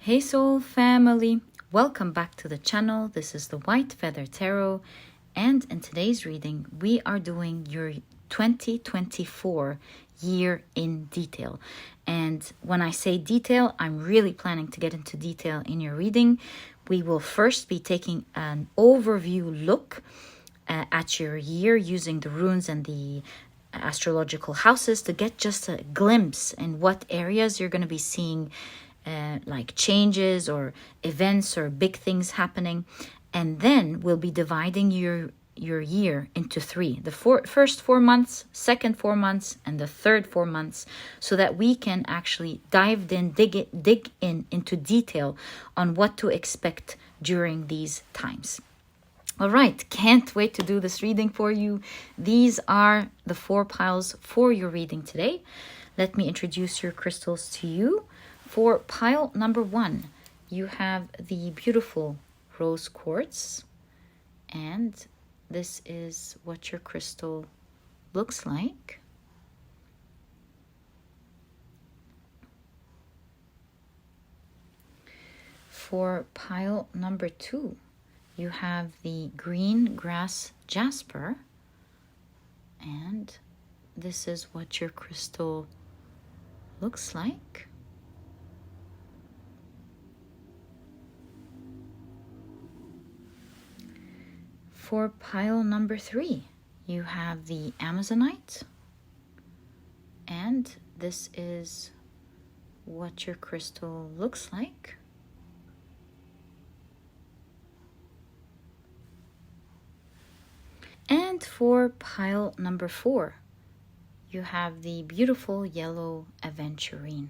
Hey Soul Family, welcome back to the channel. This is the White Feather Tarot, and in today's reading we are doing your 2024 year in detail. And when I say detail, I'm really planning to get into detail in your reading. We will first be taking an overview look at your year using the runes and the astrological houses to get just a glimpse in what areas you're going to be seeing like changes or events or big things happening. And then we'll be dividing your year into three: the first 4 months, second 4 months, and the third 4 months, so that we can actually dig in into detail on what to expect during these times. All right, can't wait to do this reading for you. These are the 4 piles for your reading today. Let me introduce your crystals to you. For pile number 1, you have the beautiful rose quartz, and this is what your crystal looks like. For pile number 2, you have the green grass jasper, and this is what your crystal looks like. For pile number 3, you have the amazonite, and this is what your crystal looks like. And for pile number 4, you have the beautiful yellow Aventurine,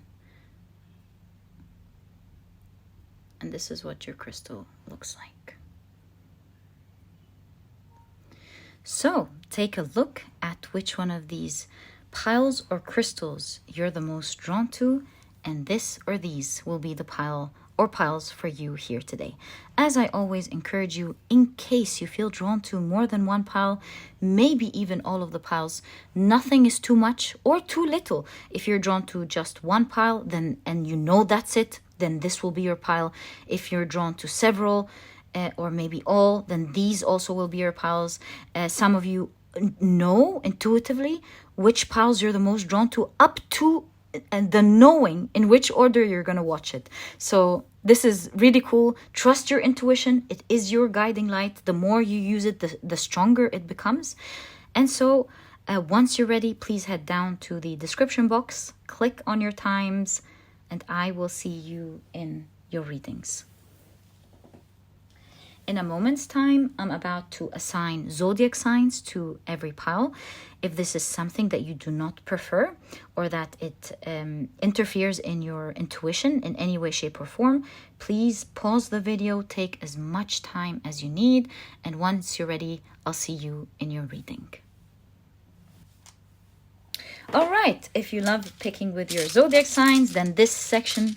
and this is what your crystal looks like. So take a look at which one of these piles or crystals you're the most drawn to, and this or these will be the pile or piles for you here today. As I always encourage you, in case you feel drawn to more than one pile, maybe even all of the piles, nothing is too much or too little. If you're drawn to just one pile, then and you know that's it, then this will be your pile. If you're drawn to several, or maybe all, then these also will be your piles. Some of you know intuitively which piles you're the most drawn to, up to the knowing in which order you're going to watch it. So this is really cool. Trust your intuition. It is your guiding light. The more you use it, the stronger it becomes. And so once you're ready, please head down to the description box, click on your times, and I will see you in your readings. In a moment's time, I'm about to assign zodiac signs to every pile. If this is something that you do not prefer, or that it interferes in your intuition in any way, shape, or form, please pause the video, take as much time as you need, and once you're ready, I'll see you in your reading. All right, if you love picking with your zodiac signs, then this section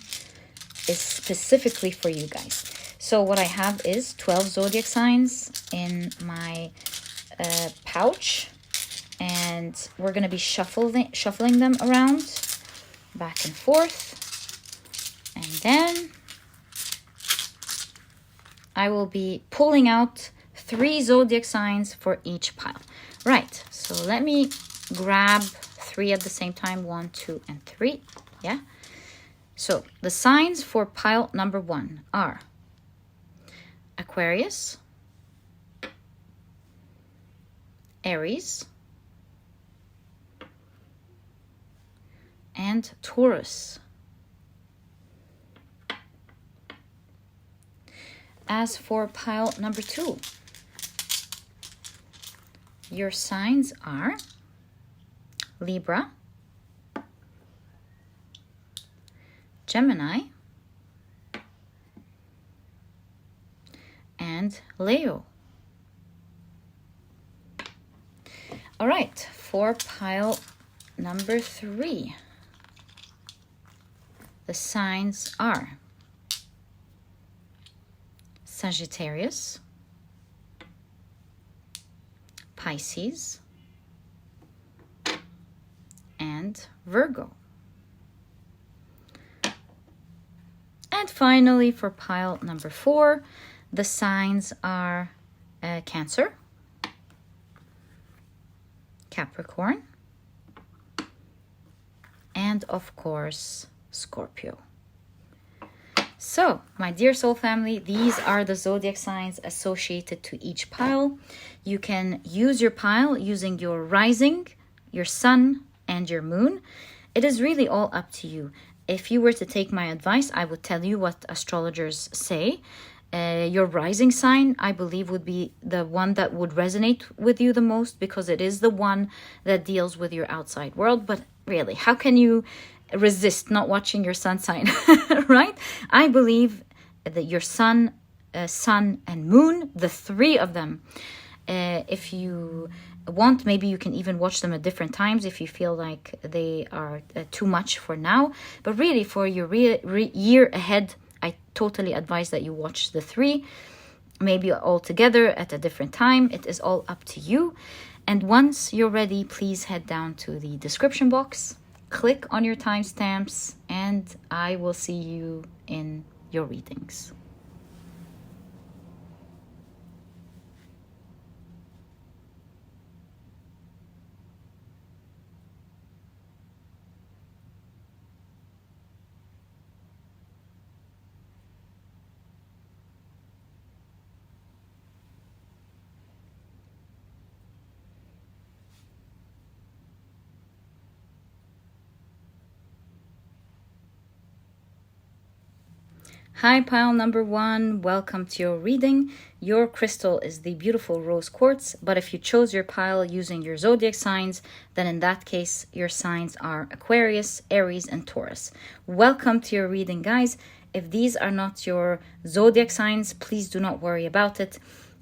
is specifically for you guys. So what I have is 12 zodiac signs in my pouch, and we're going to be shuffling them around back and forth, and then I will be pulling out 3 zodiac signs for each pile. Right, so let me grab 3 at the same time. 1, 2, and 3. Yeah. So the signs for pile number 1 are Aquarius, Aries, and Taurus. As for pile number 2, your signs are Libra, Gemini, and Leo. All right, for pile number 3, the signs are Sagittarius, Pisces, and Virgo. And finally, for pile number 4, the signs are Cancer, Capricorn, and of course, Scorpio. So, my dear soul family, these are the zodiac signs associated to each pile. You can use your pile using your rising, your sun, and your moon. It is really all up to you. If you were to take my advice, I would tell you what astrologers say. Your rising sign, I believe, would be the one that would resonate with you the most, because it is the one that deals with your outside world. But really, how can you resist not watching your sun sign, right? I believe that your sun, and moon, the 3 of them, if you want, maybe you can even watch them at different times if you feel like they are too much for now. But really, for your year ahead, I totally advise that you watch the 3, maybe all together at a different time. It is all up to you. And once you're ready, please head down to the description box, click on your timestamps, and I will see you in your readings. Hi, pile number 1. Welcome to your reading. Your crystal is the beautiful rose quartz, but if you chose your pile using your zodiac signs, then in that case, your signs are Aquarius, Aries, and Taurus. Welcome to your reading, guys. If these are not your zodiac signs, please do not worry about it.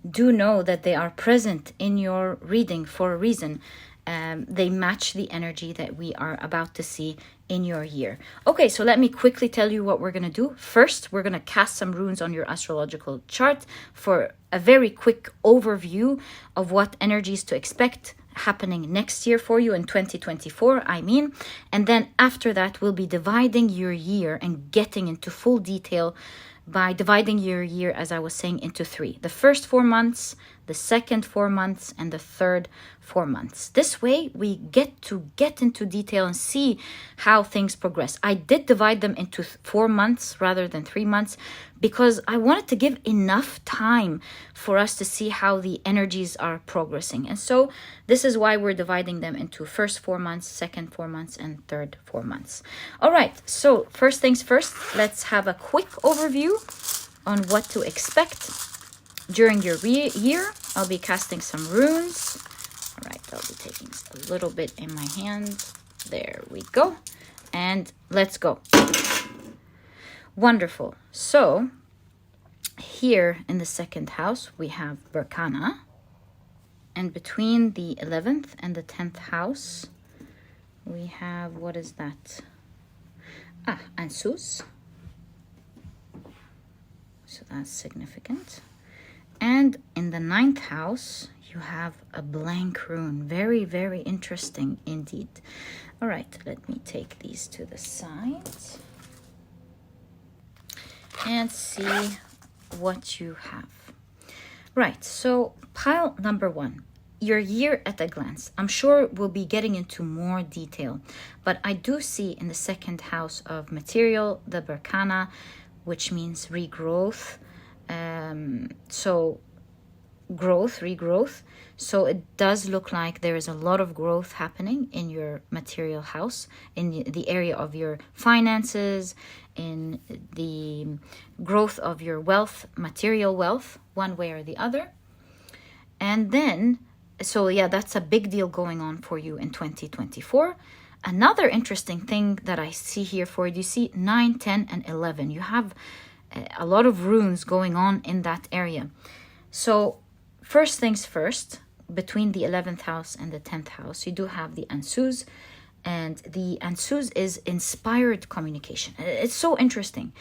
Do know that they are present in your reading for a reason. They match the energy that we are about to see in your year. Okay, so let me quickly tell you what we're going to do. First, we're going to cast some runes on your astrological chart for a very quick overview of what energies to expect happening next year for you in 2024, and then after that we'll be dividing your year and getting into full detail by dividing your year, as I was saying, into 3. The first 4 months, the second 4 months, and the third 4 months. This way, we get into detail and see how things progress. I did divide them into 4 months rather than 3 months because I wanted to give enough time for us to see how the energies are progressing. And so this is why we're dividing them into first 4 months, second 4 months, and third 4 months. All right, so first things first, let's have a quick overview on what to expect during your year. I'll be casting some runes. All right, I'll be taking a little bit in my hand. There we go. And let's go. Wonderful. So here in the second house, we have Berkana. And between the 11th and the 10th house, we have, what is that? Ansus. So that's significant. And in the 9th house, you have a blank rune. Very, very interesting indeed. All right, let me take these to the side and see what you have. Right, so pile number 1, your year at a glance. I'm sure we'll be getting into more detail, but I do see in the second house of material, the Berkana, which means regrowth. So regrowth. So it does look like there is a lot of growth happening in your material house, in the area of your finances, in the growth of your wealth, material wealth, one way or the other. And then, so yeah, that's a big deal going on for you in 2024. Another interesting thing that I see here for you see 9, 10, and 11. You have a lot of runes going on in that area. So first things first, between the 11th house and the 10th house, you do have the Ansus, and the Ansus is inspired communication. It's so interesting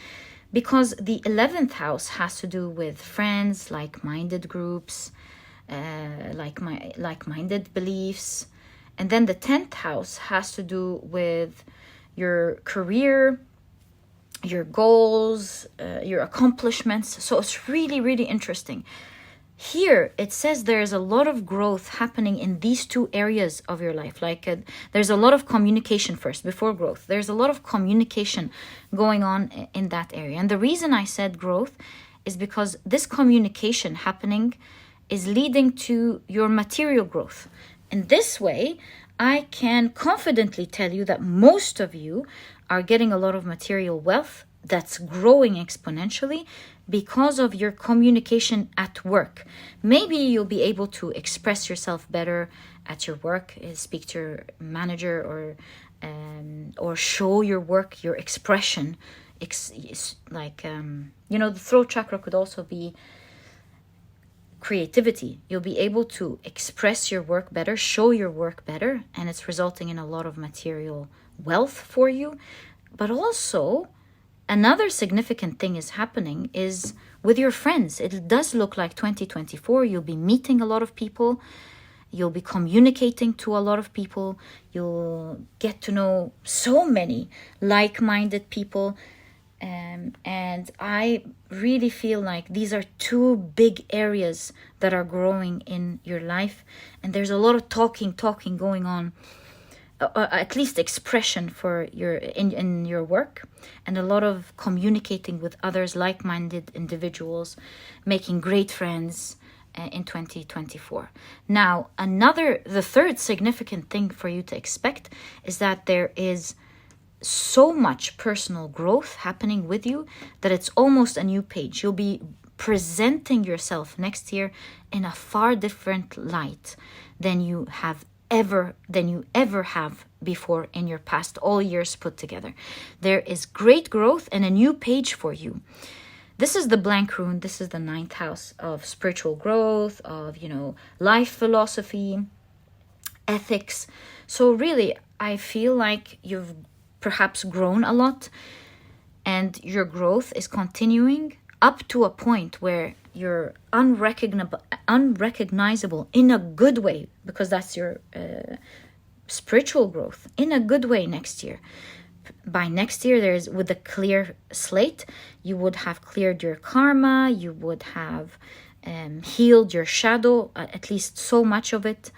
because the 11th house has to do with friends, like-minded groups, like-minded beliefs. And then the 10th house has to do with your career, your goals, your accomplishments. So it's really, really interesting. Here it says there's a lot of growth happening in these two areas of your life. Like there's a lot of communication first before growth. There's a lot of communication going on in that area. And the reason I said growth is because this communication happening is leading to your material growth. In this way, I can confidently tell you that most of you are getting a lot of material wealth that's growing exponentially because of your communication at work. Maybe you'll be able to express yourself better at your work, speak to your manager, or show your work, your expression. The throat chakra could also be creativity. You'll be able to express your work better, show your work better, and it's resulting in a lot of material wealth for you. But also, another significant thing is happening is with your friends. It does look like 2024, you'll be meeting a lot of people. You'll be communicating to a lot of people. You'll get to know so many like-minded people. And I really feel like these are two big areas that are growing in your life. And there's a lot of talking going on. At least expression for your in your work, and a lot of communicating with others, like-minded individuals, making great friends in 2024. Now, the third significant thing for you to expect is that there is so much personal growth happening with you that it's almost a new page. You'll be presenting yourself next year in a far different light than you ever have before in your past, all years put together. There is great growth and a new page for you. This is the blank rune. This is the 9th house of spiritual growth, of, life philosophy, ethics. So really, I feel like you've perhaps grown a lot, and your growth is continuing up to a point where you're unrecognizable in a good way, because that's your spiritual growth in a good way next year. By next year, with a clear slate, you would have cleared your karma, you would have healed your shadow, at least so much of it,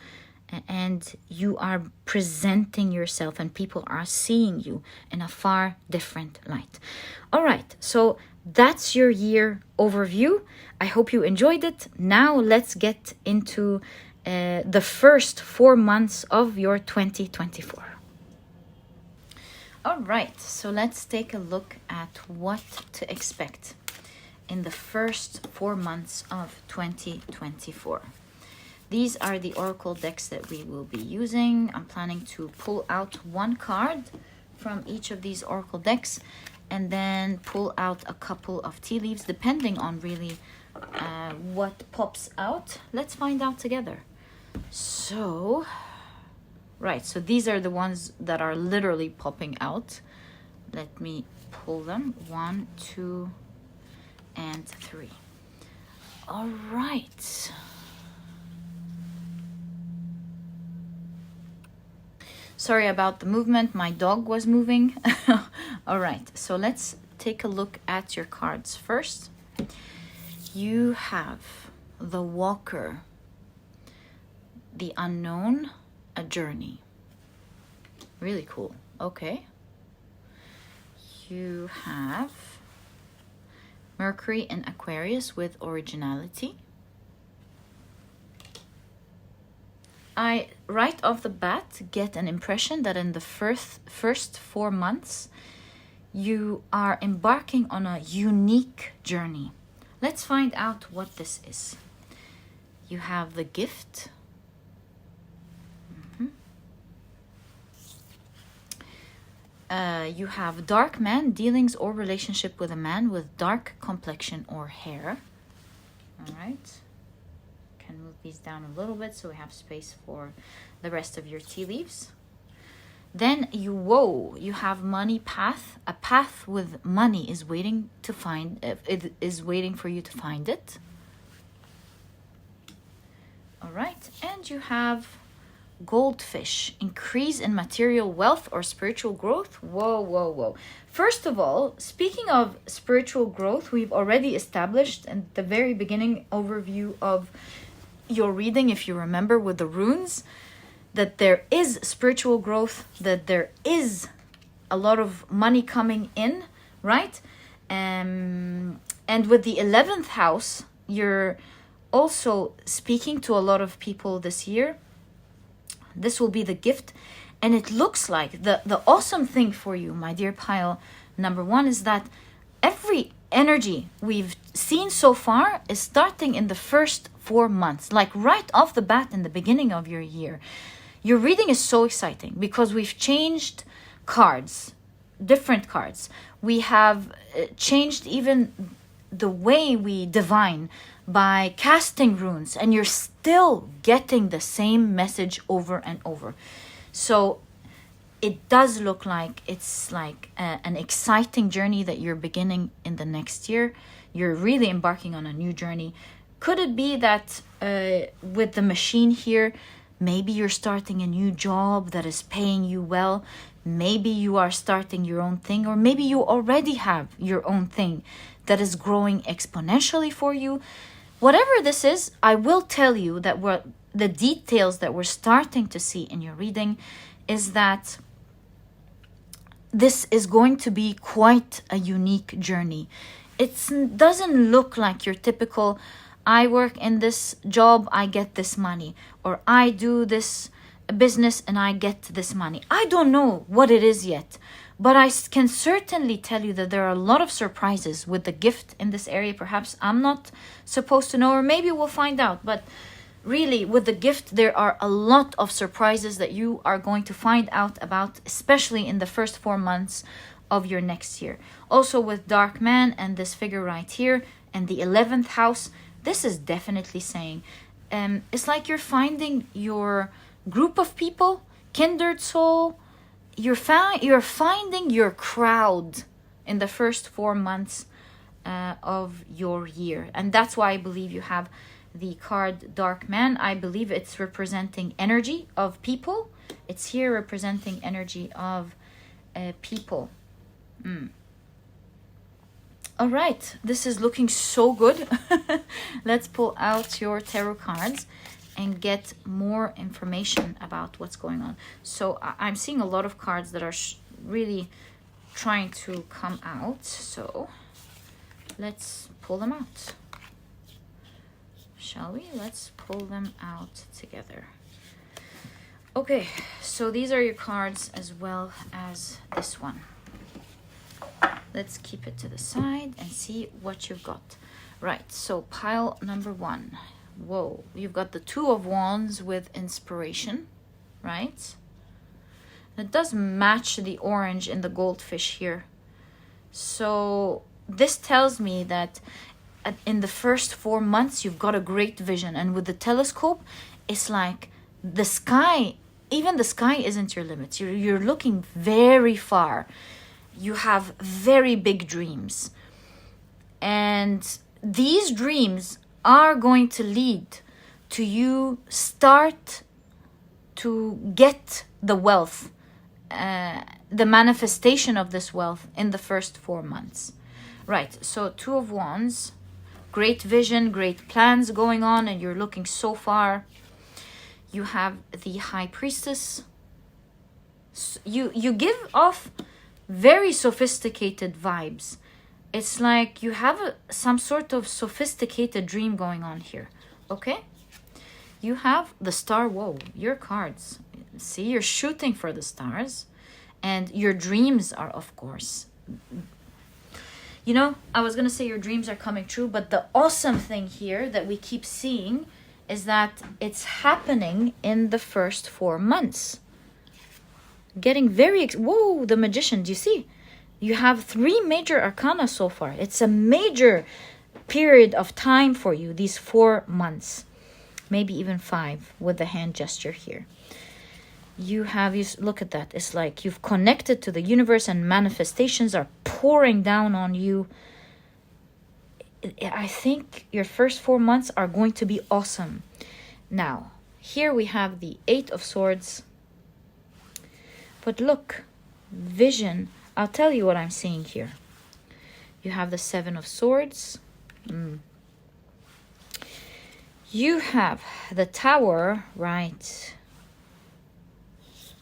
and you are presenting yourself and people are seeing you in a far different light. All right, so that's your year overview. I hope you enjoyed it. Now let's get into the first 4 months of your 2024. All right, so let's take a look at what to expect in the first 4 months of 2024. These are the oracle decks that we will be using. I'm planning to pull out one card from each of these oracle decks and then pull out a couple of tea leaves, depending on really what pops out. Let's find out together. So, right, so these are the ones that are literally popping out. Let me pull them. 1, 2, and 3. All right. Sorry about the movement. My dog was moving. All right, so let's take a look at your cards first. You have the Walker, the Unknown, a Journey. Really cool. Okay. You have Mercury in Aquarius with Originality. I, right off the bat, get an impression that in the first 4 months, you are embarking on a unique journey. Let's find out what this is. You have the Gift. You have Dark Man, dealings or relationship with a man with dark complexion or hair. All right. Can move these down a little bit so we have space for the rest of your tea leaves. Then you have Money Path. A path with money is waiting to find. It is waiting for you to find it. All right, and you have goldfish, increase in material wealth or spiritual growth. Whoa, whoa, whoa. First of all, speaking of spiritual growth, we've already established in the very beginning overview of your reading, if you remember with the runes, that there is spiritual growth, that there is a lot of money coming in, right? And with the 11th house, you're also speaking to a lot of people this year. This will be the gift. And it looks like the awesome thing for you, my dear pile number one, is that every energy we've seen so far is starting in the first 4 months, like right off the bat in the beginning of your year. Your reading is so exciting because we've changed cards, different cards. We have changed even the way we divine by casting runes, and you're still getting the same message over and over. So it does look like it's like an exciting journey that you're beginning in the next year. You're really embarking on a new journey. Could it be that with the machine here, maybe you're starting a new job that is paying you well? Maybe you are starting your own thing, or maybe you already have your own thing that is growing exponentially for you. Whatever this is, I will tell you that the details that we're starting to see in your reading is that this is going to be quite a unique journey. It doesn't look like your typical, I work in this job, I get this money, or I do this business and I get this money. I don't know what it is yet, but I can certainly tell you that there are a lot of surprises with the gift in this area. Perhaps I'm not supposed to know, or maybe we'll find out. But really, with the gift, there are a lot of surprises that you are going to find out about, especially in the first 4 months of your next year. Also with Dark Man and this figure right here and the 11th house, this is definitely saying, it's like you're finding your group of people, kindred soul. You're finding your crowd in the first 4 months of your year. And that's why I believe you have the card Dark Man. I believe it's representing energy of people. It's here representing energy of people. All right, this is looking so good. Let's pull out your tarot cards and get more information about what's going on. So I'm seeing a lot of cards that are really trying to come out. So let's pull them out. Shall we? Let's pull them out together. Okay, so these are your cards as well as this one. Let's keep it to the side and see what you've got. Right, so pile number one. Whoa, you've got the Two of Wands with inspiration, right? It does match the orange in the goldfish here. So this tells me that in the first 4 months, you've got a great vision. And with the telescope, it's like the sky, even the sky isn't your limits. You're looking very far. You have very big dreams. And these dreams are going to lead to you start to get the wealth, the manifestation of this wealth in the first 4 months. Right, so Two of Wands, great vision, great plans going on, and you're looking so far. You have the High Priestess. You give off very sophisticated vibes. It's like you have some sort of sophisticated dream going on here, okay? You have the Star. Whoa, your cards. See, you're shooting for the stars. And your dreams are, of course. You know, I was going to say your dreams are coming true, but the awesome thing here that we keep seeing is that it's happening in the first 4 months. Getting very... Whoa, the Magician, do you see? You have 3 major arcana so far. It's a major period of time for you, these 4 months. Maybe even 5 with the hand gesture here. You look at that. It's like you've connected to the universe and manifestations are pouring down on you. I think your first 4 months are going to be awesome. Now, here we have the Eight of Swords. But look, vision. I'll tell you what I'm seeing here. You have the Seven of Swords. You have the Tower, right?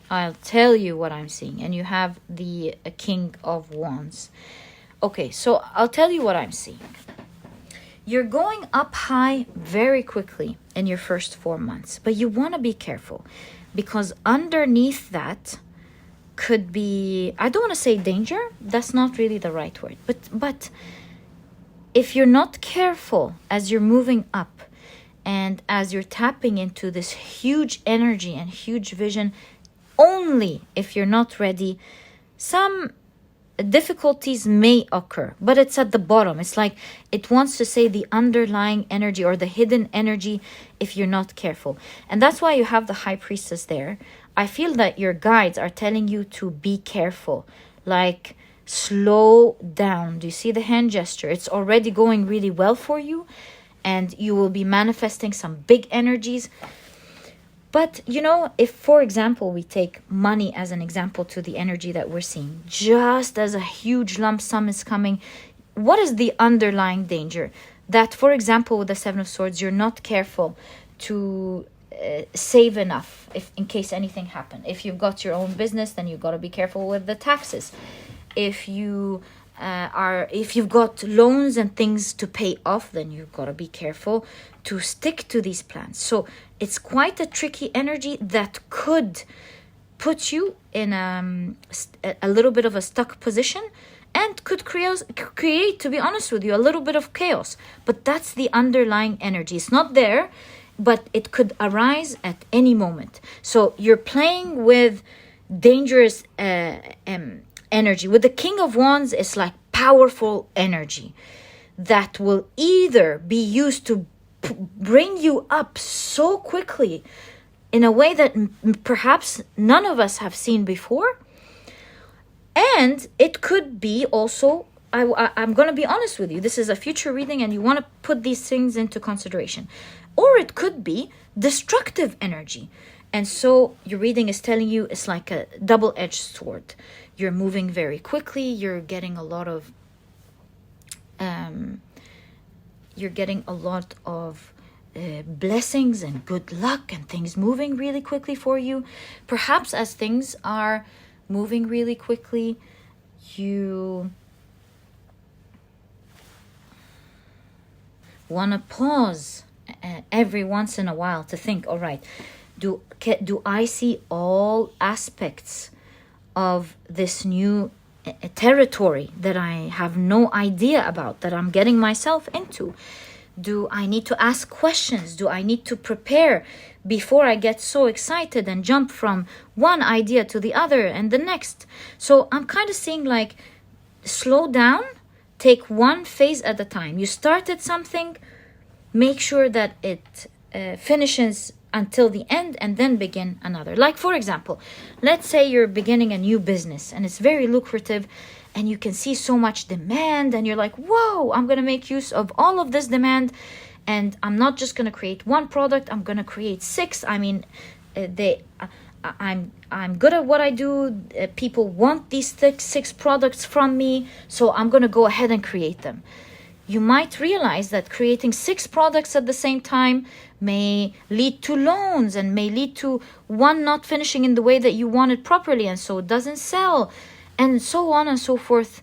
I'll tell you what I'm seeing. And you have the King of Wands. Okay, so I'll tell you what I'm seeing. You're going up high very quickly in your first 4 months. But you want to be careful. Because underneath that could be, I don't want to say danger. That's not really the right word. But if you're not careful as you're moving up and as you're tapping into this huge energy and huge vision, only if you're not ready, some difficulties may occur, but it's at the bottom. It's like it wants to say the underlying energy or the hidden energy if you're not careful. And that's why you have the High Priestess there. I feel that your guides are telling you to be careful, like slow down. Do you see the hand gesture? It's already going really well for you, and you will be manifesting some big energies. But, you know, if, for example, we take money as an example to the energy that we're seeing, just as a huge lump sum is coming, what is the underlying danger? That, for example, with the Seven of Swords, you're not careful to save enough if in case anything happen. If you've got your own business, then you've got to be careful with the taxes. If you've got loans and things to pay off, then you've got to be careful to stick to these plans. So it's quite a tricky energy that could put you in a little bit of a stuck position and could create, to be honest with you, a little bit of chaos. But that's the underlying energy. It's not there, but it could arise at any moment. So you're playing with dangerous energy. With the King of Wands, it's like powerful energy that will either be used to bring you up so quickly in a way that perhaps none of us have seen before. And it could be also, I'm going to be honest with you, this is a future reading and you want to put these things into consideration. Or it could be destructive energy. And so your reading is telling you it's like a double-edged sword. You're moving very quickly. You're getting a lot of blessings and good luck and things moving really quickly for you. Perhaps as things are moving really quickly, you want to pause every once in a while to think, all right, do I see all aspects of this new territory that I have no idea about, that I'm getting myself into? Do I need to ask questions? Do I need to prepare before I get so excited and jump from one idea to the other and the next? So I'm kind of seeing like, slow down, take one phase at a time. You started something, make sure that it finishes until the end and then begin another. Like, for example, let's say you're beginning a new business and it's very lucrative and you can see so much demand and you're like, whoa, I'm going to make use of all of this demand, and I'm not just going to create one product, I'm going to create 6. I mean, I'm good at what I do. People want these 6 products from me, so I'm going to go ahead and create them. You might realize that creating 6 products at the same time may lead to loans and may lead to one not finishing in the way that you want it properly, and so it doesn't sell, and so on and so forth.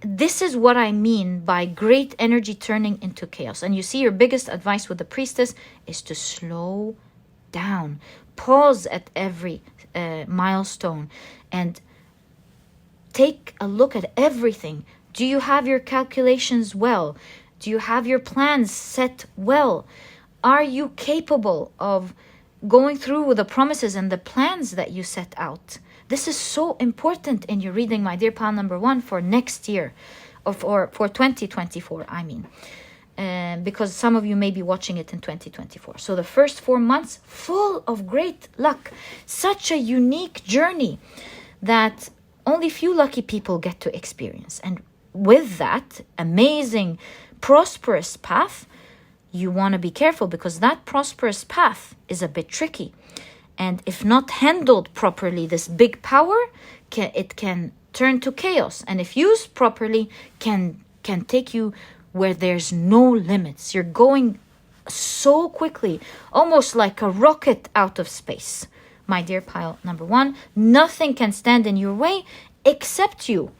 This is what I mean by great energy turning into chaos. And you see, your biggest advice with the Priestess is to slow down. Pause at every milestone and take a look at everything. Do you have your calculations well? Do you have your plans set well? Are you capable of going through with the promises and the plans that you set out? This is so important in your reading, my dear pal number 1, for next year, or for 2024, I mean. Because some of you may be watching it in 2024. So the first 4 months, full of great luck. Such a unique journey that only few lucky people get to experience. And with that amazing, prosperous path, you want to be careful because that prosperous path is a bit tricky. And if not handled properly, this big power, it can turn to chaos. And if used properly, can take you where there's no limits. You're going so quickly, almost like a rocket out of space. My dear pile number 1, nothing can stand in your way except you.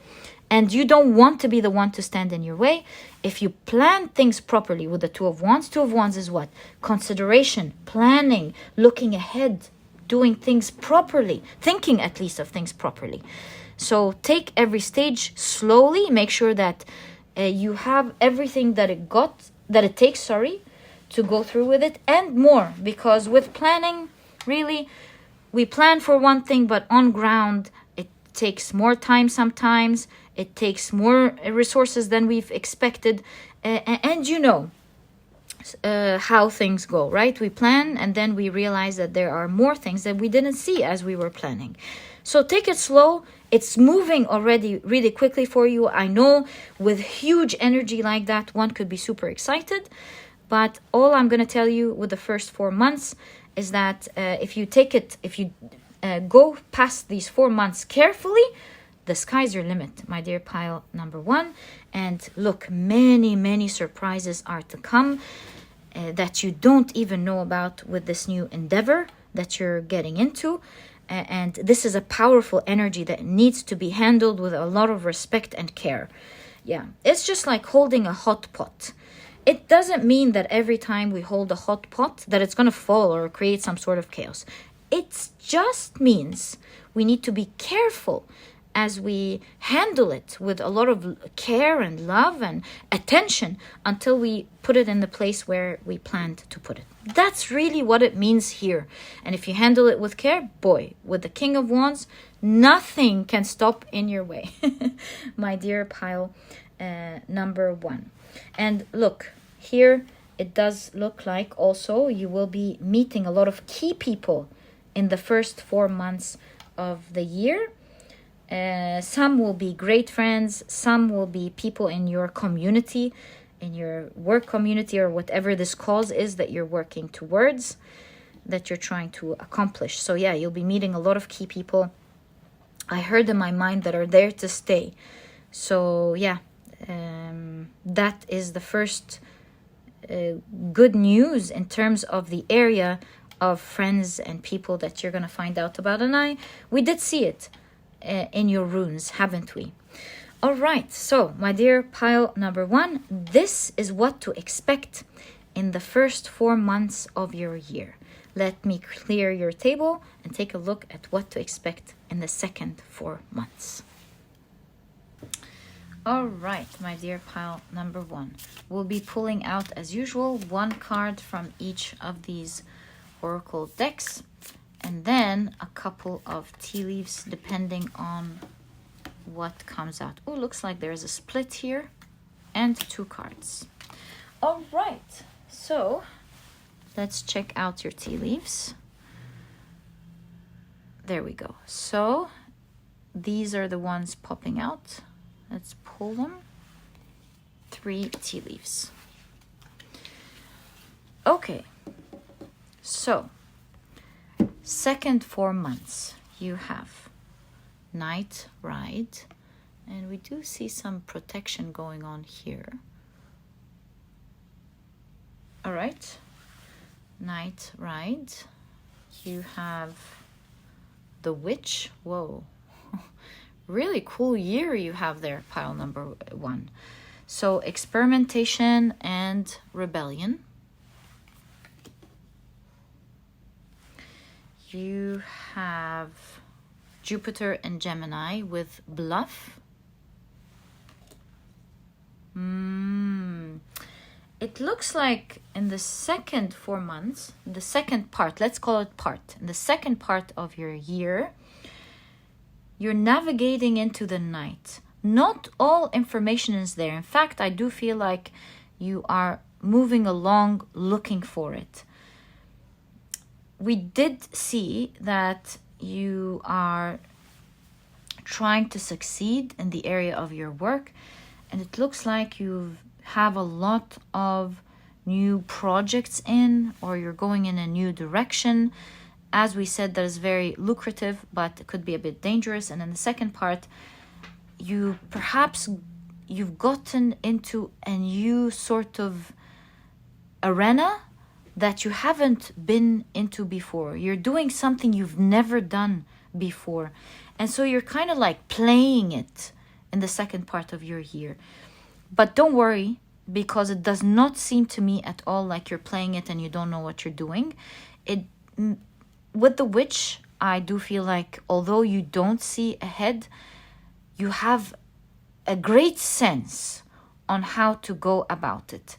And you don't want to be the one to stand in your way. If you plan things properly with the Two of Wands is what? Consideration, planning, looking ahead, doing things properly, thinking at least of things properly. So take every stage slowly. Make sure that you have everything that it takes, to go through with it and more. Because with planning, really, we plan for one thing, but on ground, it takes more time sometimes. It takes more resources than we've expected. And you know how things go, right? We plan and then we realize that there are more things that we didn't see as we were planning. So take it slow. It's moving already really quickly for you. I know with huge energy like that, one could be super excited. But all I'm going to tell you with the first 4 months is that if you go past these 4 months carefully, the sky's your limit, my dear pile number 1. And look, many, many surprises are to come that you don't even know about with this new endeavor that you're getting into. And this is a powerful energy that needs to be handled with a lot of respect and care. Yeah, it's just like holding a hot pot. It doesn't mean that every time we hold a hot pot that it's going to fall or create some sort of chaos. It just means we need to be careful as we handle it with a lot of care and love and attention until we put it in the place where we planned to put it. That's really what it means here. And if you handle it with care, boy, with the King of Wands, nothing can stop in your way. My dear pile number 1. And look, here it does look like also you will be meeting a lot of key people in the first 4 months of the year. Some will be great friends, some will be people in your community, in your work community, or whatever this cause is that you're working towards, that you're trying to accomplish. So yeah, you'll be meeting a lot of key people, I heard in my mind, that are there to stay. So yeah, that is the first good news in terms of the area of friends and people that you're going to find out about. And we did see it in your runes, haven't we? All right, so my dear pile number 1, this is what to expect in the first 4 months of your year. Let me clear your table and take a look at what to expect in the second 4 months. All right, my dear pile number 1, we'll be pulling out as usual 1 card from each of these oracle decks, and then a couple of tea leaves depending on what comes out. Oh, looks like there's a split here and 2 cards. All right, so let's check out your tea leaves. There we go. So these are the ones popping out. Let's pull them. 3 tea leaves. Okay, so second 4 months, you have Night Ride, and we do see some protection going on here. All right, Night Ride. You have the Witch. Whoa, really cool year you have there, pile number 1. So experimentation and rebellion. You have Jupiter and Gemini with bluff. It looks like in the second 4 months, the second part, let's call it part, in the second part of your year, you're navigating into the night. Not all information is there. In fact, I do feel like you are moving along looking for it. We did see that you are trying to succeed in the area of your work, and it looks like you have a lot of new projects in, or you're going in a new direction. As we said, that is very lucrative, but it could be a bit dangerous. And in the second part, you've gotten into a new sort of arena that you haven't been into before. You're doing something you've never done before. And so you're kind of like playing it in the second part of your year. But don't worry, because it does not seem to me at all like you're playing it and you don't know what you're doing. With the witch, I do feel like although you don't see ahead, you have a great sense on how to go about it.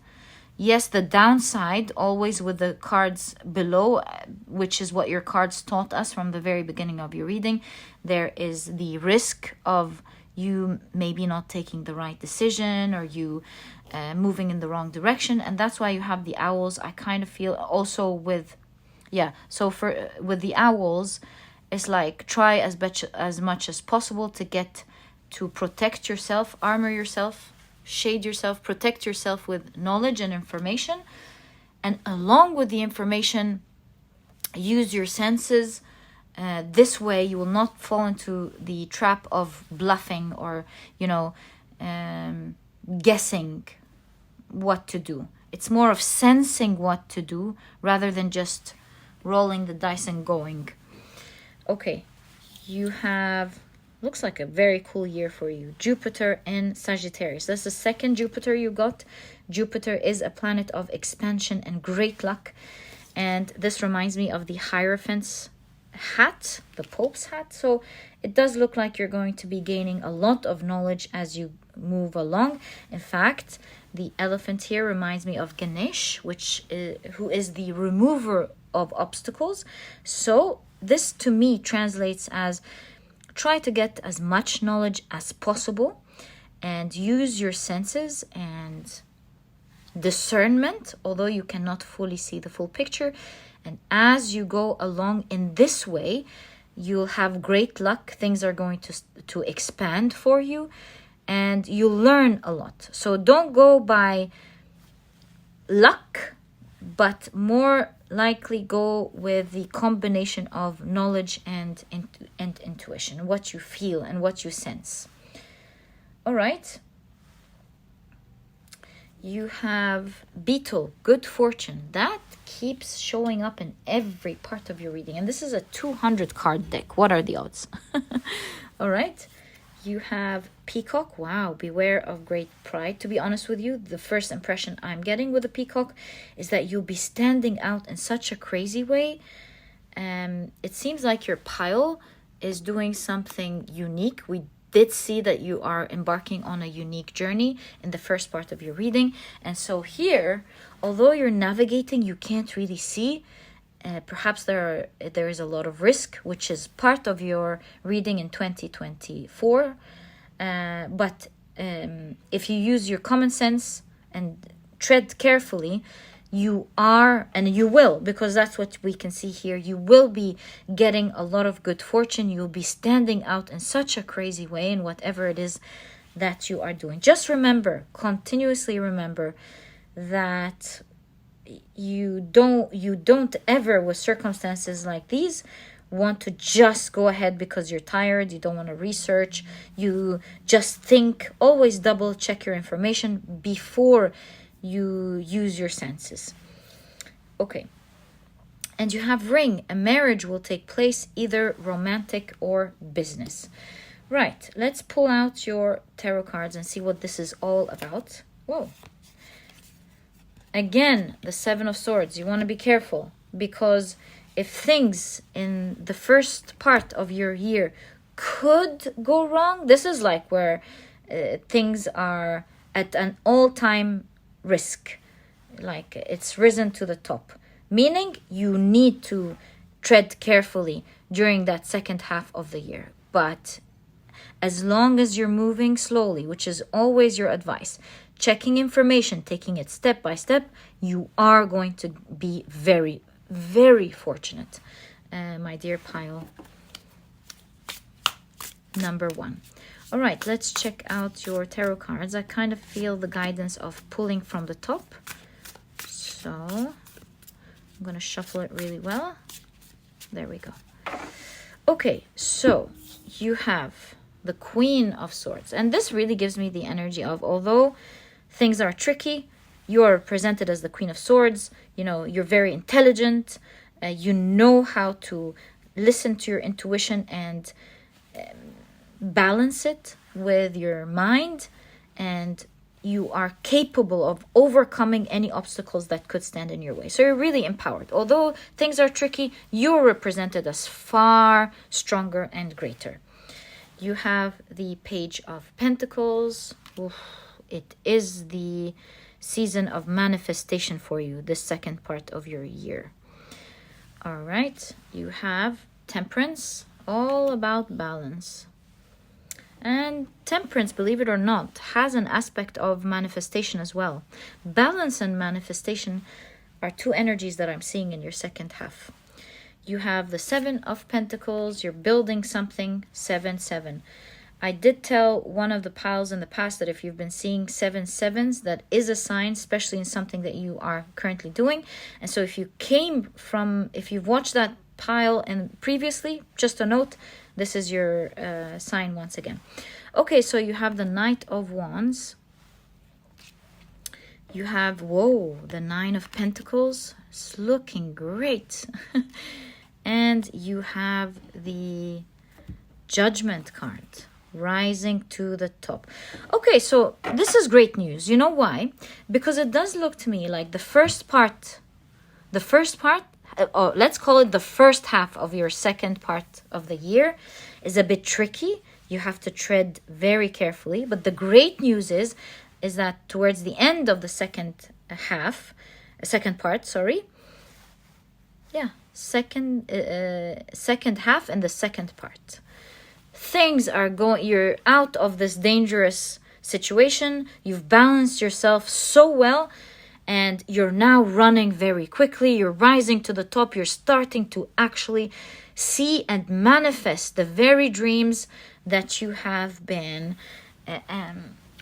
Yes, the downside, always with the cards below, which is what your cards taught us from the very beginning of your reading, there is the risk of you maybe not taking the right decision, or you moving in the wrong direction. And that's why you have the owls. I kind of feel also with, with the owls, it's like try as much as possible to protect yourself, armor yourself, shade yourself, protect yourself with knowledge and information. And along with the information, use your senses. This way you will not fall into the trap of bluffing or, guessing what to do. It's more of sensing what to do rather than just rolling the dice and going. Okay, you have, looks like a very cool year for you. Jupiter in Sagittarius. That's the second Jupiter you got. Jupiter is a planet of expansion and great luck. And this reminds me of the Hierophant's hat, the Pope's hat. So it does look like you're going to be gaining a lot of knowledge as you move along. In fact, the elephant here reminds me of Ganesh, who is the remover of obstacles. So this to me translates as try to get as much knowledge as possible and use your senses and discernment, although you cannot fully see the full picture. And as you go along in this way, you'll have great luck. Things are going to expand for you and you'll learn a lot. So don't go by luck, but more likely go with the combination of knowledge and intuition, what you feel and what you sense. All right. You have Beetle, good fortune. That keeps showing up in every part of your reading. And this is a 200 card deck. What are the odds? All right. You have Peacock. Wow, beware of great pride. To be honest with you, the first impression I'm getting with the Peacock is that you'll be standing out in such a crazy way. It seems like your pile is doing something unique. We did see that you are embarking on a unique journey in the first part of your reading. And so here, although you're navigating, you can't really see. Perhaps there is a lot of risk, which is part of your reading in 2024. But if you use your common sense and tread carefully, you are, and you will, because that's what we can see here, you will be getting a lot of good fortune. You'll be standing out in such a crazy way in whatever it is that you are doing. Just remember, continuously remember that you don't ever, with circumstances like these, want to just go ahead because you're tired. You don't want to research. You just think. Always double check your information before you use your senses. Okay. And you have Ring. A marriage will take place, either romantic or business. Right. Let's pull out your tarot cards and see what this is all about. Whoa. Again, the Seven of Swords. You want to be careful, because if things in the first part of your year could go wrong, this is like where things are at an all-time risk. Like it's risen to the top. Meaning you need to tread carefully during that second half of the year. But as long as you're moving slowly, which is always your advice, checking information, taking it step by step, you are going to be very, very fortunate, my dear pile number 1. All right, let's check out your tarot cards. I kind of feel the guidance of pulling from the top. So I'm going to shuffle it really well. There we go. Okay, so you have the Queen of Swords. And this really gives me the energy of, although things are tricky, you're presented as the Queen of Swords. You know, you're very intelligent. You know how to listen to your intuition and balance it with your mind. And you are capable of overcoming any obstacles that could stand in your way. So you're really empowered. Although things are tricky, you're represented as far stronger and greater. You have the Page of Pentacles. Oof, it is the season of manifestation for you, this second part of your year. All right. You have Temperance, all about balance. And Temperance, believe it or not, has an aspect of manifestation as well. Balance and manifestation are two energies that I'm seeing in your second half. You have the Seven of Pentacles. You're building something. 7-7. I did tell one of the piles in the past that if you've been seeing 7-7s, that is a sign, especially in something that you are currently doing. And so if you've watched that pile and previously, just a note, this is your sign once again. Okay, so you have the Knight of Wands. You have, whoa, the Nine of Pentacles. It's looking great. And you have the Judgment card, rising to the top. Okay, so this is great news. You know why? Because it does look to me like the first part, let's call it the first half of your second part of the year, is a bit tricky. You have to tread very carefully. But the great news is that towards the end of the second half, second half and the second part, things are going, you're out of this dangerous situation. You've balanced yourself so well, and you're now running very quickly. You're rising to the top. You're starting to actually see and manifest the very dreams that you have been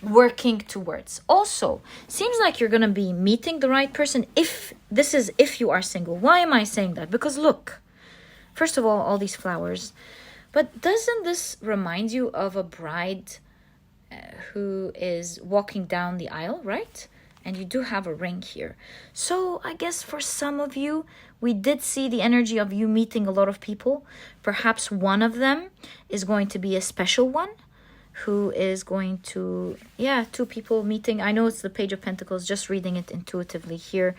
working towards. Also, seems like you're going to be meeting the right person if you are single. Why am I saying that? Because look, first of all these flowers, but doesn't this remind you of a bride who is walking down the aisle, right? And you do have a ring here. So I guess for some of you, we did see the energy of you meeting a lot of people. Perhaps one of them is going to be a special one who is going to, two people meeting. I know it's the Page of Pentacles, just reading it intuitively here.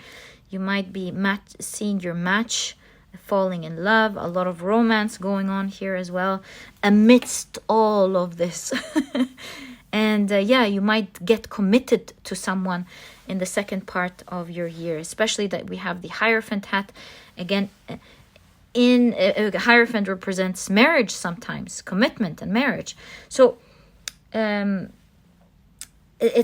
You might be seeing your match, falling in love, a lot of romance going on here as well, amidst all of this. And you might get committed to someone in the second part of your year, especially that we have the Hierophant hat. Again, Hierophant represents marriage sometimes, commitment and marriage. So it's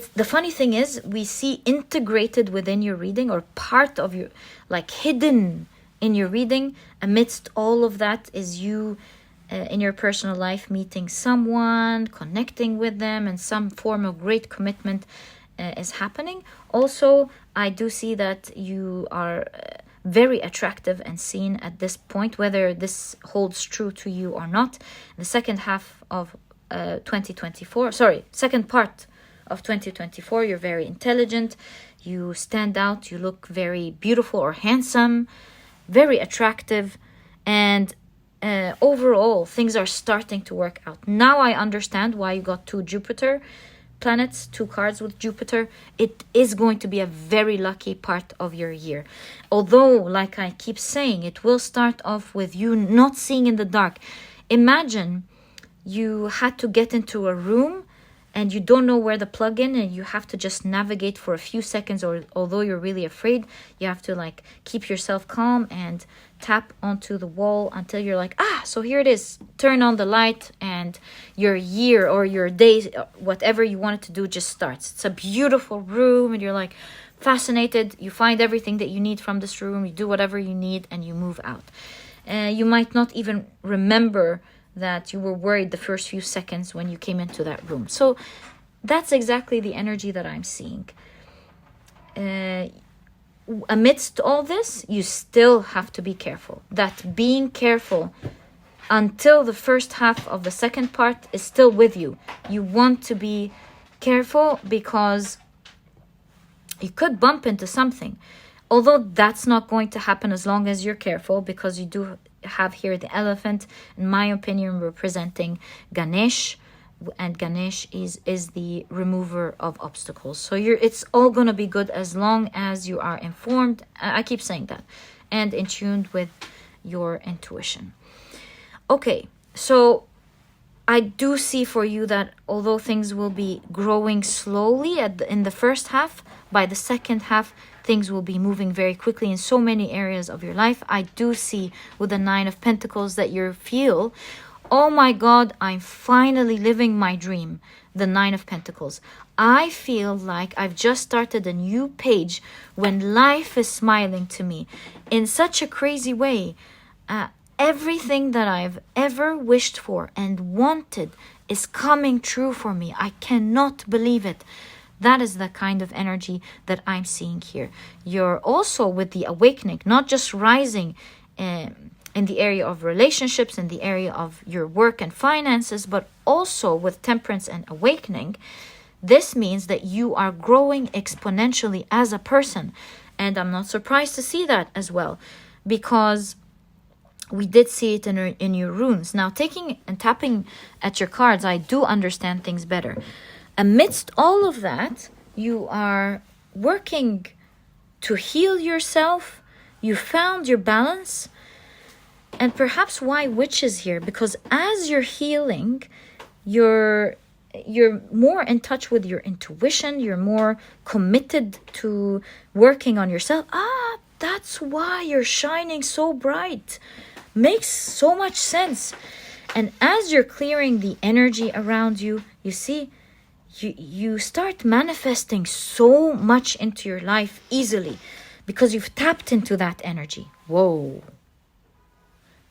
the funny thing is, we see integrated within your reading, or part of your, like hidden in your reading, amidst all of that, is you in your personal life meeting someone, connecting with them, and some form of great commitment is happening. Also, I do see that you are very attractive and seen at this point, whether this holds true to you or not. The second half of second part of 2024, you're very intelligent, you stand out, you look very beautiful or handsome, very attractive, and overall things are starting to work out. Now I understand why you got two Jupiter planets, two cards with Jupiter. It is going to be a very lucky part of your year. Although, like I keep saying, it will start off with you not seeing in the dark. Imagine you had to get into a room and you don't know where to plug in, and you have to just navigate for a few seconds, or although you're really afraid, you have to keep yourself calm and tap onto the wall until you're like, so here it is. Turn on the light, and your year or your day, whatever you wanted to do, just starts. It's a beautiful room, and you're fascinated. You find everything that you need from this room. You do whatever you need, and you move out. You might not even remember that you were worried the first few seconds when you came into that room. So that's exactly the energy that I'm seeing. amidst all this, you still have to be careful. That being careful until the first half of the second part is still with you. You want to be careful because you could bump into something. Although that's not going to happen as long as you're careful, because you do have here the elephant, in my opinion, representing Ganesh. And Ganesh is the remover of obstacles. So it's all going to be good as long as you are informed. I keep saying that. And in tune with your intuition. Okay, so I do see for you that although things will be growing slowly in the first half, by the second half, things will be moving very quickly in so many areas of your life. I do see with the 9 of Pentacles that you feel, oh my God, I'm finally living my dream. The 9 of Pentacles. I feel like I've just started a new page when life is smiling to me in such a crazy way. Everything that I've ever wished for and wanted is coming true for me. I cannot believe it. That is the kind of energy that I'm seeing here. You're also with the awakening, not just rising in the area of relationships, in the area of your work and finances, but also with temperance and awakening. This means that you are growing exponentially as a person. And I'm not surprised to see that as well, because we did see it in your runes. Now, taking and tapping at your cards, I do understand things better. Amidst all of that, you are working to heal yourself. You found your balance. And perhaps why witch is here, because as you're healing, you're more in touch with your intuition. You're more committed to working on yourself. That's why you're shining so bright. Makes so much sense. And as you're clearing the energy around you, you see, you start manifesting so much into your life easily because you've tapped into that energy. Whoa.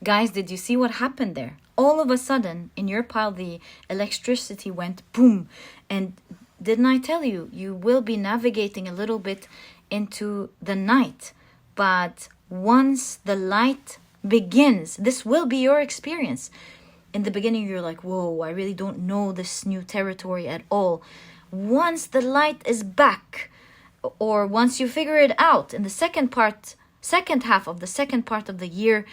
Guys, did you see what happened there? All of a sudden, in your pile, the electricity went boom. And didn't I tell you, you will be navigating a little bit into the night. But once the light begins, this will be your experience. In the beginning, you're like, whoa, I really don't know this new territory at all. Once the light is back, or once you figure it out in the second half of the second part of the year,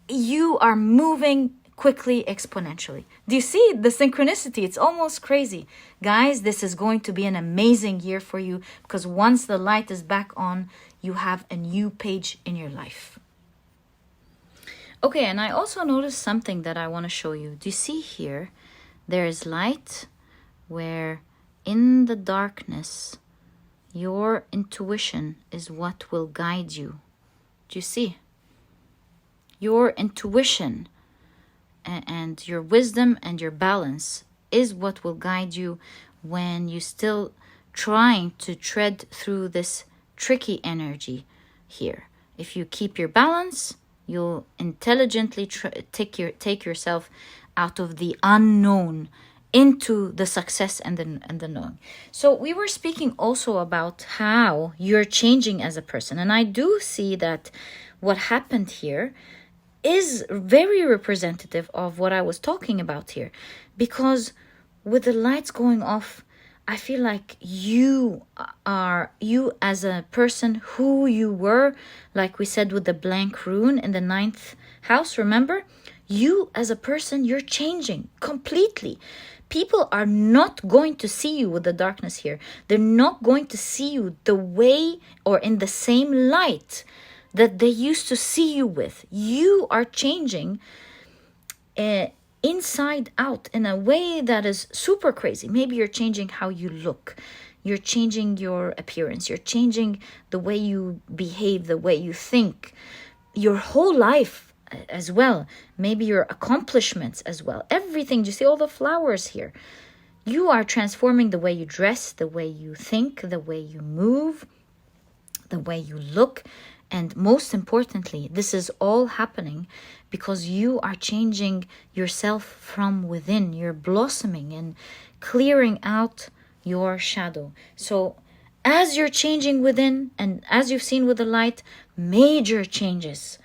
you are moving quickly, exponentially. Do you see the synchronicity? It's almost crazy. Guys, this is going to be an amazing year for you, because once the light is back on, you have a new page in your life. Okay, and I also noticed something that I want to show you. Do you see here? There is light where in the darkness, your intuition is what will guide you. Do you see? Your intuition and your wisdom and your balance is what will guide you when you're still trying to tread through this tricky energy here. If you keep your balance, you'll intelligently take yourself out of the unknown into the success and the knowing. So we were speaking also about how you're changing as a person. And I do see that what happened here is very representative of what I was talking about here. Because with the lights going off, I feel like you as a person who you were, like we said with the blank rune in the 9th house, remember? You as a person, you're changing completely. People are not going to see you with the darkness here. They're not going to see you the way or in the same light that they used to see you with. You are changing inside out in a way that is super crazy. Maybe you're changing how you look. You're changing your appearance. You're changing the way you behave, the way you think. Your whole life as well. Maybe your accomplishments as well. Everything. Do you see all the flowers here? You are transforming the way you dress, the way you think, the way you move, the way you look. And most importantly, this is all happening because you are changing yourself from within. You're blossoming and clearing out your shadow. So as you're changing within, and as you've seen with the light, major changes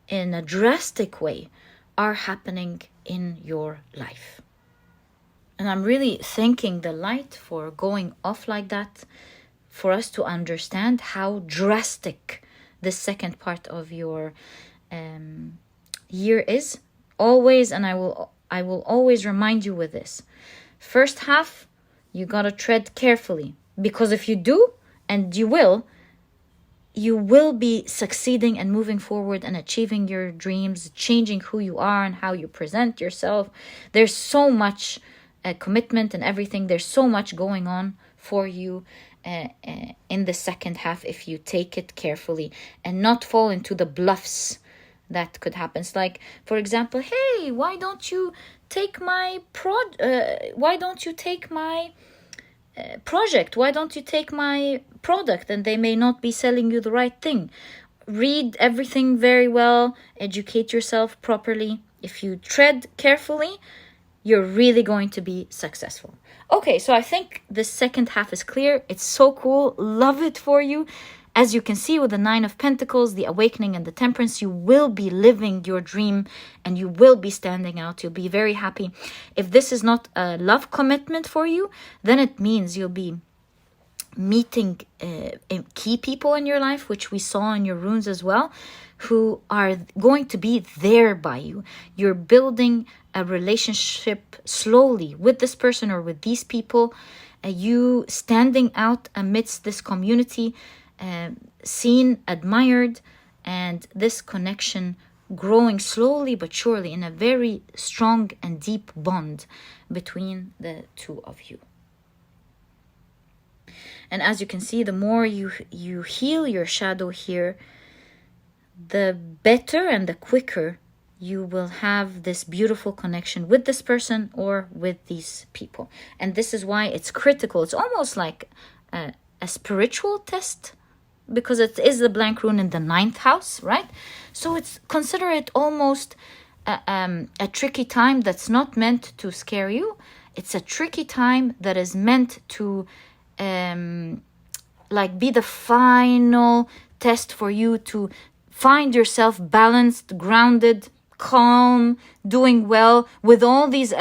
in a drastic way are happening in your life. And I'm really thanking the light for going off like that, for us to understand how drastic the second part of your year is. Always, and I will always remind you with this. First half, you gotta tread carefully, because if you do, and you will be succeeding and moving forward and achieving your dreams, changing who you are and how you present yourself. There's so much commitment and everything. There's so much going on for you in the second half if you take it carefully and not fall into the bluffs that could happen. It's like, for example, hey, why don't you take my project? Why don't you take my product? And they may not be selling you the right thing. Read everything very well, educate yourself properly. If you tread carefully, you're really going to be successful. Okay, so I think the second half is clear. It's so cool. Love it for you. As you can see with the 9 of Pentacles, the awakening and the temperance, you will be living your dream and you will be standing out. You'll be very happy. If this is not a love commitment for you, then it means you'll be meeting key people in your life, which we saw in your runes as well, who are going to be there by you. You're building a relationship slowly with this person or with these people. You standing out amidst this community, seen, admired, and this connection growing slowly but surely in a very strong and deep bond between the two of you. And as you can see, the more you heal your shadow here, the better and the quicker you will have this beautiful connection with this person or with these people. And this is why it's critical. It's almost like a spiritual test, because it is the blank rune in the 9th house, right? So consider it almost a tricky time that's not meant to scare you. It's a tricky time that is meant to be the final test for you to find yourself balanced, grounded, calm, doing well with all these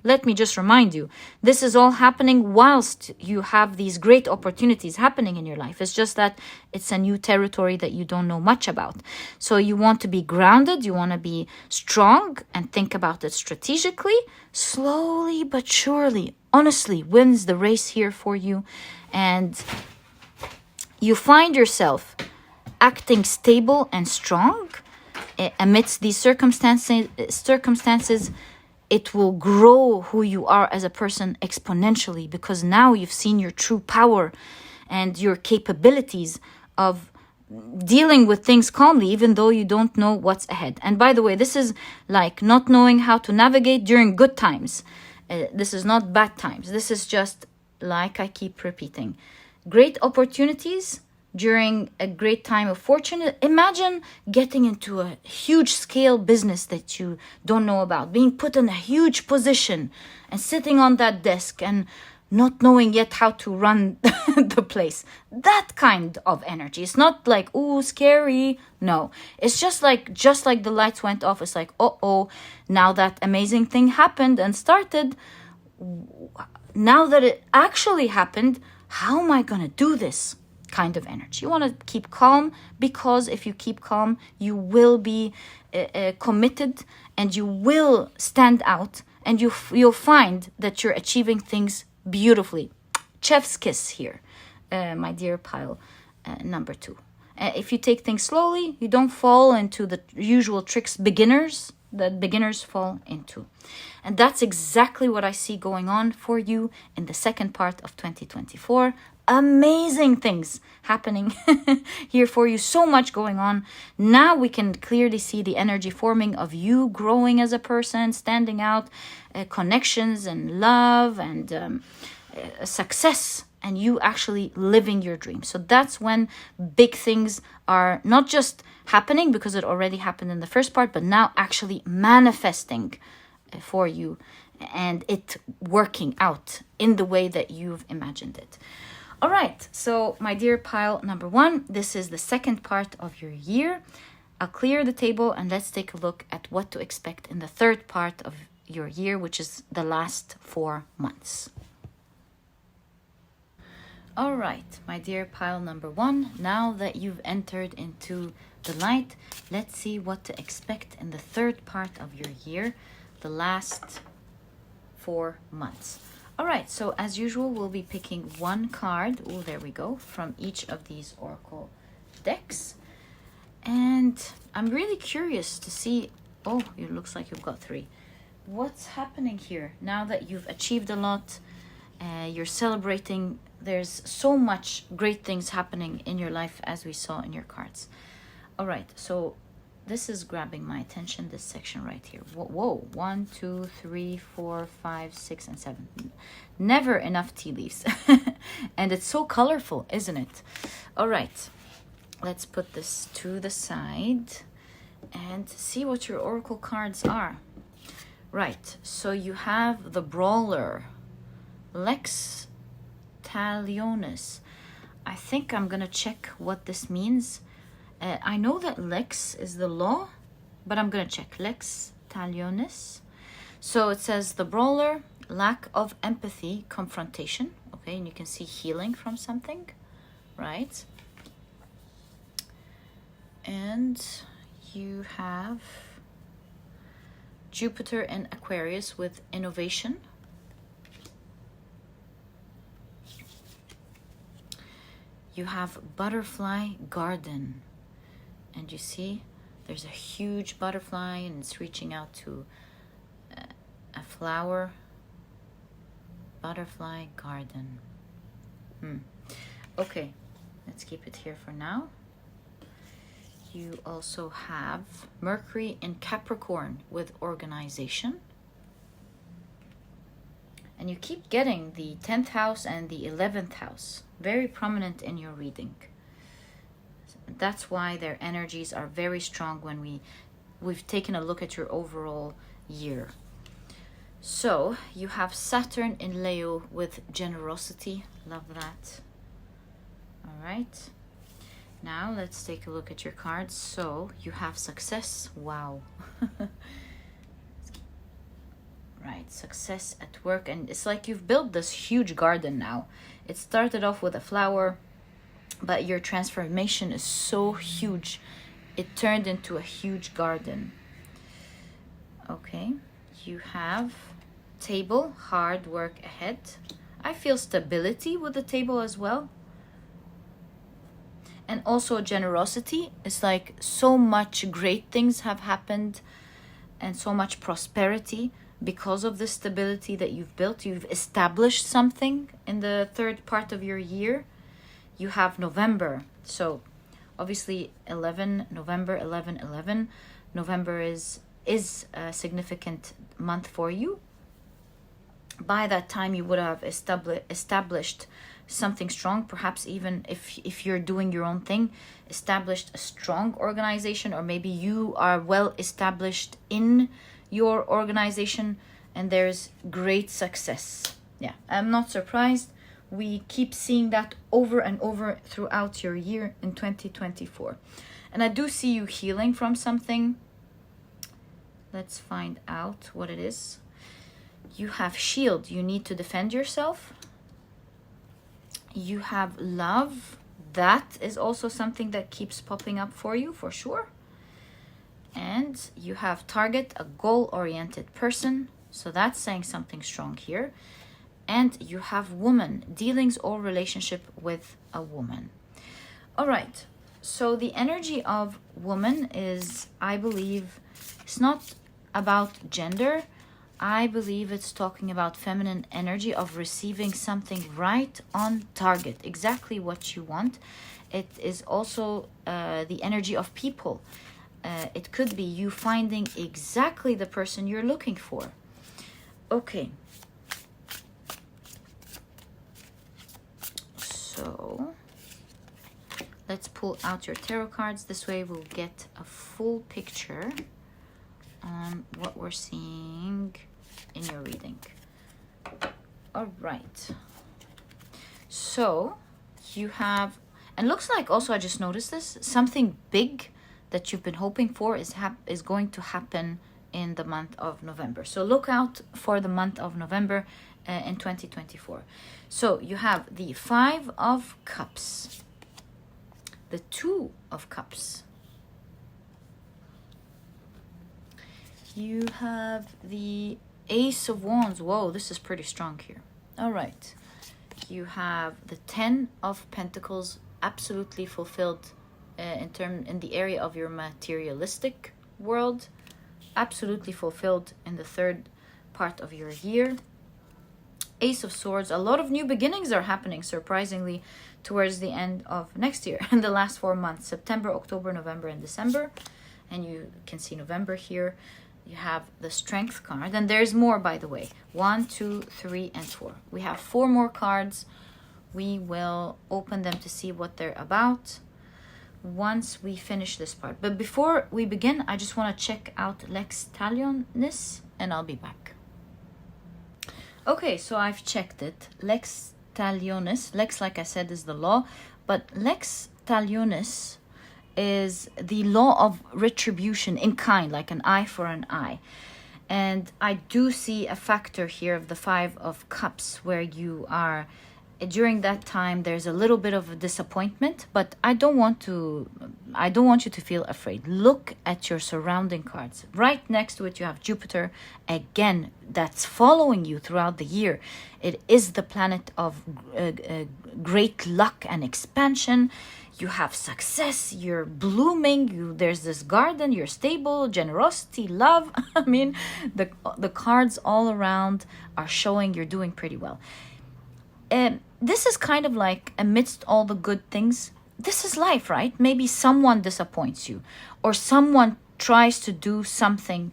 let me just remind you, this is all happening whilst you have these great opportunities happening in your life. It's just that it's a new territory that you don't know much about. So you want to be grounded, you want to be strong and think about it strategically. Slowly but surely, honestly, wins the race here for you. And you find yourself acting stable and strong amidst these circumstances. It will grow who you are as a person exponentially, because now you've seen your true power and your capabilities of dealing with things calmly, even though you don't know what's ahead. And by the way, this is like not knowing how to navigate during good times. This is not bad times. This is just, like I keep repeating, great opportunities during a great time of fortune. Imagine getting into a huge scale business that you don't know about, being put in a huge position and sitting on that desk and not knowing yet how to run the place. That kind of energy. It's not like, ooh, scary. No, it's just like the lights went off. It's like, oh, now that amazing thing happened and started. Now that it actually happened, how am I going to do this? Kind of energy. You want to keep calm, because if you keep calm, you will be committed and you will stand out, and you'll find that you're achieving things beautifully. Chef's kiss here, my dear pile number 2. If you take things slowly, you don't fall into the usual tricks that beginners fall into. And that's exactly what I see going on for you in the second part of 2024. Amazing things happening here for you. So much going on. Now we can clearly see the energy forming of you growing as a person, standing out, connections and love and success, and you actually living your dream. So that's when big things are not just happening, because it already happened in the first part, but now actually manifesting for you and it working out in the way that you've imagined it. All right, so my dear pile number 1, this is the second part of your year. I'll clear the table and let's take a look at what to expect in the third part of your year, which is the last 4 months. All right, my dear pile number 1, now that you've entered into the light, let's see what to expect in the third part of your year, the last 4 months. All right, so as usual, we'll be picking one card, oh, there we go, from each of these oracle decks. And I'm really curious to see, oh, it looks like you've got 3. What's happening here now that you've achieved a lot? You're celebrating. There's so much great things happening in your life, as we saw in your cards. All right, so this is grabbing my attention, this section right here. Whoa, 1, 2, 3, 4, 5, 6, and 7. Never enough tea leaves. And it's so colorful, isn't it? All right, let's put this to the side and see what your oracle cards are. Right, so you have the Brawler, Lex Talionis. I think I'm gonna check what this means. I know that Lex is the law, but I'm gonna check. Lex Talionis. So it says the Brawler, lack of empathy, confrontation. Okay, and you can see healing from something, right? And you have Jupiter and Aquarius with innovation. You have Butterfly Garden. And you see, there's a huge butterfly and it's reaching out to a flower. Butterfly Garden. Okay, let's keep it here for now. You also have Mercury in Capricorn with organization. And you keep getting the 10th house and the 11th house. Very prominent in your reading. That's why their energies are very strong when we've taken a look at your overall year. So you have Saturn in Leo with generosity. Love that. All right. Now let's take a look at your cards. So you have success. Wow. Right, success at work. And it's like you've built this huge garden now. It started off with a flower, but your transformation is so huge. It turned into a huge garden. Okay, you have table, hard work ahead. I feel stability with the table as well. And also generosity. It's like so much great things have happened and so much prosperity because of the stability that you've built. You've established something in the third part of your year. You have November. So obviously 11, November, 11, 11. November is a significant month for you. By that time, you would have established something strong, perhaps even if you're doing your own thing, established a strong organization, or maybe you are well established in your organization and there's great success. Yeah, I'm not surprised. We keep seeing that over and over throughout your year in 2024. And I do see you healing from something. Let's find out what it is. You have shield. You need to defend yourself. You have love. That is also something that keeps popping up for you, for sure. And you have target, a goal-oriented person. So that's saying something strong here. And you have woman, dealings or relationship with a woman. All right. So the energy of woman is, I believe, it's not about gender. I believe it's talking about feminine energy of receiving something right on target, exactly what you want. It is also the energy of people. It could be you finding exactly the person you're looking for. Okay. So let's pull out your tarot cards. This way we'll get a full picture on what we're seeing in your reading. All right. So you have, and looks like also, I just noticed this, something big that you've been hoping for is going to happen in the month of November. So look out for the month of November in 2024. So you have the 5 of Cups, the 2 of Cups, you have the Ace of Wands. Whoa, this is pretty strong here. All right. You have the 10 of Pentacles, absolutely fulfilled in the area of your materialistic world, absolutely fulfilled in the 3rd part of your year. Ace of Swords, a lot of new beginnings are happening, surprisingly, towards the end of next year, in the last 4 months, September, October, November, and December. And you can see November here. You have the Strength card, and there's more, by the way. 1, 2, 3, and 4. We have 4 more cards. We will open them to see what they're about once we finish this part. But before we begin, I just want to check out Lex Talionis, and I'll be back. Okay, so I've checked it. Lex Talionis. Lex, like I said, is the law, but Lex Talionis is the law of retribution in kind, like an eye for an eye. And I do see a factor here of the 5 of Cups where you are, during that time, there's a little bit of a disappointment, but I don't want you to feel afraid. Look at your surrounding cards. Right next to it, you have Jupiter, again, that's following you throughout the year. It is the planet of great luck and expansion. You have success, you're blooming, there's this garden, you're stable, generosity, love. I mean, the cards all around are showing you're doing pretty well. This is kind of like, amidst all the good things, this is life, right? Maybe someone disappoints you, or someone tries to do something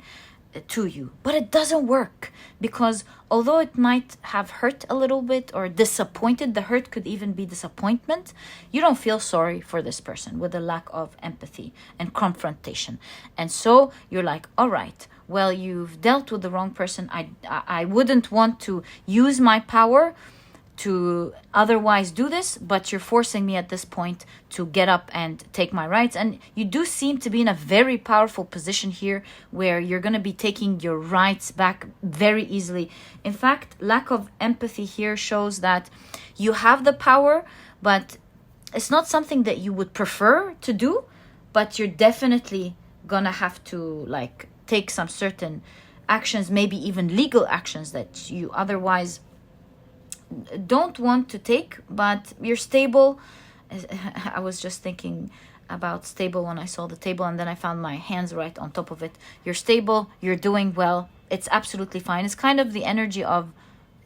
to you, but it doesn't work, because although it might have hurt a little bit or disappointed, the hurt could even be disappointment, you don't feel sorry for this person with a lack of empathy and confrontation. And so you're like, all right, well, you've dealt with the wrong person. I wouldn't want to use my power to otherwise do this, but you're forcing me at this point to get up and take my rights. And you do seem to be in a very powerful position here where you're going to be taking your rights back very easily. In fact, lack of empathy here shows that you have the power, but it's not something that you would prefer to do, but you're definitely going to have to like take some certain actions, maybe even legal actions that you otherwise don't want to take, but you're stable. I was just thinking about stable when I saw the table, and then I found my hands right on top of it. You're stable, you're doing well, it's absolutely fine. It's kind of the energy of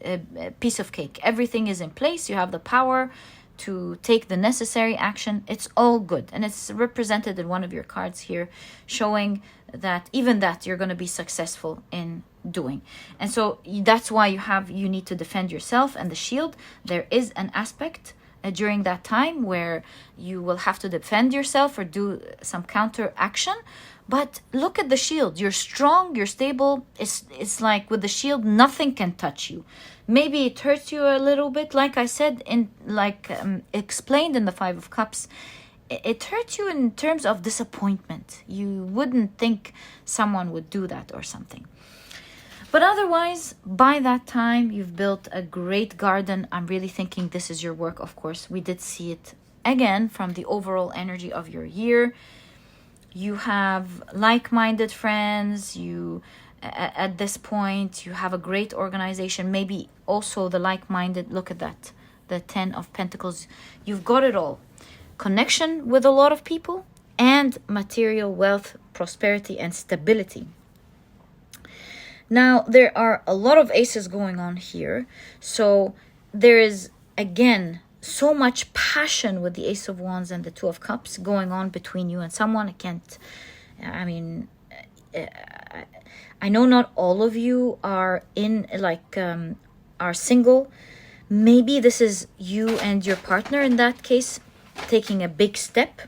a piece of cake. Everything is in place, you have the power to take the necessary action. It's all good, and it's represented in one of your cards here, showing that even that you're going to be successful in doing. And so that's why you need to defend yourself and the shield. There is an aspect during that time where you will have to defend yourself or do some counter action. But look at the shield. You're strong, you're stable. It's like with the shield, nothing can touch you. Maybe it hurts you a little bit, like I said, explained in the 5 of Cups. It hurts you in terms of disappointment. You wouldn't think someone would do that or something. But otherwise, by that time, you've built a great garden. I'm really thinking this is your work, of course. We did see it again from the overall energy of your year. You have like-minded friends. At this point, you have a great organization. Maybe also the like-minded, look at that, the 10 of Pentacles. You've got it all. Connection with a lot of people and material wealth, prosperity, and stability. Now, there are a lot of aces going on here. So there is, again, so much passion with the Ace of Wands and the 2 of Cups going on between you and someone. I know not all of you are are single. Maybe this is you and your partner in that case taking a big step.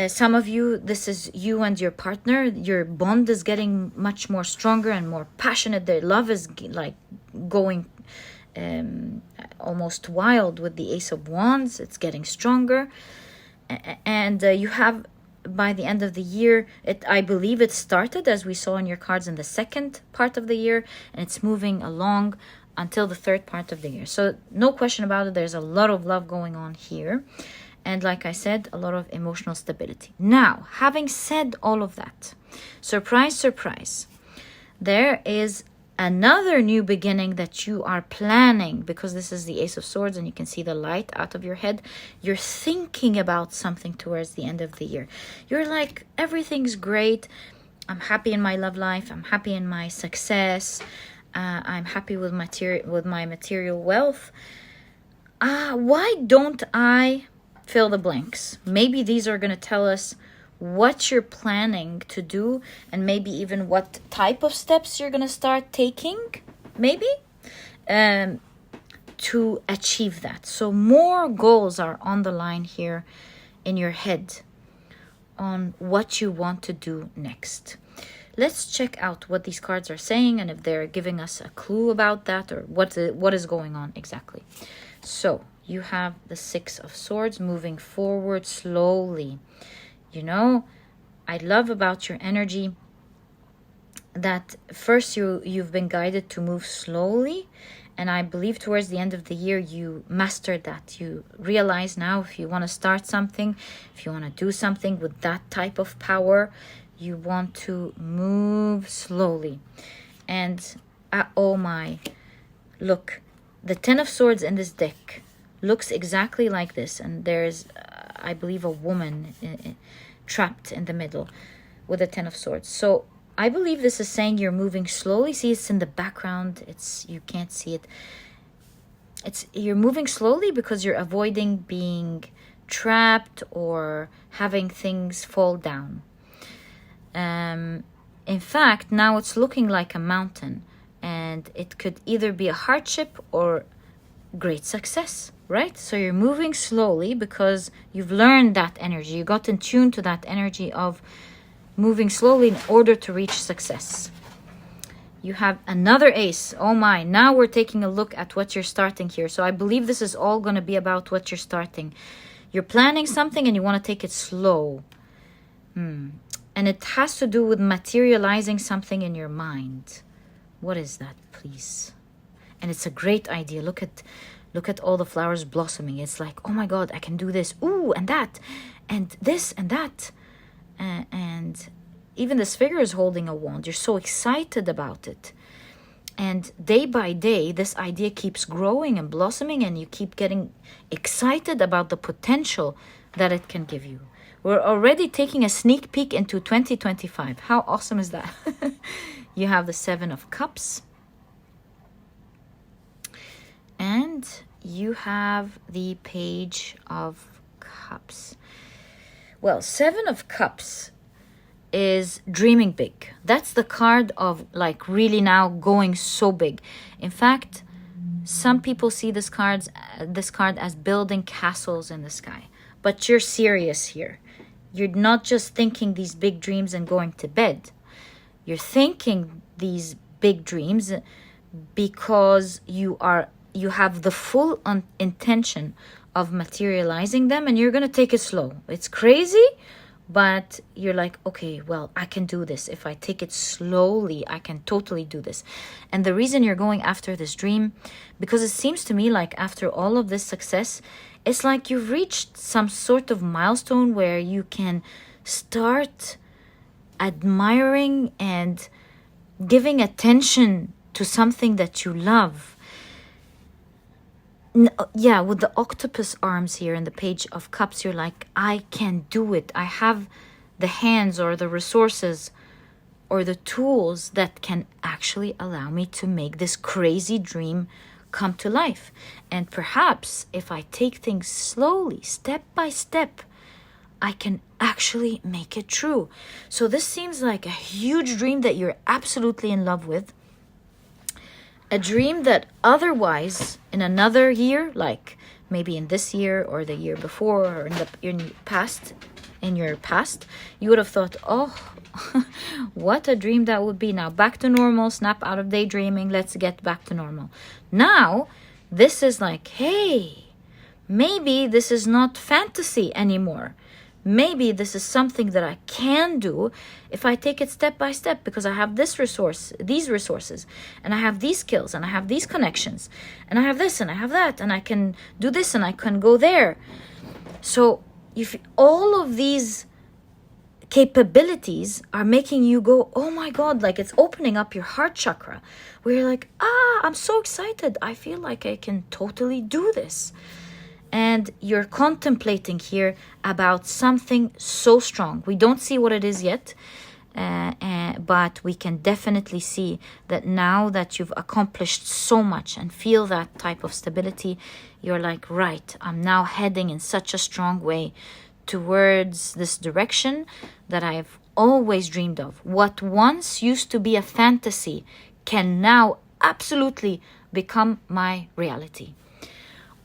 Some of you, this is you and your partner. Your bond is getting much more stronger and more passionate. Their love is like going almost wild with the Ace of Wands. It's getting stronger. And you have, by the end of the year, I believe it started, as we saw in your cards, in the second part of the year, and it's moving along until the third part of the year. So no question about it, there's a lot of love going on here. And like I said, a lot of emotional stability. Now, having said all of that, surprise, surprise, there is another new beginning that you are planning, because this is the Ace of Swords and you can see the light out of your head. You're thinking about something towards the end of the year. You're like, everything's great. I'm happy in my love life. I'm happy in my success. I'm happy with my material wealth. Why don't I fill the blanks? Maybe these are going to tell us what you're planning to do, and maybe even what type of steps you're going to start taking, maybe, to achieve that. So more goals are on the line here in your head on what you want to do next. Let's check out what these cards are saying and if they're giving us a clue about that, or what is going on exactly. So you have the Six of Swords moving forward slowly. You know, I love about your energy that first you've been guided to move slowly, and I believe towards the end of the year you mastered that. You realize now, if you want to start something, if you want to do something with that type of power, you want to move slowly. And oh my, look, the Ten of Swords in this deck looks exactly like this, and there's I believe a woman trapped in the middle with a Ten of Swords. So I believe this is saying you're moving slowly. See, it's in the background. You can't see it. You're moving slowly because you're avoiding being trapped or having things fall down. In fact, now it's looking like a mountain, and it could either be a hardship or great success, right? So you're moving slowly because you've learned that energy. You got in tune to that energy of moving slowly in order to reach success. You have another ace. Oh my, now we're taking a look at what you're starting here. So I believe this is all going to be about what you're starting. You're planning something and you want to take it slow. And it has to do with materializing something in your mind. What is that, please? And it's a great idea. Look at all the flowers blossoming. It's like, oh my God, I can do this. Ooh, and that, and this, and that. And even this figure is holding a wand. You're so excited about it. And day by day, this idea keeps growing and blossoming, and you keep getting excited about the potential that it can give you. We're already taking a sneak peek into 2025. How awesome is that? You have the Seven of Cups. And you have the Page of Cups. Well, Seven of Cups is dreaming big. That's the card of like really now going so big. In fact, some people see this card as building castles in the sky. But you're serious here. You're not just thinking these big dreams and going to bed. You're thinking these big dreams because you have the full intention of materializing them, and you're going to take it slow. It's crazy, but you're like, okay, well, I can do this. If I take it slowly, I can totally do this. And the reason you're going after this dream, because it seems to me like after all of this success, it's like you've reached some sort of milestone where you can start admiring and giving attention to something that you love. Yeah, with the octopus arms here and the Page of Cups, you're like, I can do it. I have the hands or the resources or the tools that can actually allow me to make this crazy dream come to life. And perhaps if I take things slowly, step by step, I can actually make it true. So this seems like a huge dream that you're absolutely in love with. A dream that otherwise in another year, like maybe in this year or the year before or in your past, you would have thought, oh, what a dream that would be. Now back to normal, snap out of daydreaming, let's get back to normal. Now This is like, hey, maybe this is not fantasy anymore. Maybe this is something that I can do if I take it step by step, because I have this resource, these resources, and I have these skills, and I have these connections, and I have this, and I have that, and I can do this, and I can go there. So if all of these capabilities are making you go, oh my God, like it's opening up your heart chakra, where you're like, I'm so excited. I feel like I can totally do this. And you're contemplating here about something so strong. We don't see what it is yet, but we can definitely see that now that you've accomplished so much and feel that type of stability, you're like, right, I'm now heading in such a strong way towards this direction that I've always dreamed of. What once used to be a fantasy can now absolutely become my reality.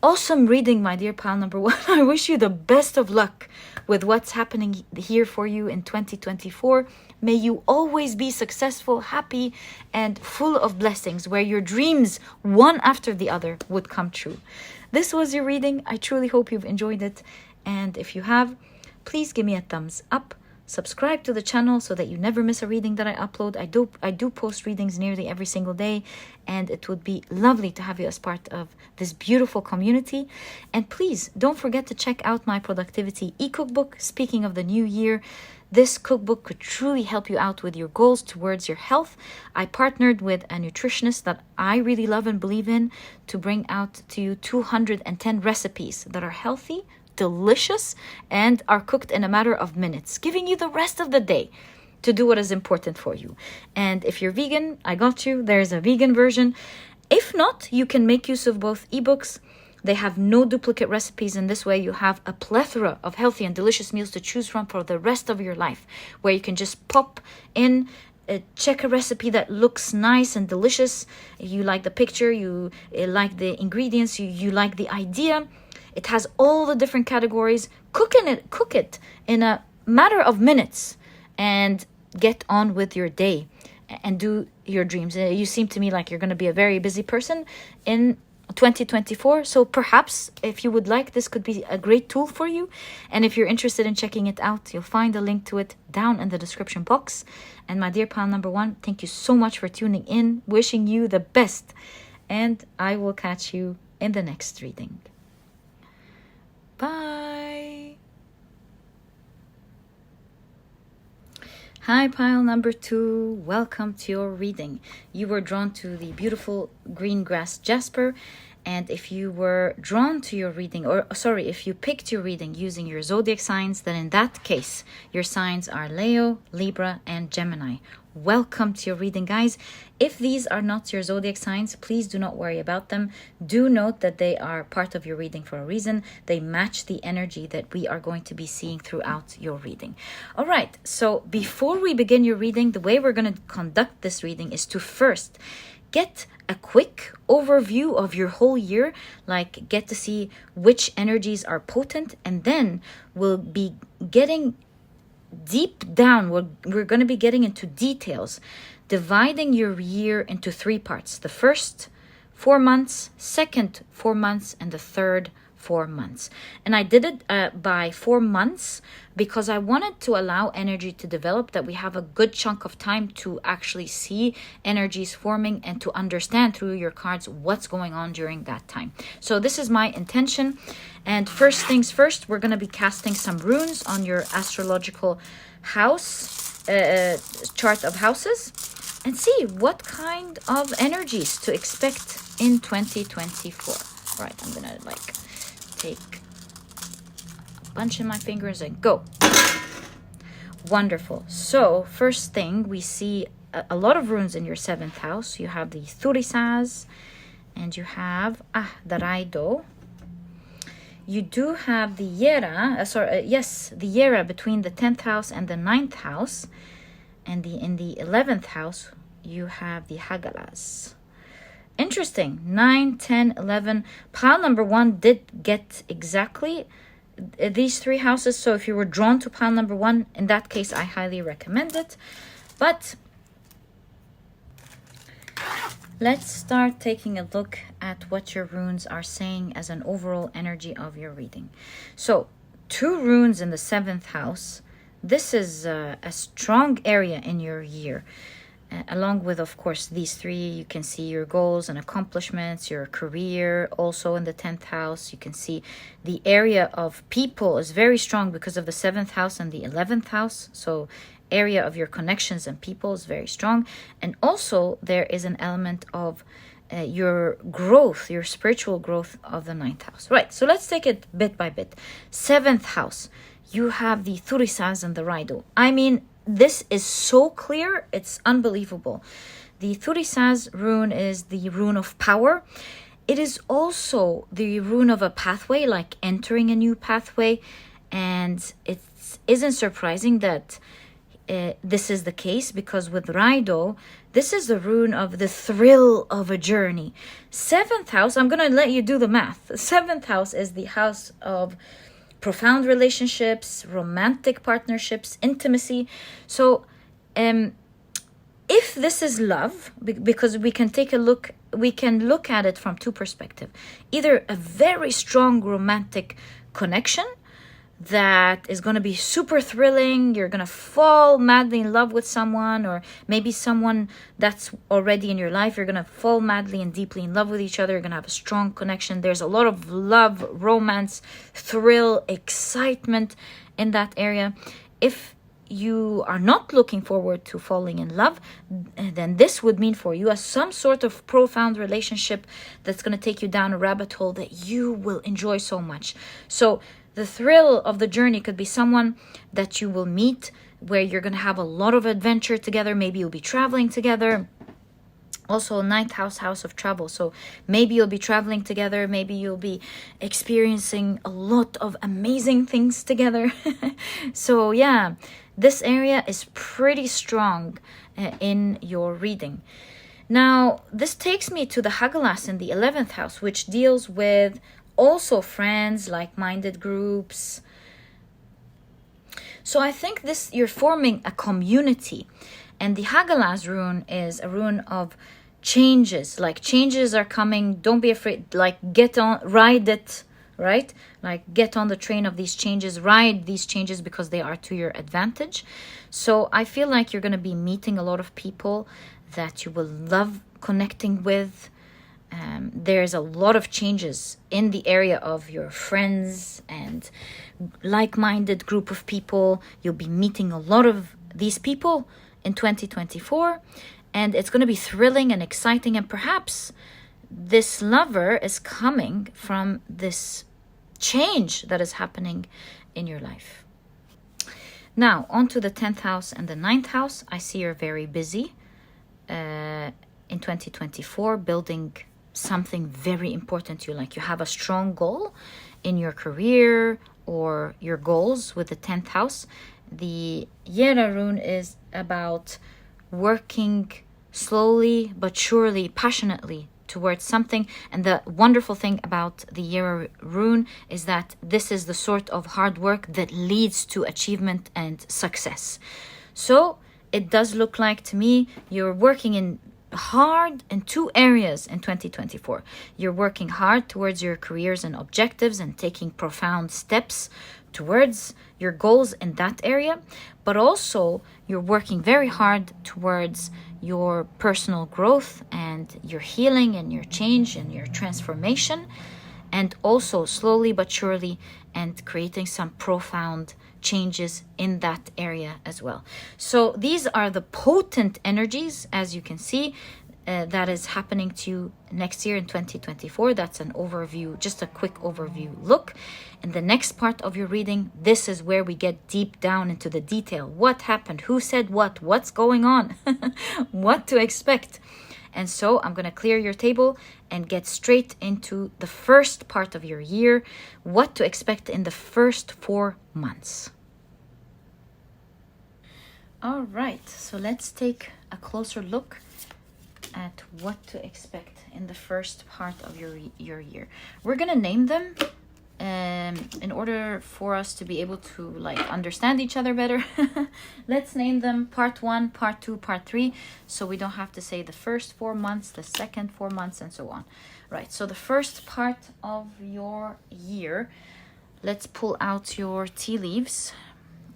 Awesome reading, my dear pile number 1. I wish you the best of luck with what's happening here for you in 2024. May you always be successful, happy, and full of blessings, where your dreams, one after the other, would come true. This was your reading. I truly hope you've enjoyed it. And if you have, please give me a thumbs up. Subscribe to the channel so that you never miss a reading that I upload. I do post readings nearly every single day, and it would be lovely to have you as part of this beautiful community. And please don't forget to check out my productivity e-cookbook. Speaking of the new year, this cookbook could truly help you out with your goals towards your health. I partnered with a nutritionist that I really love and believe in to bring out to you 210 recipes that are healthy, delicious, and are cooked in a matter of minutes, giving you the rest of the day to do what is important for you. And if you're vegan, I got you. There's a vegan version. If not, you can make use of both ebooks. They have no duplicate recipes. In this way, you have a plethora of healthy and delicious meals to choose from for the rest of your life, where you can just pop in, check a recipe that looks nice and delicious. You like the picture, you like the ingredients, you like the idea. It has all the different categories. Cook it in a matter of minutes and get on with your day and do your dreams. You seem to me like you're going to be a very busy person in 2024. So perhaps if you would like, this could be a great tool for you. And if you're interested in checking it out, you'll find a link to it down in the description box. And my dear pile number 1, thank you so much for tuning in. Wishing you the best. And I will catch you in the next reading. Bye. Hi, pile number 2. Welcome to your reading. You were drawn to the beautiful green grass Jasper. And if you were drawn to your reading, if you picked your reading using your zodiac signs, then in that case, your signs are Leo, Libra, and Gemini. Welcome to your reading, guys. If these are not your zodiac signs, please do not worry about them. Do note that they are part of your reading for a reason. They match the energy that we are going to be seeing throughout your reading. All right, so before we begin your reading, the way we're going to conduct this reading is to first get a quick overview of your whole year, like get to see which energies are potent, and then we'll be getting deep down. We're going to be getting into details, dividing your year into 3 parts. The first 4 months, second 4 months, and the third 4 months. And I did it by 4 months because I wanted to allow energy to develop, that we have a good chunk of time to actually see energies forming and to understand through your cards what's going on during that time. So this is my intention. And first things first, we're going to be casting some runes on your astrological house, chart of houses, and see what kind of energies to expect in 2024. Right, I'm going to take a bunch in my fingers and go. Wonderful. So first thing, we see a lot of runes in your 7th house. You have the Thurisaz and you have the Raido. You do have the Yera, the Yera between the 10th house and the 9th house. And in the 11th house, you have the Hagalas. Interesting. 9, 10, 11. Pile number 1 did get exactly these 3 houses. So if you were drawn to pile number 1, in that case, I highly recommend it. But let's start taking a look at what your runes are saying as an overall energy of your reading. So 2 runes in the 7th house. This is a strong area in your year. Along with, of course, these 3, you can see your goals and accomplishments, your career. Also in the 10th house, you can see the area of people is very strong because of the 7th house and the 11th house. So area of your connections and people is very strong. And also there is an element of your growth, your spiritual growth of the 9th house. Right, so let's take it bit by bit. 7th house, you have the Thurisaz and the Raido. I mean, this is so clear, it's unbelievable. The Thurisaz rune is the rune of power. It is also the rune of a pathway, like entering a new pathway. And it isn't surprising that this is the case, because with Raido, this is the rune of the thrill of a journey. 7th house, I'm going to let you do the math. 7th house is the house of profound relationships, romantic partnerships, intimacy. So if this is love, because we can look at it from 2 perspectives. Either a very strong romantic connection that is going to be super thrilling, you're going to fall madly in love with someone, or maybe someone that's already in your life, you're going to fall madly and deeply in love with each other, you're going to have a strong connection. There's a lot of love, romance, thrill, excitement in that area. If you are not looking forward to falling in love, then this would mean for you some sort of profound relationship that's going to take you down a rabbit hole that you will enjoy so much. So the thrill of the journey could be someone that you will meet where you're going to have a lot of adventure together. Maybe you'll be traveling together. Also 9th house, house of travel. So maybe you'll be traveling together. Maybe you'll be experiencing a lot of amazing things together. So yeah, this area is pretty strong in your reading. Now, this takes me to the Hagalas in the 11th house, which deals with also friends, like-minded groups. So I think you're forming a community. And the Hagalas rune is a rune of changes. Like, changes are coming. Don't be afraid. Like, ride it, right? Like, get on the train of these changes. Ride these changes because they are to your advantage. So I feel like you're going to be meeting a lot of people that you will love connecting with. There's a lot of changes in the area of your friends and like-minded group of people. You'll be meeting a lot of these people in 2024, and it's going to be thrilling and exciting. And perhaps this lover is coming from this change that is happening in your life. Now, on to the 10th house and the 9th house. I see you're very busy in 2024, building something very important to you. Like, you have a strong goal in your career or your goals with the 10th house. The Yera rune is about working slowly but surely, passionately towards something. And the wonderful thing about the Yera rune is that this is the sort of hard work that leads to achievement and success. So it does look like to me you're working hard in 2 areas in 2024. You're working hard towards your careers and objectives and taking profound steps towards your goals in that area, but also you're working very hard towards your personal growth and your healing and your change and your transformation, and also slowly but surely and creating some profound changes in that area as well. So these are the potent energies, as you can see, that is happening to you next year in 2024. That's an overview, just a quick overview look. In the next part of your reading, this is where we get deep down into the detail. What happened? Who said what? What's going on? What to expect? And so I'm going to clear your table and get straight into the first part of your year, what to expect in the first 4 months. All right, so let's take a closer look at what to expect in the first part of your year. We're going to name them in order for us to be able to like understand each other better, let's name them part 1, part 2, part 3, so we don't have to say the first 4 months, the second 4 months, and so on. Right, so the first part of your year, let's pull out your tea leaves.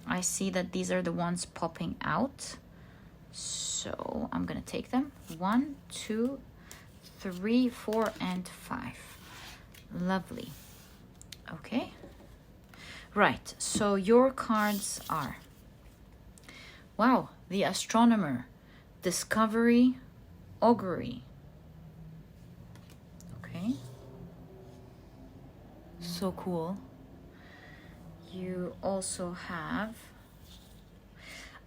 I see that these are the ones popping out, so I'm gonna take them. 1, 2, 3, 4, and 5. Lovely. Okay, right, so your cards are, wow, the Astronomer, Discovery, Augury. Okay, so cool. You also have,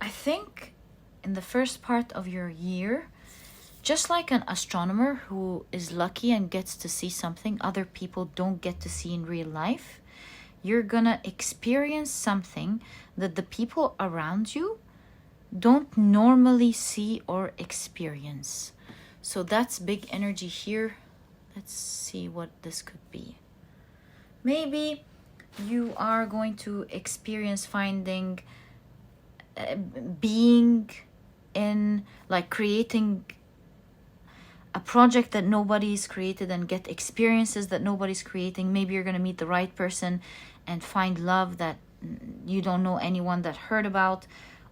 I think in the first part of your year, just like an astronomer who is lucky and gets to see something other people don't get to see in real life, you're gonna experience something that the people around you don't normally see or experience. So that's big energy here. Let's see what this could be. Maybe you are going to experience finding, being in, like creating a project that nobody's created and get experiences that nobody's creating. Maybe you're going to meet the right person and find love that you don't know anyone that heard about,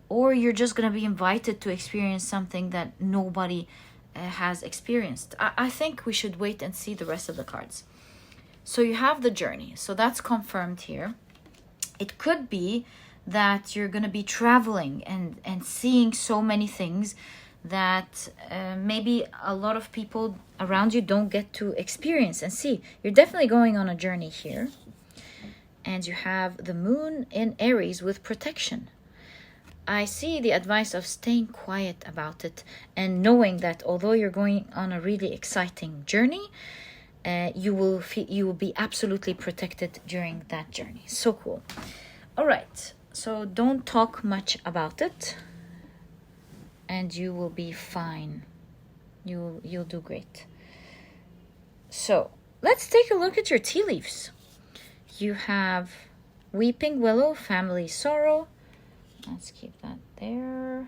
or you're just going to be invited to experience something that nobody has experienced. I think we should wait and see the rest of the cards. So you have the journey, so that's confirmed here. It could be that you're going to be traveling and seeing so many things that maybe a lot of people around you don't get to experience and see. You're definitely going on a journey here. And you have the moon in Aries with protection. I see the advice of staying quiet about it and knowing that although you're going on a really exciting journey, you will be absolutely protected during that journey. So cool. All right, so don't talk much about it, and you will be fine. You'll do great. So let's take a look at your tea leaves. You have Weeping Willow, Family Sorrow. Let's keep that there.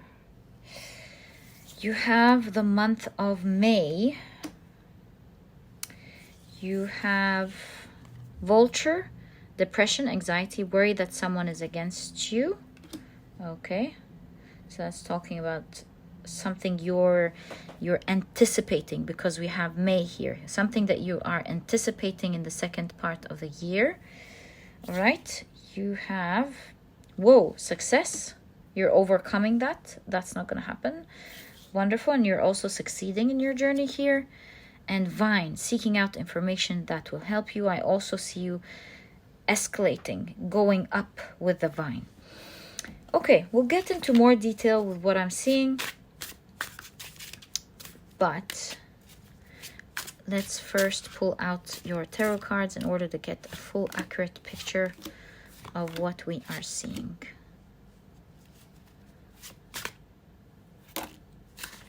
You have the month of May. You have Vulture, Depression, Anxiety, Worry that someone is against you. Okay, so that's talking about something you're anticipating, because we have May here, something that you are anticipating in the second part of the year. All right, you have, whoa, success. You're overcoming that. That's not going to happen. Wonderful. And you're also succeeding in your journey here. And Vine, seeking out information that will help you. I also see you escalating, going up with the Vine. Okay, we'll get into more detail with what I'm seeing. But let's first pull out your tarot cards in order to get a full accurate picture of what we are seeing.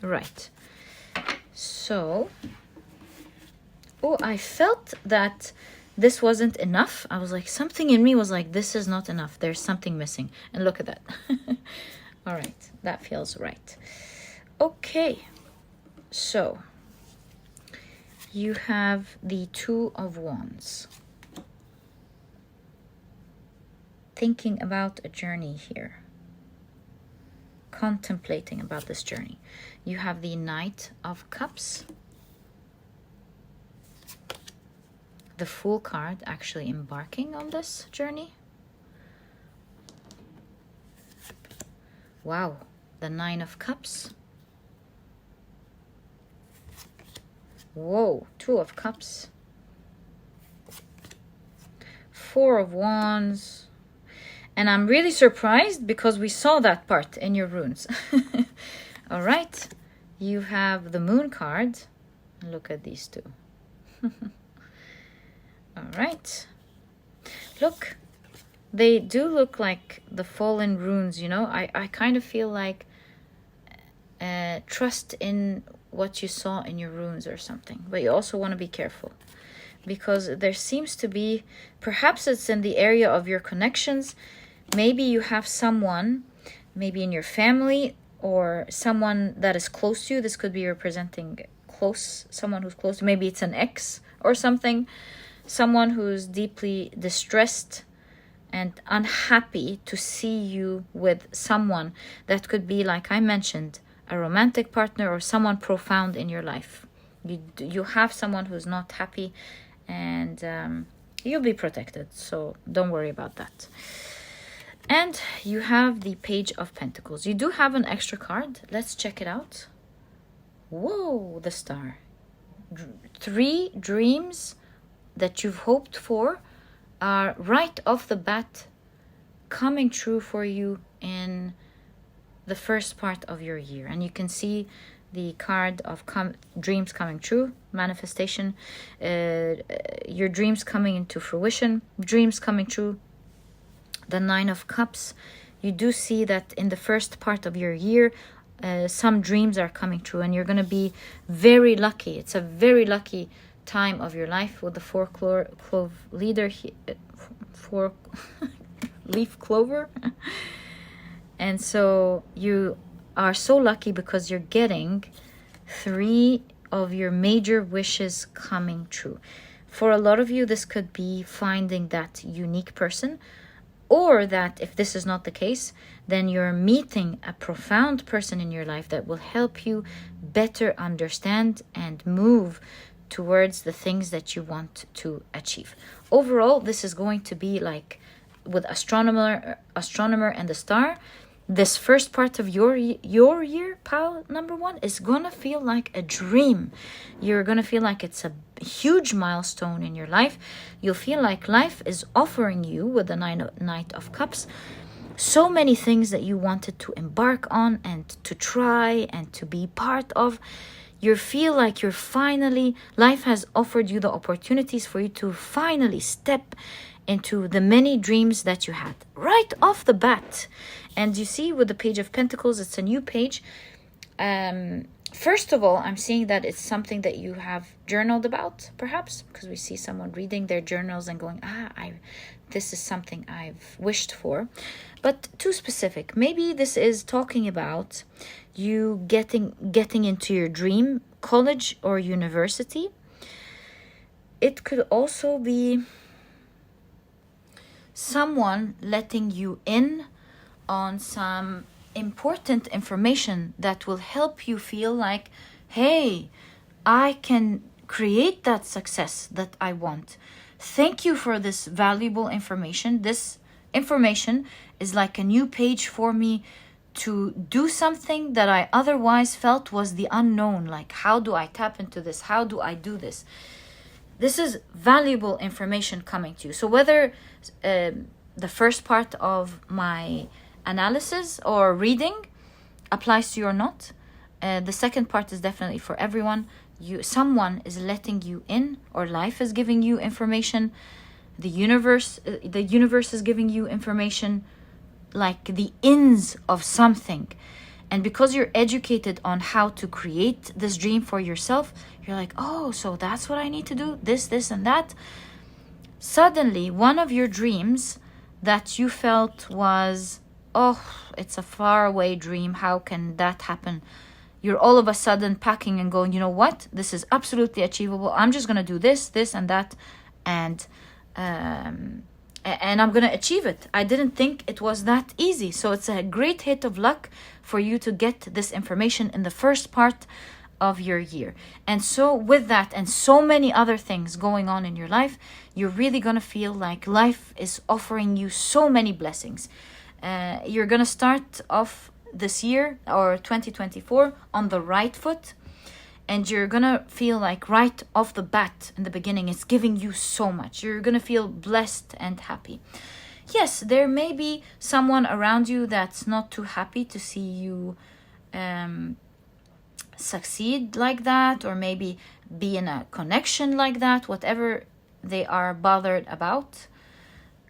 Right. So, oh, I felt that this wasn't enough. I was like, something in me was like, this is not enough. There's something missing. And look at that. All right, that feels right. Okay, so you have the Two of Wands. Thinking about a journey here. Contemplating about this journey. You have the Knight of Cups. The Fool card, actually embarking on this journey. Wow, the Nine of Cups. Whoa, Two of Cups. Four of Wands. And I'm really surprised because we saw that part in your runes. All right, you have the Moon card. Look at these two. All right. Look, they do look like the fallen runes, you know. I kind of feel like trust in what you saw in your runes or something. But you also want to be careful. because there seems to be, perhaps it's in the area of your connections. Maybe you have someone, maybe in your family or someone that is close to you. This could be representing close, someone who's close. Maybe it's an ex or something. Someone who's deeply distressed and unhappy to see you with someone that could be, like I mentioned, a romantic partner or someone profound in your life. You have someone who's not happy, and you'll be protected, so don't worry about that. And you have the Page of Pentacles. You do have an extra card. Let's check it out. Whoa, the Star. 3 dreams that you've hoped for are right off the bat coming true for you in the first part of your year. And you can see the card of dreams coming true, manifestation, your dreams coming into fruition, dreams coming true. The 9 of Cups, you do see that in the first part of your year, some dreams are coming true, and you're going to be very lucky. It's a very lucky time of your life with the 4 leaf clover. And so you are so lucky because you're getting 3 of your major wishes coming true. For a lot of you, this could be finding that unique person, or that if this is not the case, then you're meeting a profound person in your life that will help you better understand and move towards the things that you want to achieve. Overall, this is going to be like with astronomer and the Star. This first part of your year, pile number 1, is gonna feel like a dream. You're gonna feel like it's a huge milestone in your life. You'll feel like life is offering you, with the Knight of Cups, so many things that you wanted to embark on and to try and to be part of. You feel like life has offered you the opportunities for you to finally step into the many dreams that you had right off the bat. And you see with the Page of Pentacles, it's a new page. First of all, I'm seeing that it's something that you have journaled about, perhaps, because we see someone reading their journals and going, this is something I've wished for. But too specific. Maybe this is talking about you getting into your dream college or university. It could also be someone letting you in on some important information that will help you feel like, hey, I can create that success that I want. Thank you for this valuable information. This information is like a new page for me to do something that I otherwise felt was the unknown. Like, how do I tap into this? How do I do this? This is valuable information coming to you. So whether the first part of my analysis or reading applies to you or not, the second part is definitely for everyone. Someone is letting you in, or life is giving you information. The universe is giving you information, like the ins of something. And because you're educated on how to create this dream for yourself, you're like, oh, so that's what I need to do, this and that. Suddenly, one of your dreams that you felt was, oh, it's a faraway dream, how can that happen? You're all of a sudden packing and going, you know what? This is absolutely achievable. I'm just going to do this and that, and I'm going to achieve it. I didn't think it was that easy. So it's a great hit of luck for you to get this information in the first part of your year. And so with that and so many other things going on in your life, you're really going to feel like life is offering you so many blessings. You're going to start off this year, or 2024, on the right foot. And you're going to feel like right off the bat in the beginning, it's giving you so much. You're going to feel blessed and happy. Yes, there may be someone around you that's not too happy to see you succeed like that, or maybe be in a connection like that, whatever they are bothered about.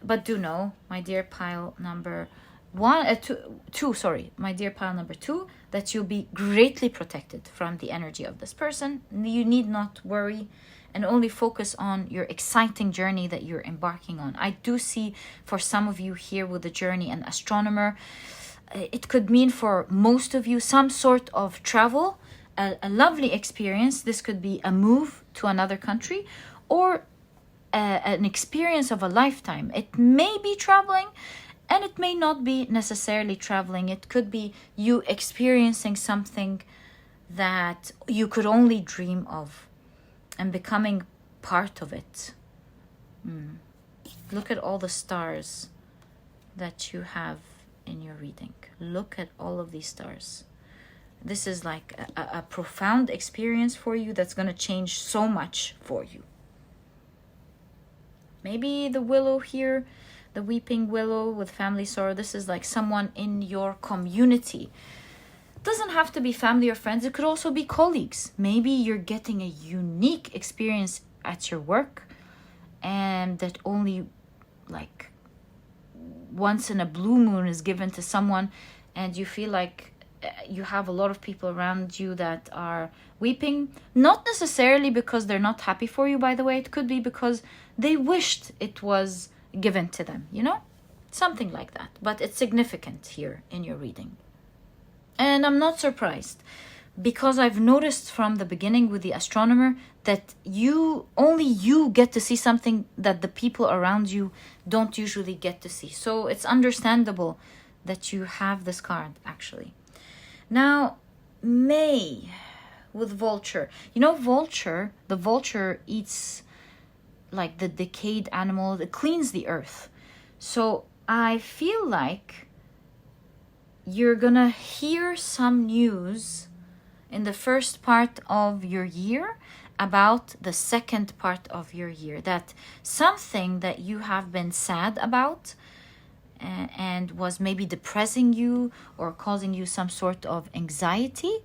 But do know, my dear pile number my dear pile number 2, that you'll be greatly protected from the energy of this person. You need not worry and only focus on your exciting journey that you're embarking on. I do see for some of you here with the journey and astronomer, it could mean for most of you some sort of travel, a lovely experience. This could be a move to another country, or an experience of a lifetime. It may be traveling, and it may not be necessarily traveling. It could be you experiencing something that you could only dream of and becoming part of it. Look at all the stars that you have in your reading. Look at all of these stars. This is like a profound experience for you that's going to change so much for you. Maybe the willow here, the weeping willow with family sorrow. This is like someone in your community. It doesn't have to be family or friends. It could also be colleagues. Maybe you're getting a unique experience at your work, and that only like once in a blue moon is given to someone, and you feel like you have a lot of people around you that are weeping. Not necessarily because they're not happy for you, by the way. It could be because they wished it was given to them, you know? Something like that. But it's significant here in your reading. And I'm not surprised, because I've noticed from the beginning with the astronomer that only you get to see something that the people around you don't usually get to see. So it's understandable that you have this card, actually. Now, May with vulture. You know, the vulture eats like the decayed animal. It cleans the earth. So I feel like you're gonna hear some news in the first part of your year about the second part of your year. That something that you have been sad about and was maybe depressing you or causing you some sort of anxiety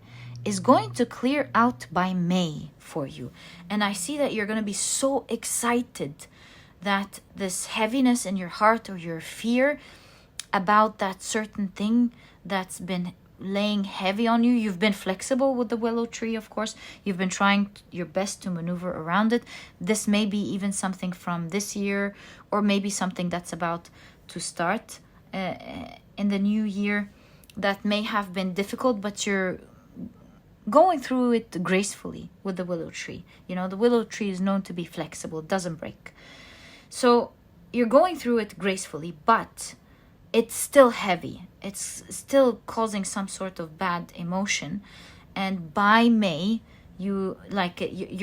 is going to clear out by May for you. And I see that you're going to be so excited that this heaviness in your heart or your fear about that certain thing that's been laying heavy on you. You've been flexible with the willow tree, of course. You've been trying your best to maneuver around it. This may be even something from this year, or maybe something that's about to start in the new year that may have been difficult, but you're going through it gracefully with the willow tree. You know, the willow tree is known to be flexible, it doesn't break. So you're going through it gracefully, but it's still heavy. It's still causing some sort of bad emotion. And by May, you're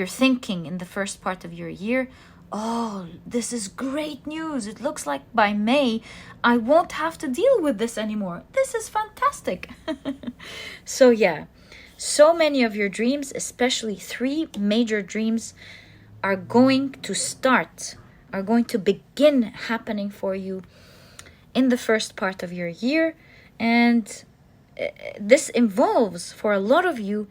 thinking in the first part of your year, oh, this is great news. It looks like by May, I won't have to deal with this anymore. This is fantastic. So yeah, so many of your dreams, especially 3 major dreams, are going to begin happening for you in the first part of your year. And this involves, for a lot of you,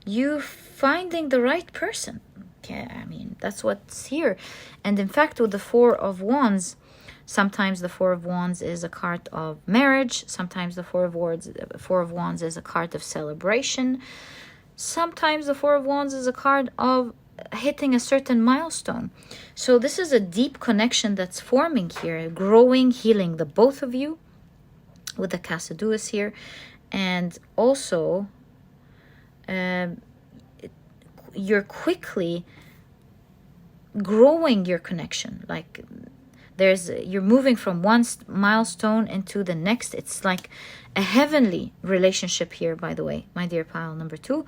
you finding the right person. Yeah, I mean, that's what's here. And in fact, with the 4 of Wands, sometimes the 4 of Wands is a card of marriage. Sometimes the 4 of Wands is a card of celebration. Sometimes the 4 of Wands is a card of hitting a certain milestone. So this is a deep connection that's forming here, growing, healing the both of you with the Cassiduus here. And also, you're quickly growing your connection. Like you're moving from one milestone into the next. It's like a heavenly relationship here, by the way, my dear pile number 2.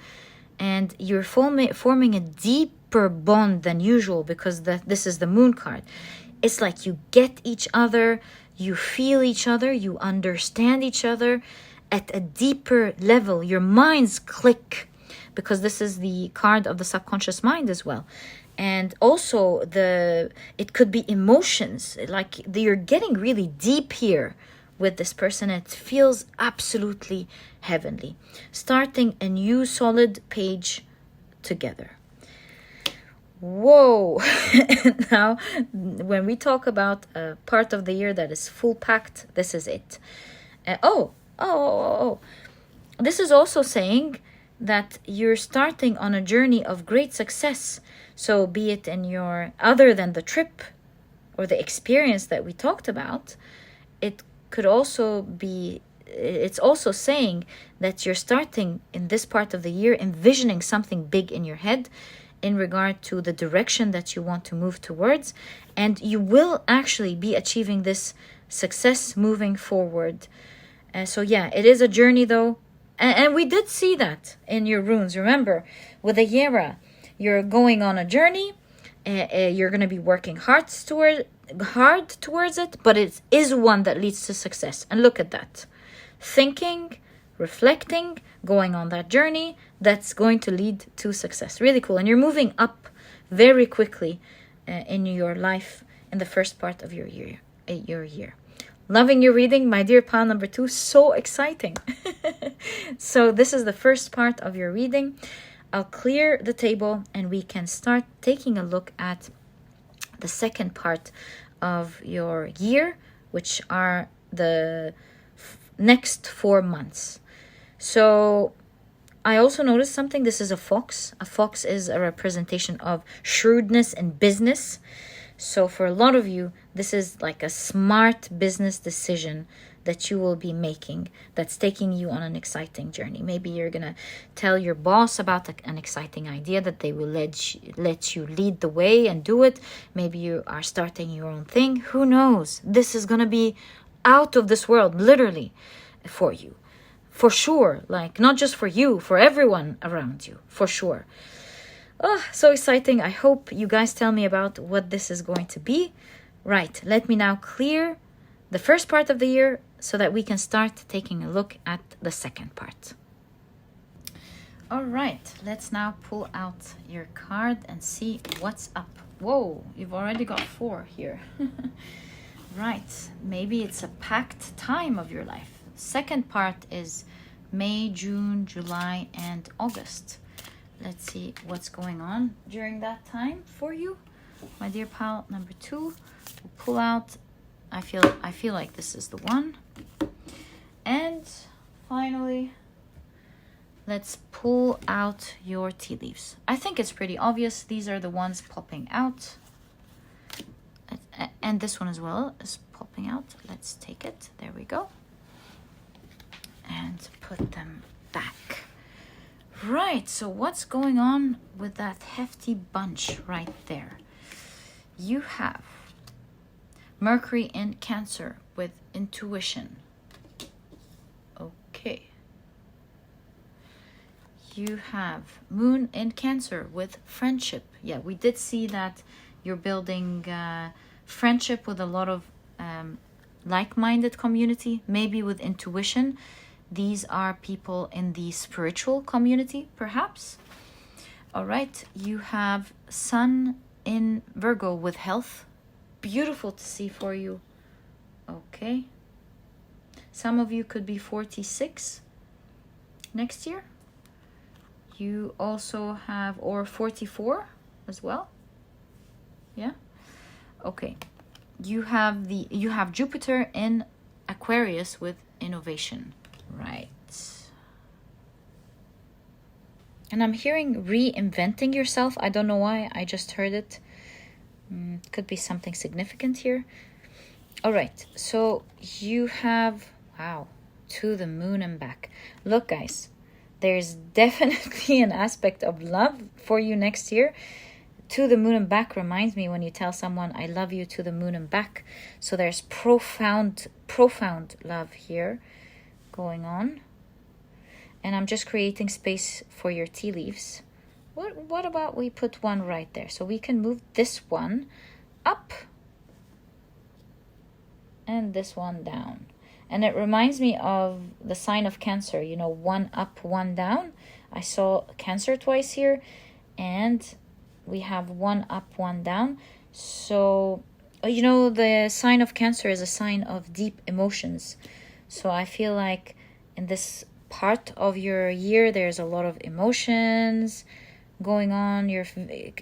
And you're forming a deeper bond than usual, because this is the moon card. It's like you get each other, you feel each other, you understand each other at a deeper level. Your minds click, because this is the card of the subconscious mind as well. And also it could be emotions, like you're getting really deep here with this person. It feels absolutely heavenly. Starting a new solid page together. Whoa. Now, when we talk about a part of the year that is full packed, this is it. This is also saying that you're starting on a journey of great success. So be it in your, other than the trip or the experience that we talked about, it could also be, it's also saying that you're starting in this part of the year envisioning something big in your head in regard to the direction that you want to move towards, and you will actually be achieving this success moving forward. So yeah, it is a journey though, and we did see that in your runes. Remember, with the Yera, you're going on a journey. You're going to be working hard towards it, but it is one that leads to success. And look at that. Thinking, reflecting, going on that journey, that's going to lead to success. Really cool. And you're moving up very quickly in your life in the first part of your year. Loving your reading, my dear pile number 2. So exciting. So this is the first part of your reading. I'll clear the table and we can start taking a look at the second part of your year, which are the next 4 months. So I also noticed something. This is a fox. A fox is a representation of shrewdness in business. So for a lot of you, this is like a smart business decision that you will be making that's taking you on an exciting journey. Maybe you're going to tell your boss about an exciting idea that they will let you lead the way and do it. Maybe you are starting your own thing. Who knows? This is going to be out of this world, literally, for you. For sure. Like, not just for you, for everyone around you. For sure. Oh, so exciting. I hope you guys tell me about what this is going to be. Right. Let me now clear the first part of the year so that we can start taking a look at the second part. All right, let's now pull out your card and see what's up. Whoa, you've already got 4 here. Right, maybe it's a packed time of your life. Second part is May, June, July, and August. Let's see what's going on during that time for you. My dear pal number 2, we'll pull out. I feel like this is the one. And finally, let's pull out your tea leaves. I think it's pretty obvious. These are the ones popping out. And this one as well is popping out. Let's take it. There we go. And put them back. Right, so what's going on with that hefty bunch right there? You have Mercury in Cancer with intuition. Okay. You have Moon in Cancer with friendship. Yeah, we did see that you're building friendship with a lot of like-minded community, maybe with intuition. These are people in the spiritual community, perhaps. All right, you have Sun in Virgo with health. Beautiful to see for you. Okay. Some of you could be 46 next year. You also have, or 44 as well. Yeah. Okay. You have Jupiter in Aquarius with innovation. Right. And I'm hearing reinventing yourself. I don't know why. I just heard it. Could be something significant here. All right. So you have, wow, to the moon and back. Look, guys, there's definitely an aspect of love for you next year. To the moon and back reminds me when you tell someone, I love you to the moon and back. So there's profound love here going on. And I'm just creating space for your tea leaves. What about we put one right there? So we can move this one up and this one down. And it reminds me of the sign of Cancer, you know, one up, one down. I saw Cancer twice here, and we have one up, one down. So, you know, the sign of Cancer is a sign of deep emotions. So I feel like in this part of your year, there's a lot of emotions going on. Your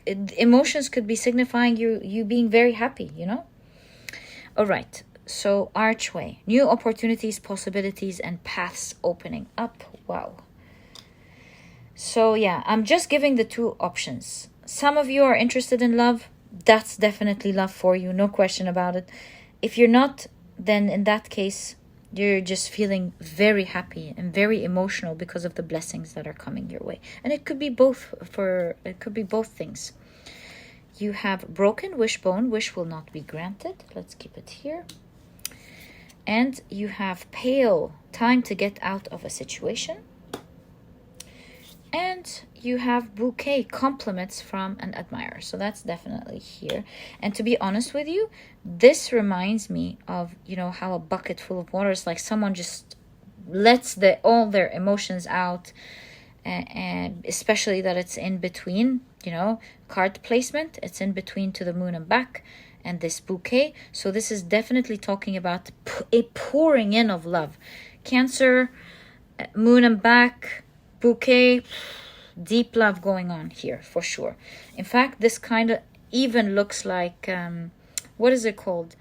emotions could be signifying you being very happy, you know. All right, so archway, new opportunities, possibilities, and paths opening up. Wow. So yeah, I'm just giving the two options. Some of you are interested in love. That's definitely love for you, no question about it. If you're not, then in that case, you're just feeling very happy and very emotional because of the blessings that are coming your way. And it could be both things. You have broken wishbone, wish will not be granted. Let's keep it here. And you have pale, time to get out of a situation. And you have bouquet, compliments from an admirer. So that's definitely here. And to be honest with you, this reminds me of, you know, how a bucket full of water is like someone just lets all their emotions out. And especially that it's in between, you know, card placement. It's in between to the moon and back. And this bouquet. So this is definitely talking about a pouring in of love. Cancer, moon and back, bouquet, deep love going on here for sure. In fact, this kind of even looks like, what is it called?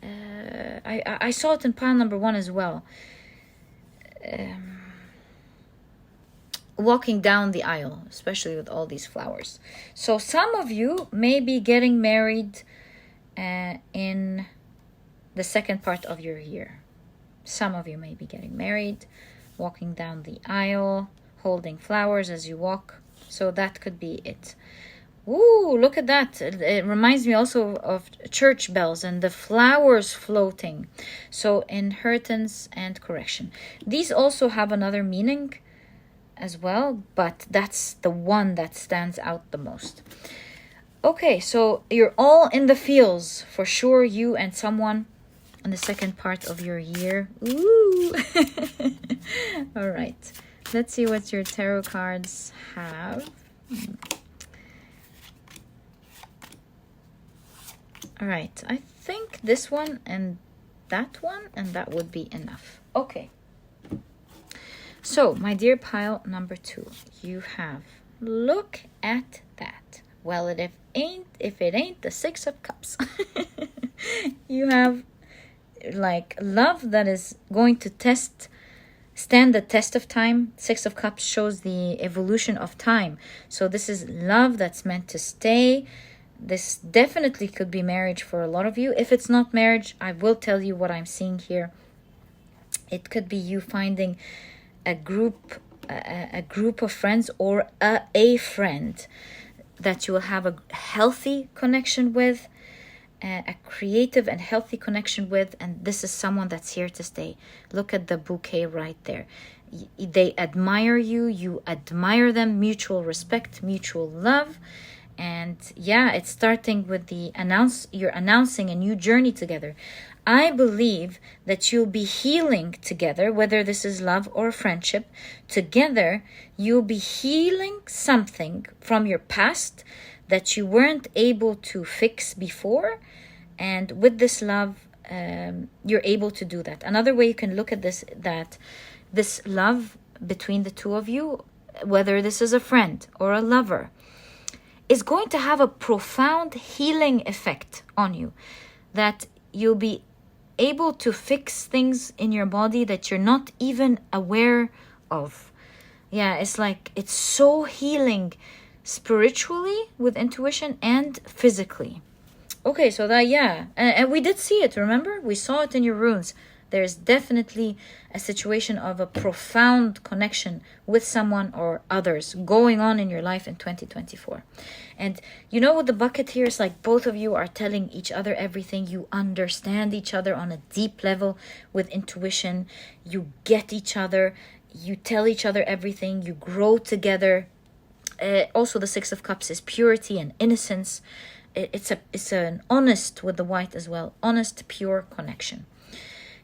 I saw it in pile number 1 as well. Walking down the aisle, especially with all these flowers. So some of you may be getting married in the second part of your year. Some of you may be getting married, walking down the aisle, holding flowers as you walk. So that could be it. Ooh, look at that. It reminds me also of church bells and the flowers floating. So inheritance and correction. These also have another meaning as well, but that's the one that stands out the most. Okay, so you're all in the feels for sure, you and someone in the second part of your year. Ooh. All right. Let's see what your tarot cards have. All right. I think this one and that would be enough. Okay. So, my dear pile number 2, you have, look at that. Well, if it ain't the 6 of Cups. You have like love that is going to stand the test of time. 6 of Cups shows the evolution of time. So this is love that's meant to stay. This definitely could be marriage for a lot of you. If it's not marriage, I will tell you what I'm seeing here. It could be you finding a group of friends or a friend that you will have a healthy connection with, a creative and healthy connection with, and this is someone that's here to stay. Look at the bouquet right there. They admire you, you admire them, mutual respect, mutual love. And yeah, it's starting with you're announcing a new journey together. I believe that you'll be healing together, whether this is love or friendship. Together, you'll be healing something from your past that you weren't able to fix before. And with this love, you're able to do that. Another way you can look at this, that this love between the two of you, whether this is a friend or a lover, is going to have a profound healing effect on you. That you'll be able to fix things in your body that you're not even aware of. Yeah, it's like it's so healing spiritually with intuition and physically. Okay, so that, yeah, and we did see it, remember? We saw it in your runes. There's definitely a situation of a profound connection with someone or others going on in your life in 2024. And you know, with the bucket here, it's like both of you are telling each other everything. You understand each other on a deep level with intuition. You get each other. You tell each other everything. You grow together. Also, the 6 of Cups is purity and innocence. It's an honest with the white as well. Honest, pure connection.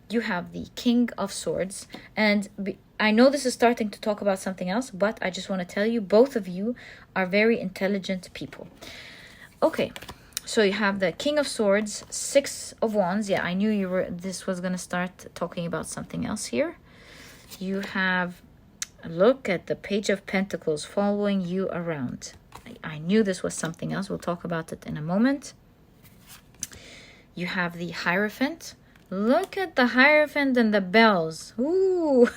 You have the King of Swords, and I know this is starting to talk about something else, but I just want to tell you, both of you are very intelligent people. Okay, so you have the King of Swords, 6 of Wands. Yeah, I knew this was going to start talking about something else here. You have, look at the Page of Pentacles following you around. I knew this was something else. We'll talk about it in a moment. You have the Hierophant. Look at the Hierophant and the bells. Ooh.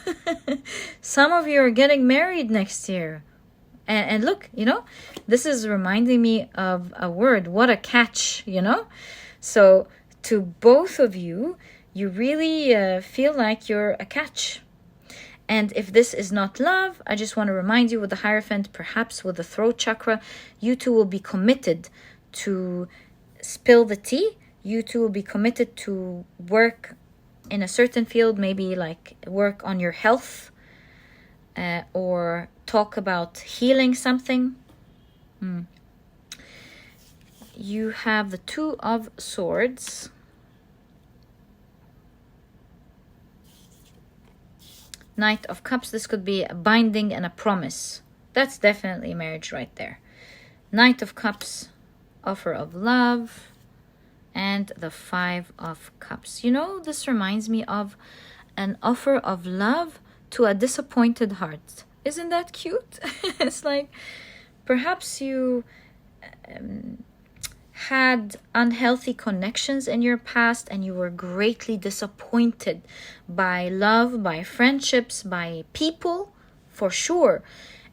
Some of you are getting married next year. And look, you know, this is reminding me of a word. What a catch, you know? So to both of you, you really feel like you're a catch. And if this is not love, I just want to remind you with the Hierophant, perhaps with the throat chakra, you two will be committed to spill the tea. You two will be committed to work in a certain field, maybe like work on your health, or talk about healing something. You have the Two of Swords. Knight of Cups. This could be a binding and a promise. That's definitely marriage right there. Knight of Cups, offer of love, and the Five of Cups. You know, this reminds me of an offer of love to a disappointed heart. Isn't that cute? It's like perhaps you had unhealthy connections in your past and you were greatly disappointed by love, by friendships, by people, for sure.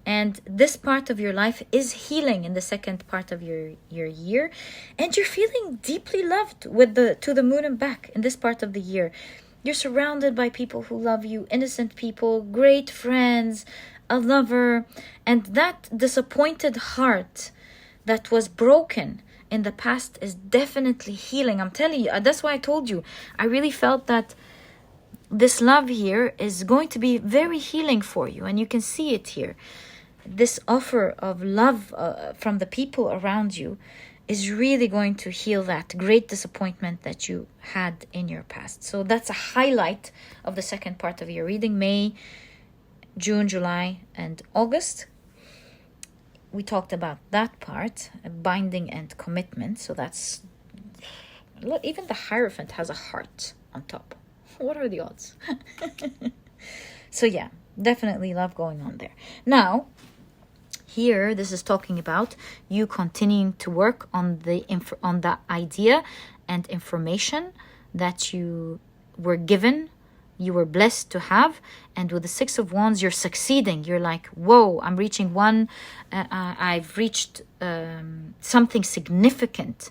And this part of your life is healing in the second part of your year, and you're feeling deeply loved with the to the moon and back in this part of the year. You're surrounded by people who love you, innocent people, great friends, a lover, and that disappointed heart that was broken in the past is definitely healing. I'm telling you, that's why I told you, I really felt that this love here is going to be very healing for you, and you can see it here. This offer of love from the people around you is really going to heal that great disappointment that you had in your past. So that's a highlight of the second part of your reading, May, June, July, and August. We talked about that part, binding and commitment. So that's, look, even the Hierophant has a heart on top. What are the odds? So yeah, definitely love going on there. Now, here, this is talking about you continuing to work on the idea and information that you were given, you were blessed to have. And with the Six of Wands, you're succeeding. You're like, whoa, I'm reaching I've reached something significant.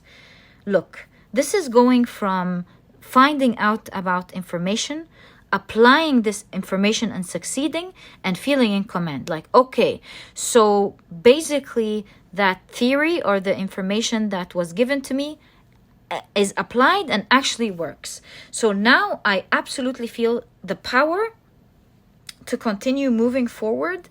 Look, this is going from finding out about information, applying this information and succeeding, and feeling in command. Like, okay, so basically that theory or the information that was given to me is applied and actually works. So now I absolutely feel the power to continue moving forward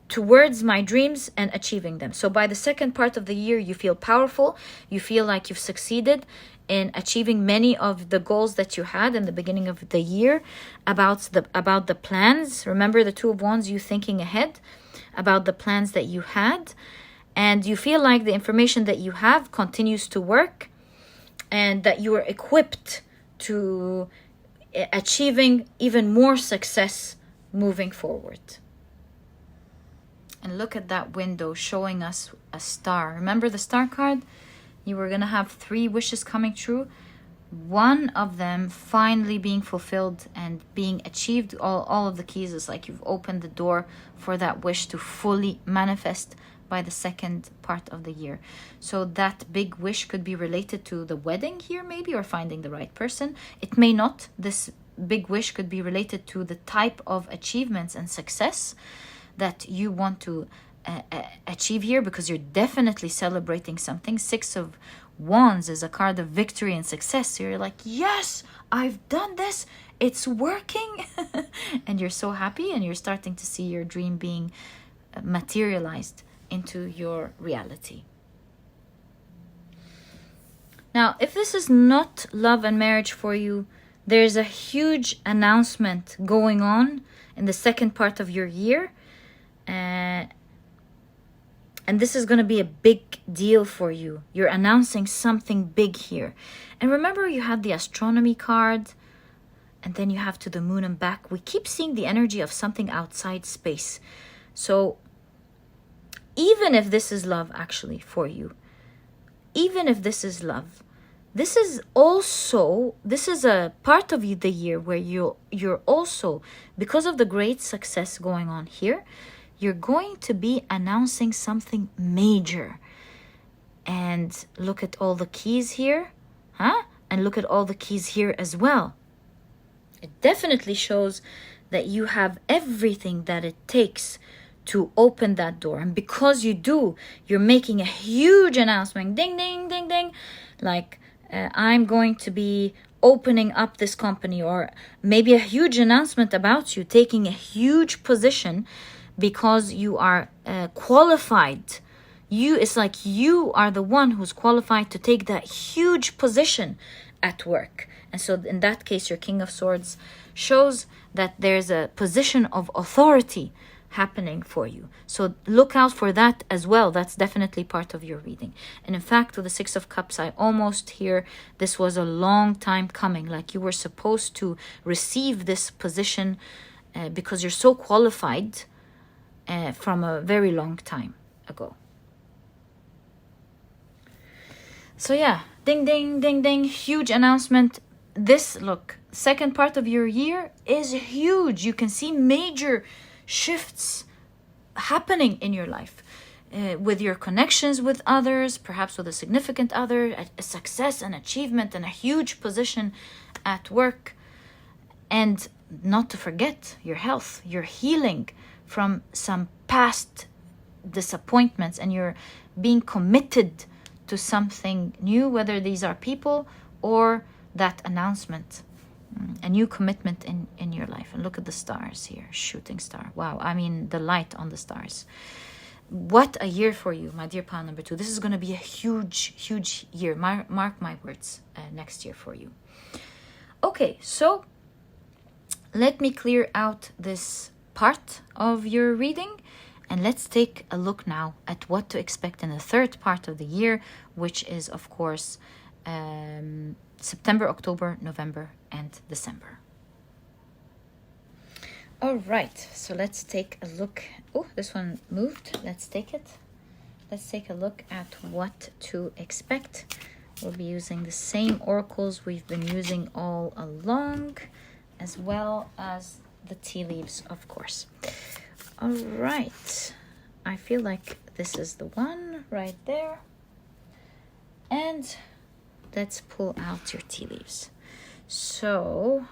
towards my dreams and achieving them. So by the second part of the year, you feel powerful. You feel like you've succeeded in achieving many of the goals that you had in the beginning of the year, about the plans. Remember the Two of Wands, you thinking ahead about the plans that you had, and you feel like the information that you have continues to work, and that you are equipped to achieving even more success moving forward. And look at that window showing us a star. Remember the star card? You were going to have 3 wishes coming true. One of them finally being fulfilled and being achieved. All of the keys is like you've opened the door for that wish to fully manifest by the second part of the year. So that big wish could be related to the wedding here maybe, or finding the right person. It may not. This big wish could be related to the type of achievements and success that you want to achieve here, because you're definitely celebrating something. 6 of Wands is a card of victory and success. So you're like, yes, I've done this. It's working. And you're so happy, and you're starting to see your dream being materialized into your reality. Now, if this is not love and marriage for you, there's a huge announcement going on in the second part of your year. And this is going to be a big deal for you. You're announcing something big here. And remember, you had the astronomy card, and then you have to the moon and back. We keep seeing the energy of something outside space. So even if this is love actually for you, even if this is love, this is a part of the year where you're also, because of the great success going on here, you're going to be announcing something major. And look at all the keys here, huh? And look at all the keys here as well. It definitely shows that you have everything that it takes to open that door. And because you do, you're making a huge announcement. Ding, ding, ding, ding. Like, I'm going to be opening up this company, or maybe a huge announcement about you taking a huge position because you are qualified. It's like you are the one who's qualified to take that huge position at work. And so in that case, your King of Swords shows that there's a position of authority happening for you. So look out for that as well. That's definitely part of your reading. And in fact, with the Six of Cups, I almost hear this was a long time coming. Like you were supposed to receive this position because you're so qualified from a very long time ago. So yeah, ding, ding, ding, ding, huge announcement. This, look, second part of your year is huge. You can see major shifts happening in your life with your connections with others, perhaps with a significant other, a success, an achievement, and a huge position at work. And not to forget your health, your healing from some past disappointments, and you're being committed to something new, whether these are people or that announcement, a new commitment in your life. And look at the stars here, shooting star. Wow, I mean the light on the stars. What a year for you, my dear pile number 2. This is going to be a huge, huge year. Mark my words, next year for you. Okay, so let me clear out this part of your reading. And let's take a look now at what to expect in the third part of the year, which is, of course, September, October, November, and December. All right, so let's take a look. Oh, this one moved. Let's take it. Let's take a look at what to expect. We'll be using the same oracles we've been using all along, as well as the tea leaves, of course. All right, I feel like this is the one right there. And let's pull out your tea leaves. So,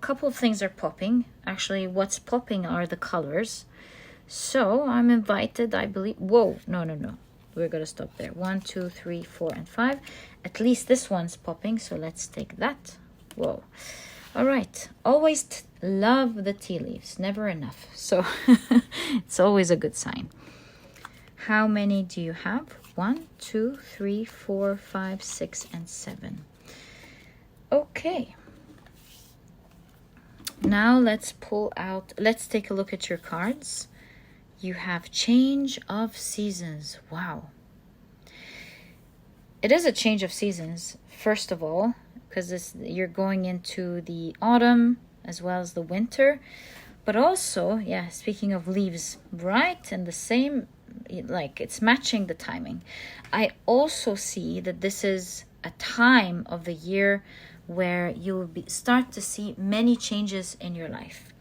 a couple of things are popping. Actually, what's popping are the colors. So, I'm invited, I believe. Whoa, no. We're going to stop there. 1, 2, 3, 4, and 5. At least this one's popping, so let's take that. Whoa. All right, always love the tea leaves, never enough. So it's always a good sign. How many do you have? 1, 2, 3, 4, 5, 6, and 7. Okay. Now let's take a look at your cards. You have change of seasons. Wow. It is a change of seasons, first of all, because you're going into the autumn as well as the winter. But also, yeah, speaking of leaves, right? And the same, like it's matching the timing. I also see that this is a time of the year where you'll start to see many changes in your life.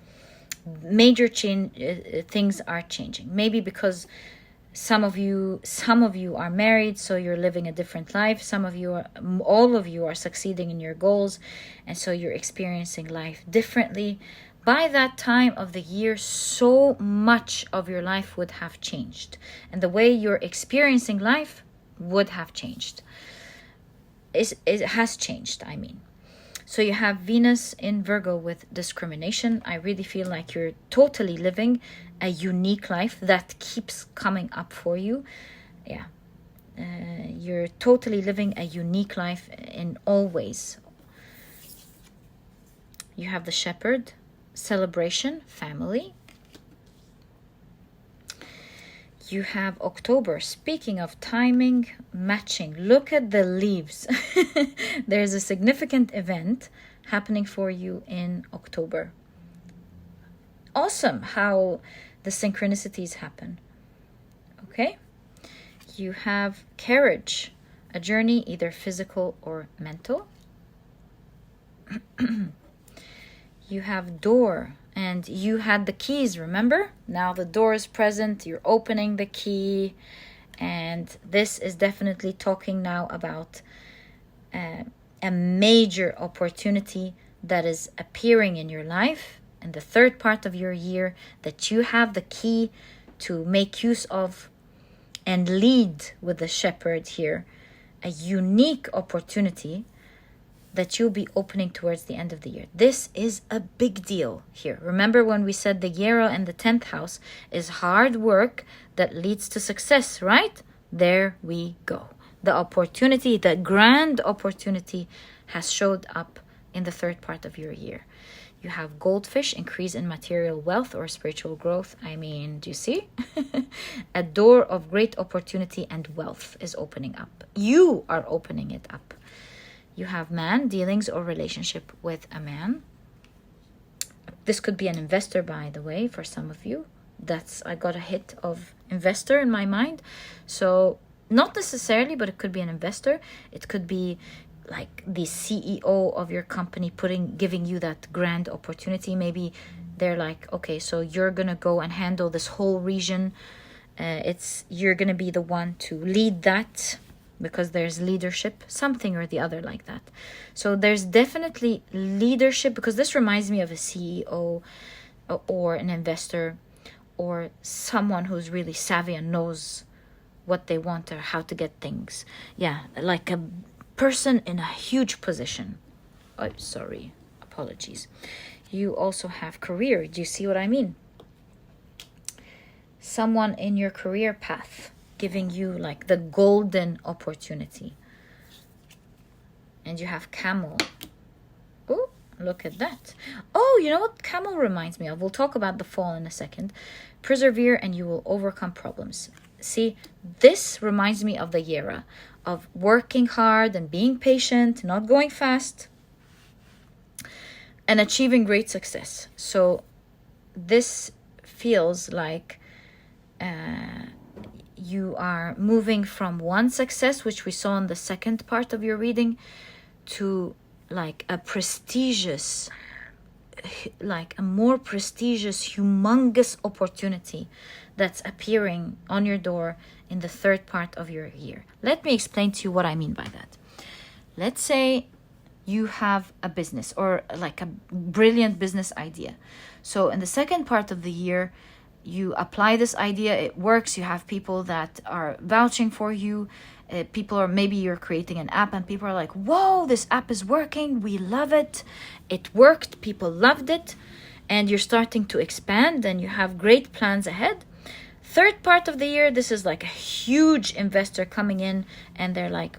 Major things are changing. Maybe because some of you are married, so you're living a different life. All of you are succeeding in your goals, and so you're experiencing life differently. By that time of the year, so much of your life would have changed, and the way you're experiencing life would have changed. It has changed, I mean. So you have Venus in Virgo with discrimination. I really feel like you're totally living a unique life that keeps coming up for you. Yeah. You're totally living a unique life in all ways. You have the Shepherd, celebration, family. You have October. Speaking of timing, matching. Look at the leaves. There's a significant event happening for you in October. Awesome how the synchronicities happen. Okay? You have carriage, a journey either physical or mental. You have door, and you had the keys, remember? Now the door is present, you're opening the key, and this is definitely talking now about a major opportunity that is appearing in your life in the third part of your year that you have the key to make use of and lead with the shepherd here. A unique opportunity that you'll be opening towards the end of the year. This is a big deal here. Remember when we said the Yera and the 10th house is hard work that leads to success, right? There we go. The opportunity, the grand opportunity has showed up in the third part of your year. You have goldfish, increase in material wealth or spiritual growth. I mean, do you see? A door of great opportunity and wealth is opening up. You are opening it up. You have man, dealings or relationship with a man. This could be an investor, by the way, for some of you. I got a hit of investor in my mind. So not necessarily, but it could be an investor. It could be like the CEO of your company giving you that grand opportunity. Maybe they're like, okay, so you're gonna go and handle this whole region. You're gonna be the one to lead that because there's leadership, something or the other like that. So there's definitely leadership, because this reminds me of a CEO or an investor or someone who's really savvy and knows what they want or how to get things. Yeah, like a person in a huge position. Oh, sorry, apologies. You also have career. Do you see what I mean? Someone in your career path giving you like the golden opportunity. And you have camel. Oh, look at that. Oh, you know what camel reminds me of? We'll talk about the fall in a second. Persevere and you will overcome problems. See, this reminds me of the Yera, of working hard and being patient, not going fast, and achieving great success. So this feels like you are moving from one success, which we saw in the second part of your reading, to like a prestigious, like a more prestigious, humongous opportunity that's appearing on your door in the third part of your year. Let me explain to you what I mean by that. Let's say you have a business or like a brilliant business idea. So in the second part of the year, you apply this idea, it works, you have people that are vouching for you, maybe you're creating an app and people are like, whoa, this app is working, we love it, it worked, people loved it, and you're starting to expand and you have great plans ahead. Third part of the year, this is like a huge investor coming in and they're like,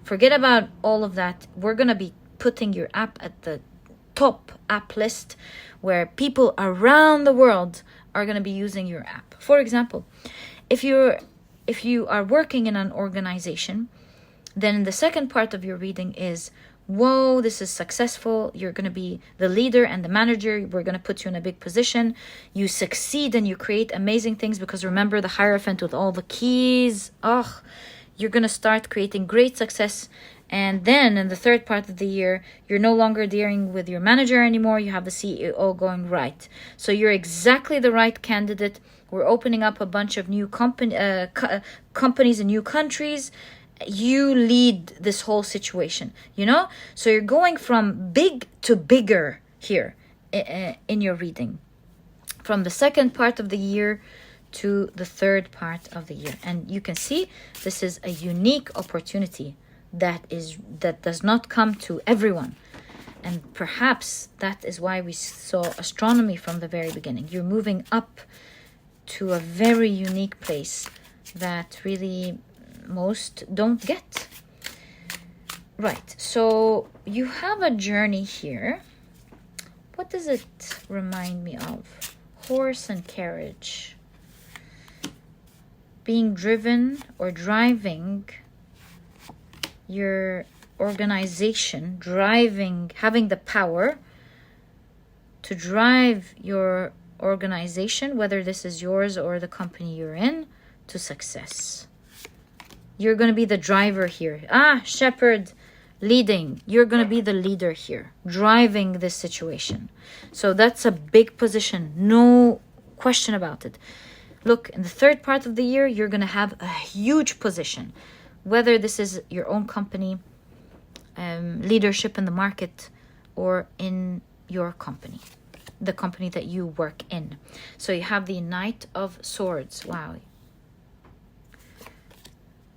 forget about all of that, we're gonna be putting your app at the top app list where people around the world are going to be using your app. For example, if you are working in an organization, then the second part of your reading is, whoa, this is successful, you're going to be the leader and the manager, we're going to put you in a big position, you succeed and you create amazing things, because remember the Hierophant with all the keys, you're going to start creating great success. And then in the third part of the year, you're no longer dealing with your manager anymore. You have the CEO going, right. So you're exactly the right candidate. We're opening up a bunch of new companies in new countries. You lead this whole situation, you know? So you're going from big to bigger here in your reading. From the second part of the year to the third part of the year. And you can see this is a unique opportunity that does not come to everyone, and perhaps that is why we saw astronomy from the very beginning. You're moving up to a very unique place that really most don't get. Right, so you have a journey here. What does it remind me of? Horse and carriage, being driven or driving your organization, having the power to drive your organization, whether this is yours or the company you're in, to success. You're going to be the driver here. Shepherd leading. You're going to be the leader here, driving this situation. So that's a big position, no question about it. Look, in the third part of the year, you're going to have a huge position, whether this is your own company, leadership in the market, or in your company, the company that you work in. So you have the Knight of Swords. Wow.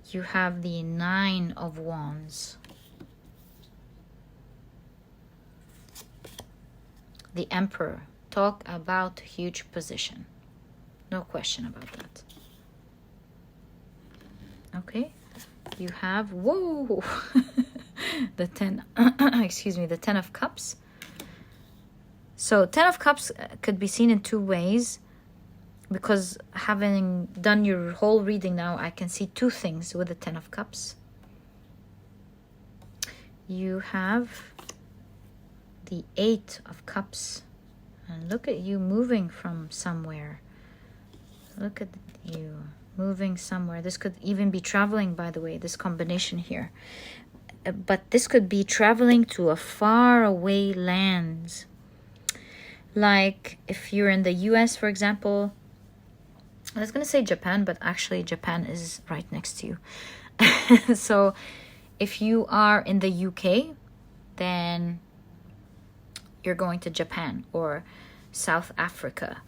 You have the Nine of Wands. The Emperor. Talk about huge position. No question about that. Okay. You have, whoa, the 10, excuse me, the 10 of Cups. So 10 of Cups could be seen in two ways, because having done your whole reading now, I can see two things with the 10 of Cups. You have the 8 of Cups, and look at you moving from somewhere. Look at you moving somewhere. This could even be traveling, by the way, this combination here. But this could be traveling to a far away land. Like if you're in the US, for example, I was going to say Japan, but actually Japan is right next to you. So if you are in the UK, then you're going to Japan or South Africa.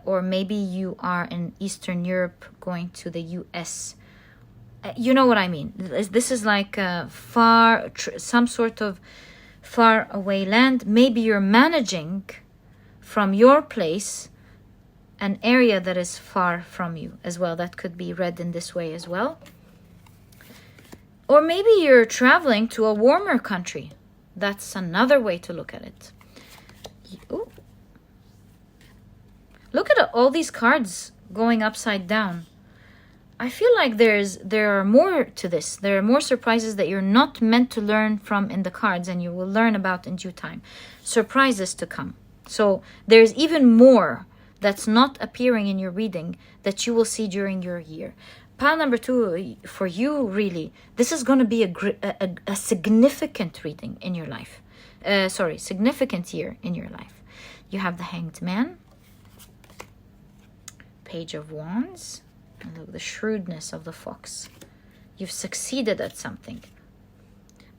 Or maybe you are in Eastern Europe going to the US. You know what I mean? This is like some sort of far away land. Maybe you're managing from your place an area that is far from you as well. That could be read in this way as well. Or maybe you're traveling to a warmer country. That's another way to look at it. Ooh. Look at all these cards going upside down. I feel like there are more to this. There are more surprises that you're not meant to learn from in the cards, and you will learn about in due time. Surprises to come. So there's even more that's not appearing in your reading that you will see during your year. Pile number 2, for you, really, this is going to be a significant reading in your life. Significant year in your life. You have the Hanged Man, Page of Wands, and look, the shrewdness of the fox. You've succeeded at something.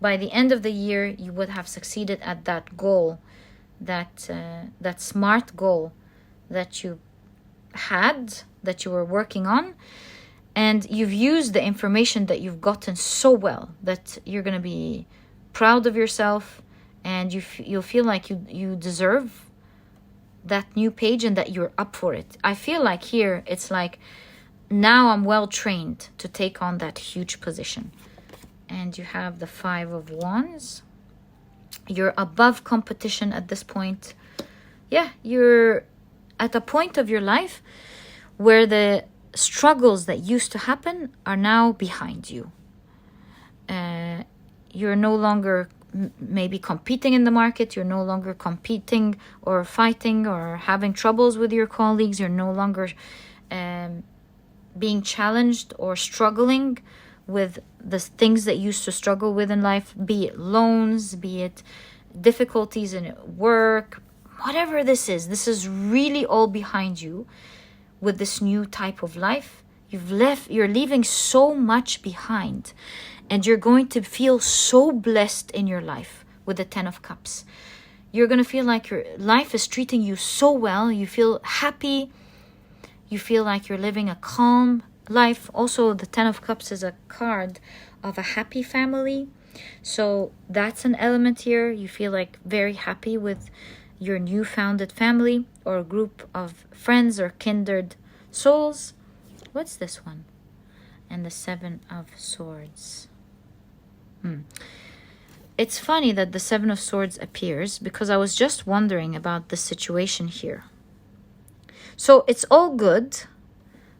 By the end of the year, you would have succeeded at that goal, that smart goal that you had, that you were working on, and you've used the information that you've gotten so well that you're going to be proud of yourself, and you'll feel like you deserve that new page and that you're up for it. I feel like here it's like, now I'm well trained to take on that huge position. And you have the 5 of Wands. You're above competition at this point. Yeah, you're at a point of your life where the struggles that used to happen are now behind you. You're no longer maybe competing in the market. You're no longer competing or fighting or having troubles with your colleagues. You're no longer being challenged or struggling with the things that you used to struggle with in life, be it loans, be it difficulties in work, whatever this is really all behind you. With this new type of life, you're leaving so much behind, and you're going to feel so blessed in your life with the 10 of Cups. You're going to feel like your life is treating you so well. You feel happy. You feel like you're living a calm life. Also, the 10 of Cups is a card of a happy family. So that's an element here. You feel like very happy with your new founded family or a group of friends or kindred souls. What's this one? And the 7 of Swords. It's funny that the 7 of Swords appears, because I was just wondering about the situation here. So it's all good,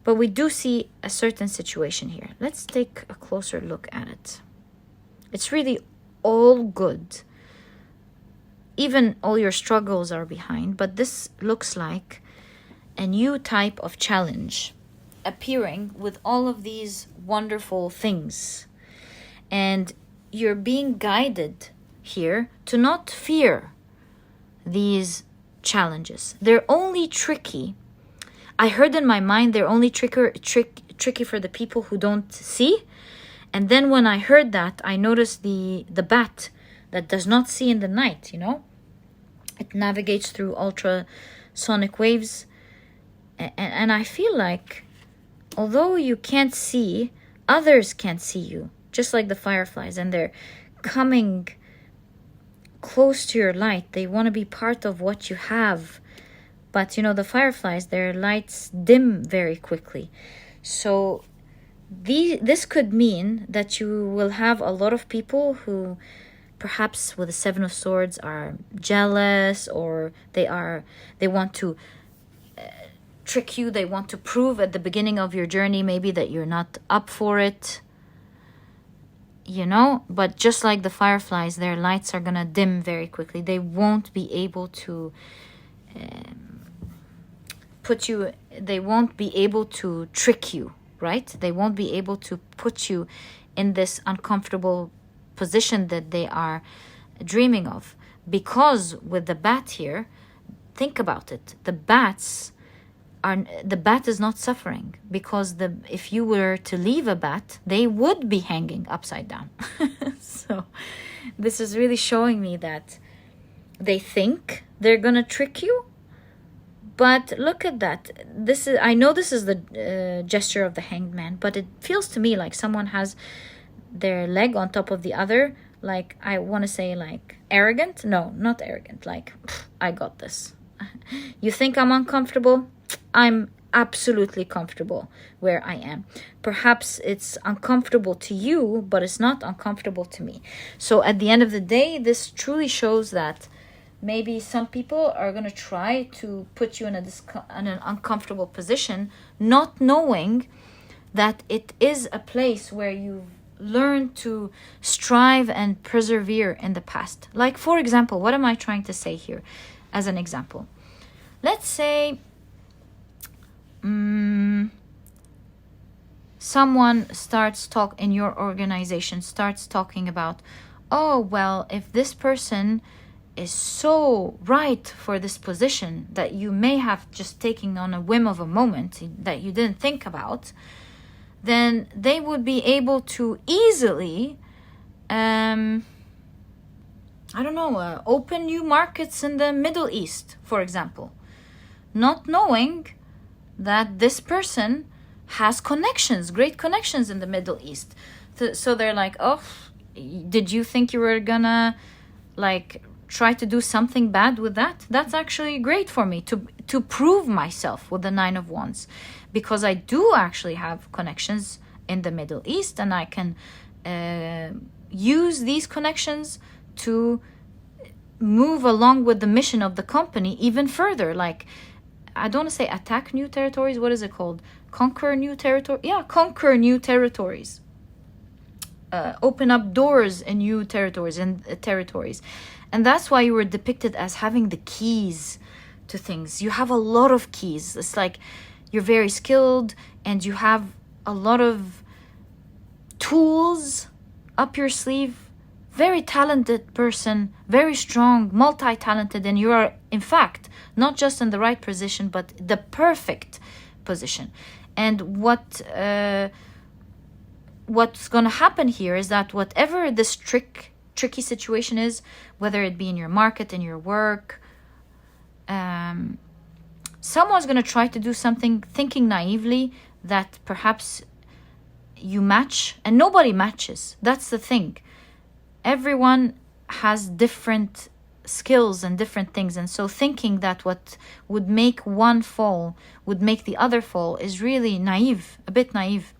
but we do see a certain situation here. Let's take a closer look at it. It's really all good. Even all your struggles are behind, but this looks like a new type of challenge appearing with all of these wonderful things. And you're being guided here to not fear these challenges. They're only tricky. I heard in my mind they're only tricky for the people who don't see. And then when I heard that, I noticed the bat that does not see in the night, you know? It navigates through ultrasonic waves. And I feel like, although you can't see, others can't see you. Just like the fireflies. And they're coming close to your light. They want to be part of what you have. But, you know, the fireflies, their lights dim very quickly. So this could mean that you will have a lot of people who perhaps with the Seven of Swords are jealous, or they want to trick you. They want to prove at the beginning of your journey maybe that you're not up for it, you know. But just like the fireflies, their lights are gonna dim very quickly. They won't be able to they won't be able to trick you, right? They won't be able to put you in this uncomfortable position that they are dreaming of. Because with the bat here, think about it, the bat is not suffering, because if you were to leave a bat, they would be hanging upside down. So this is really showing me that they think they're gonna trick you. But look at that. I know this is the gesture of the Hanged Man, but it feels to me like someone has their leg on top of the other. Like, I want to say like arrogant. No, not arrogant. Like, I got this. You think I'm uncomfortable? I'm absolutely comfortable where I am. Perhaps it's uncomfortable to you, but it's not uncomfortable to me. So at the end of the day, this truly shows that maybe some people are going to try to put you in an uncomfortable position, not knowing that it is a place where you've learned to strive and persevere in the past. Like, for example, what am I trying to say here as an example? Let's say someone in your organization starts talking about, oh, well, if this person is so right for this position that you may have just taken on a whim of a moment that you didn't think about, then they would be able to easily, open new markets in the Middle East, for example, not knowing that this person has great connections in the Middle East. So they're like, oh, did you think you were gonna try to do something bad with that? That's actually great for me to prove myself with the Nine of Wands, because I do actually have connections in the Middle East, and I can use these connections to move along with the mission of the company even further. Like, I don't want to say attack new territories. What is it called? Conquer new territory? Yeah, conquer new territories. Open up doors in new territories And that's why you were depicted as having the keys to things. You have a lot of keys. It's like you're very skilled and you have a lot of tools up your sleeve. Very talented person, very strong, multi-talented, and you are, in fact, not just in the right position, but the perfect position. And what's going to happen here is that whatever this tricky situation is, whether it be in your market, in your work, someone's going to try to do something thinking naively that perhaps you match, and nobody matches. That's the thing. Everyone has different skills and different things, and so thinking that what would make one fall would make the other fall is really naive, a bit naive.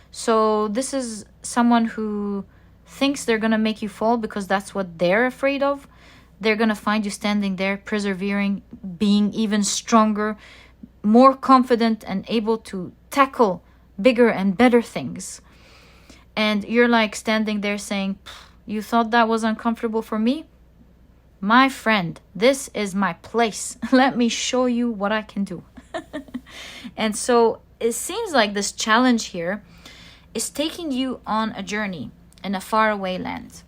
So this is someone who thinks they're going to make you fall because that's what they're afraid of. They're going to find you standing there, persevering, being even stronger, more confident, and able to tackle bigger and better things. And you're like standing there saying, you thought that was uncomfortable for me? My friend, this is my place. Let me show you what I can do. And so it seems like this challenge here is taking you on a journey. in a faraway land.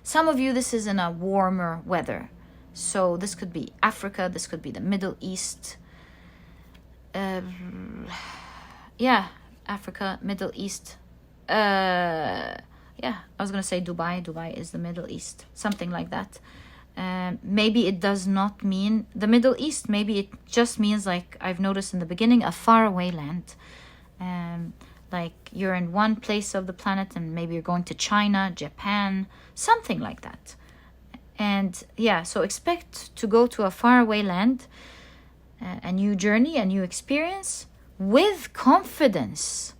Some of you, this is in a warmer weather. So this could be Africa, this could be the Middle East. Yeah, Africa, Middle East. Yeah, I was going to say Dubai. Dubai is the Middle East. Something like that. Maybe it does not mean the Middle East. Maybe it just means, like I've noticed in the beginning, a faraway land. Like you're in one place of the planet and maybe you're going to China, Japan, something like that. And yeah, so expect to go to a faraway land, a new journey, a new experience with confidence,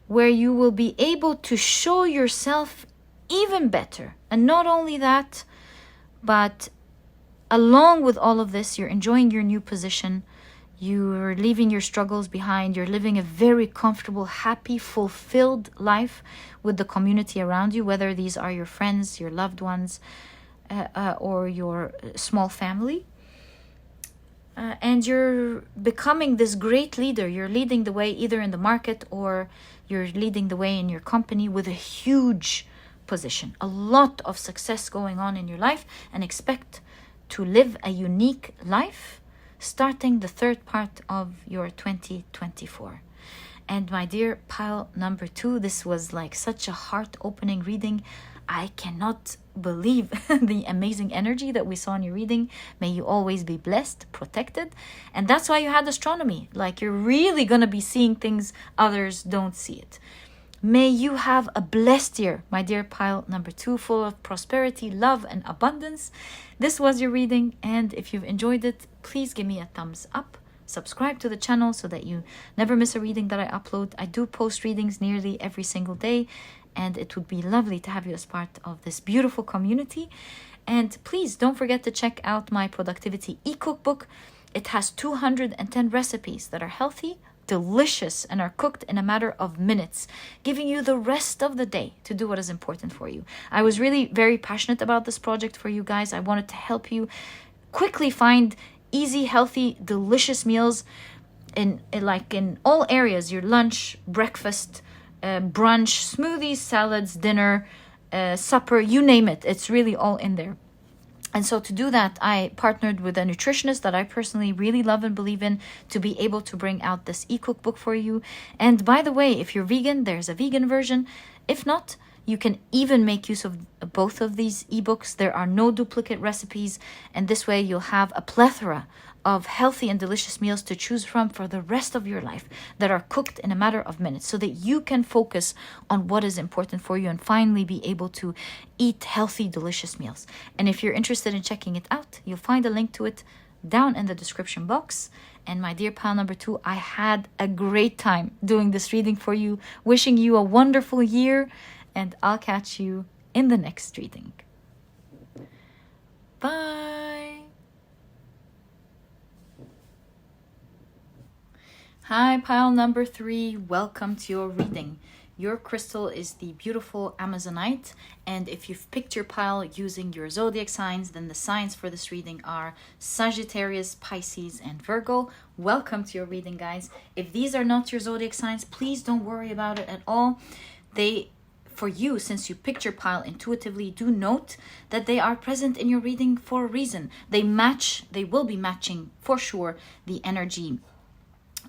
where you will be able to show yourself even better. And not only that, but along with all of this, you're enjoying your new position. You're leaving your struggles behind. You're living a very comfortable, happy, fulfilled life with the community around you, whether these are your friends, your loved ones, or your small family. And you're becoming this great leader. You're leading the way either in the market or you're leading the way in your company with a huge position. A lot of success going on in your life, and expect to live a unique life starting the third part of your 2024. And my dear pile number 2, this was like such a heart-opening reading. I cannot believe the amazing energy that we saw in your reading. May you always be blessed, protected. And that's why you had astronomy. Like, you're really going to be seeing things others don't see it. May you have a blessed year, my dear pile number 2, full of prosperity, love, and abundance. This was your reading, and if you've enjoyed it, please give me a thumbs up. Subscribe to the channel so that you never miss a reading that I upload. I do post readings nearly every single day, and it would be lovely to have you as part of this beautiful community. And please don't forget to check out my productivity e-cookbook. It has 210 recipes that are healthy, delicious, and are cooked in a matter of minutes, giving you the rest of the day to do what is important for you. I was really very passionate about this project for you guys. I wanted to help you quickly find easy, healthy, delicious meals in all areas: your lunch, breakfast, brunch, smoothies, salads, dinner, supper, you name it. It's really all in there. And so to do that, I partnered with a nutritionist that I personally really love and believe in to be able to bring out this e-cookbook for you. And by the way, if you're vegan, there's a vegan version. If not, you can even make use of both of these ebooks. There are no duplicate recipes, and this way you'll have a plethora of healthy and delicious meals to choose from for the rest of your life that are cooked in a matter of minutes, so that you can focus on what is important for you and finally be able to eat healthy, delicious meals. And if you're interested in checking it out, you'll find a link to it down in the description box. And my dear pal number 2, I had a great time doing this reading for you, wishing you a wonderful year, and I'll catch you in the next reading. Bye. Hi, pile number 3. Welcome to your reading. Your crystal is the beautiful Amazonite, and if you've picked your pile using your zodiac signs, then the signs for this reading are Sagittarius, Pisces, and Virgo. Welcome to your reading, guys. If these are not your zodiac signs, please don't worry about it at all. For you, since you picked your pile intuitively, do note that they are present in your reading for a reason. They will be matching for sure the energy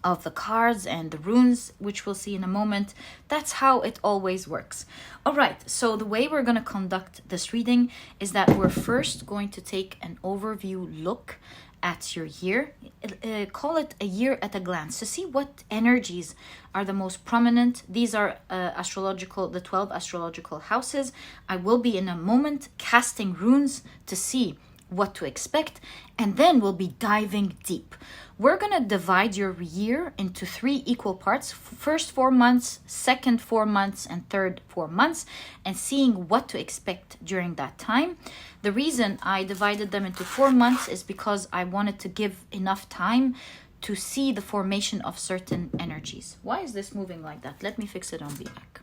of the cards and the runes, which we'll see in a moment. That's how it always works. All right, so the way we're going to conduct this reading is that we're first going to take an overview look at your year. Call it a year at a glance, to see what energies are the most prominent. These are the 12 astrological houses. I will be in a moment casting runes to see what to expect, and then we'll be diving deep. We're going to divide your year into 3 equal parts: first 4 months, second 4 months, and third 4 months, and seeing what to expect during that time. The reason I divided them into 4 months is because I wanted to give enough time to see the formation of certain energies. Why is this moving like that? Let me fix it on the back.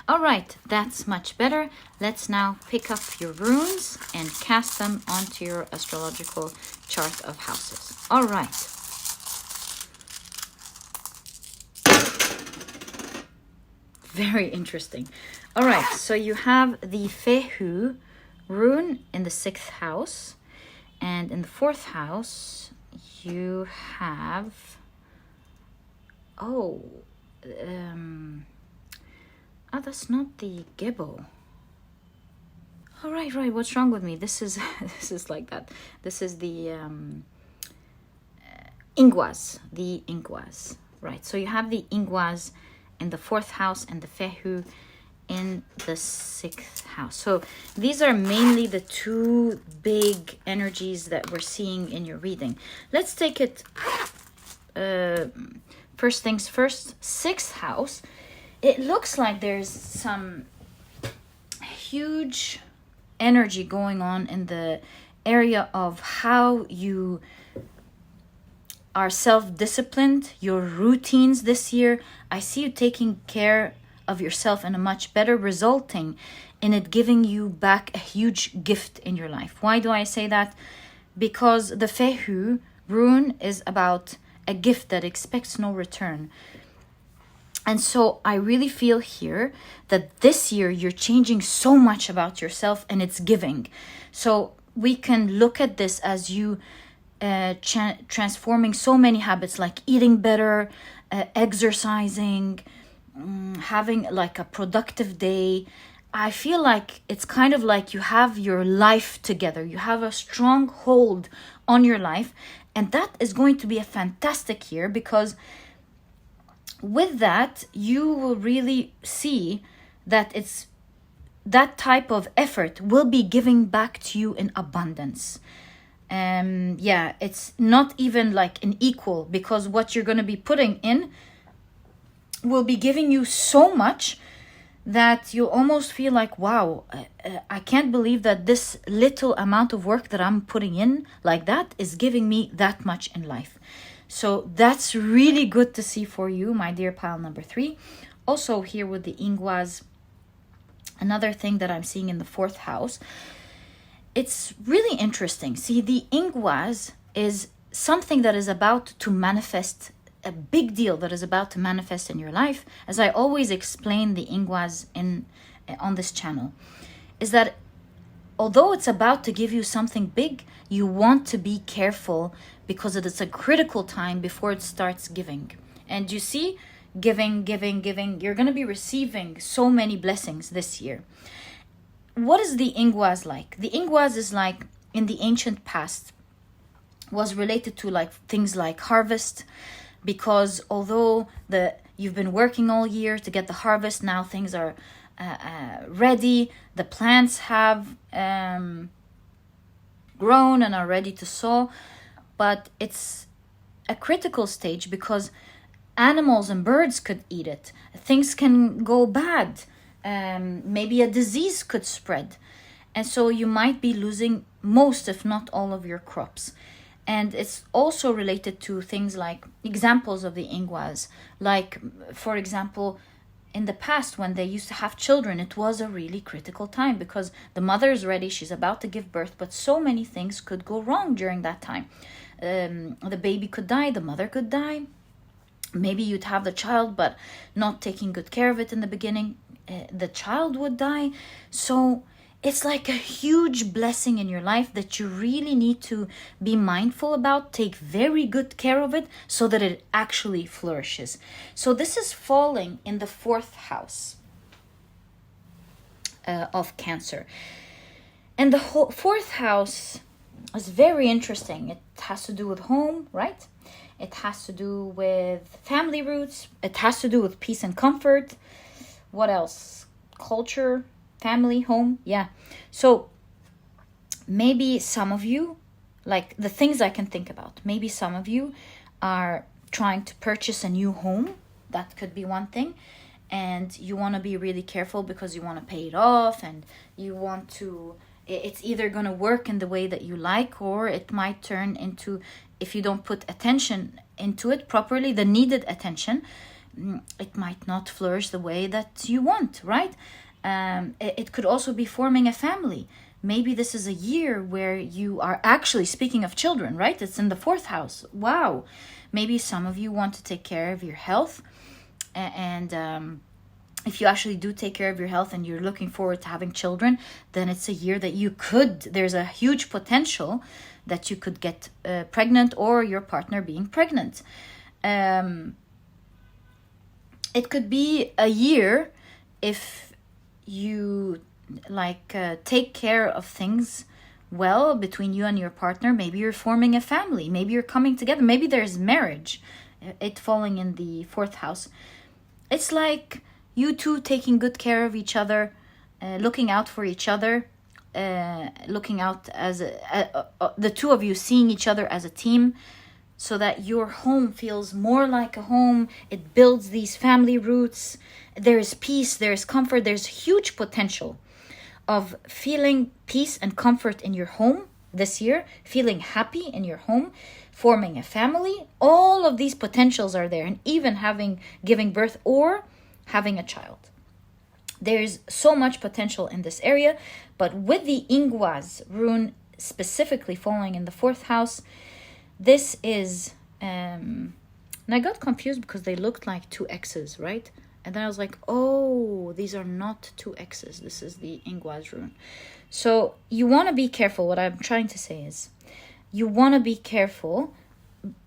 All right, that's much better. Let's now pick up your runes and cast them onto your astrological chart of houses. All right. very interesting. All right, so you have the Fehu rune in the 6th house, and in the 4th house you have that's not the Gebo. Oh, right. What's wrong with me? This is this is like that. This is the Ingwaz. The Ingwaz. Right. So you have the Ingwaz in the 4th house and the Fehu in the 6th house. So these are mainly the two big energies that we're seeing in your reading. Let's take it first things first. 6th house. It looks like there's some huge energy going on in the area of how you are self-disciplined, your routines this year. I see you taking care of yourself in a much better, resulting in it giving you back a huge gift in your life. Why do I say that? Because the Fehu rune is about a gift that expects no return. And so I really feel here that this year you're changing so much about yourself and it's giving. So we can look at this as you transforming so many habits, like eating better, exercising, having like a productive day. I feel like it's kind of like you have your life together. You have a strong hold on your life. And that is going to be a fantastic year, because with that, you will really see that it's that type of effort will be giving back to you in abundance. It's not even like an equal, because what you're going to be putting in will be giving you so much that you'll almost feel like, wow, I can't believe that this little amount of work that I'm putting in like that is giving me that much in life. So that's really good to see for you, my dear pile number 3. Also here with the Ingwaz, another thing that I'm seeing in the 4th house, it's really interesting. See, the Ingwaz is something that is about to manifest, a big deal that is about to manifest in your life. As I always explain the Ingwaz on this channel, is that although it's about to give you something big, you want to be careful, because it is a critical time before it starts giving. And you see, giving, you're going to be receiving so many blessings this year. What is the Ingwaz like? The Ingwaz is like, in the ancient past, was related to like things like harvest, because although you've been working all year to get the harvest, now things are ready, the plants have grown and are ready to sow, but it's a critical stage because animals and birds could eat it. Things can go bad. Maybe a disease could spread. And so you might be losing most, if not all, of your crops. And it's also related to things like examples of the Ingwaz. Like, for example, in the past when they used to have children, it was a really critical time because the mother is ready, she's about to give birth, but so many things could go wrong during that time. The baby could die, the mother could die. Maybe you'd have the child, but not taking good care of it in the beginning, the child would die. So it's like a huge blessing in your life that you really need to be mindful about, take very good care of it so that it actually flourishes. So this is falling in the 4th house of Cancer. And the 4th house is very interesting. It has to do with home, right? It has to do with family roots. It has to do with peace and comfort. What else? Culture, family, home. Yeah. So maybe some of you, like the things I can think about, maybe some of you are trying to purchase a new home. That could be one thing. And you want to be really careful because you want to pay it off, and you want to, it's either going to work in the way that you like, or it might turn into, if you don't put attention into it properly, the needed attention, it might not flourish the way that you want, right? It could also be forming a family. Maybe this is a year where you are actually, speaking of children, right? It's in the 4th house. Wow. Maybe some of you want to take care of your health and if you actually do take care of your health and you're looking forward to having children, then it's a year that you could, there's a huge potential that you could get pregnant, or your partner being pregnant. It could be a year if you take care of things well between you and your partner. Maybe you're forming a family, maybe you're coming together, maybe there's marriage, it falling in the 4th house. It's like you two taking good care of each other, looking out for each other, looking out as the two of you seeing each other as a team, so that your home feels more like a home. It builds these family roots. There is peace, there is comfort, there's huge potential of feeling peace and comfort in your home this year, feeling happy in your home, forming a family. All of these potentials are there, and even giving birth or having a child. There's so much potential in this area, but with the Ingwaz rune specifically falling in the 4th house, this is, and I got confused because they looked like 2 X's, right? And then I was like, oh, these are not 2 X's. This is the Ingwaz rune. So you want to be careful. What I'm trying to say is, you want to be careful.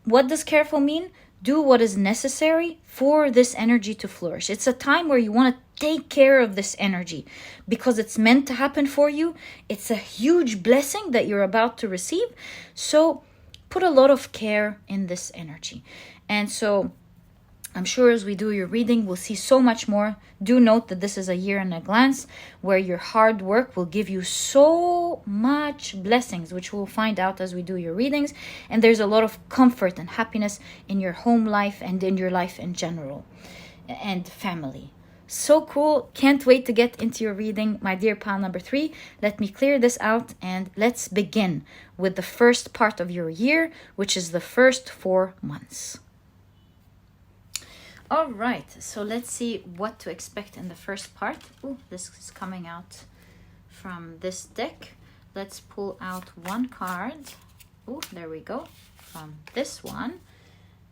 What does careful mean? Do what is necessary for this energy to flourish. It's a time where you want to take care of this energy because it's meant to happen for you. It's a huge blessing that you're about to receive. So put a lot of care in this energy. And so I'm sure as we do your reading, we'll see so much more. Do note that this is a year in a glance where your hard work will give you so much blessings, which we'll find out as we do your readings. And there's a lot of comfort and happiness in your home life and in your life in general, and family. So cool. Can't wait to get into your reading, my dear pile number 3. Let me clear this out and let's begin with the first part of your year, which is the first 4 months. All right, so let's see what to expect in the first part. Oh, this is coming out from this deck. Let's pull out 1 card. Oh, there we go, from this one.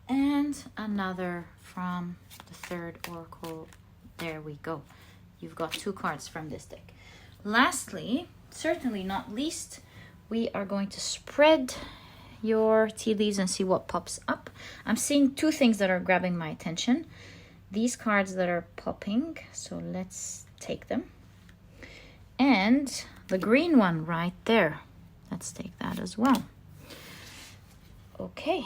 And another from the 3rd oracle. There we go. You've got 2 cards from this deck. Lastly, certainly not least, we are going to spread your tea leaves and see what pops up. I'm seeing 2 things that are grabbing my attention. These cards that are popping, so let's take them. And the green one right there. Let's take that as well. Okay.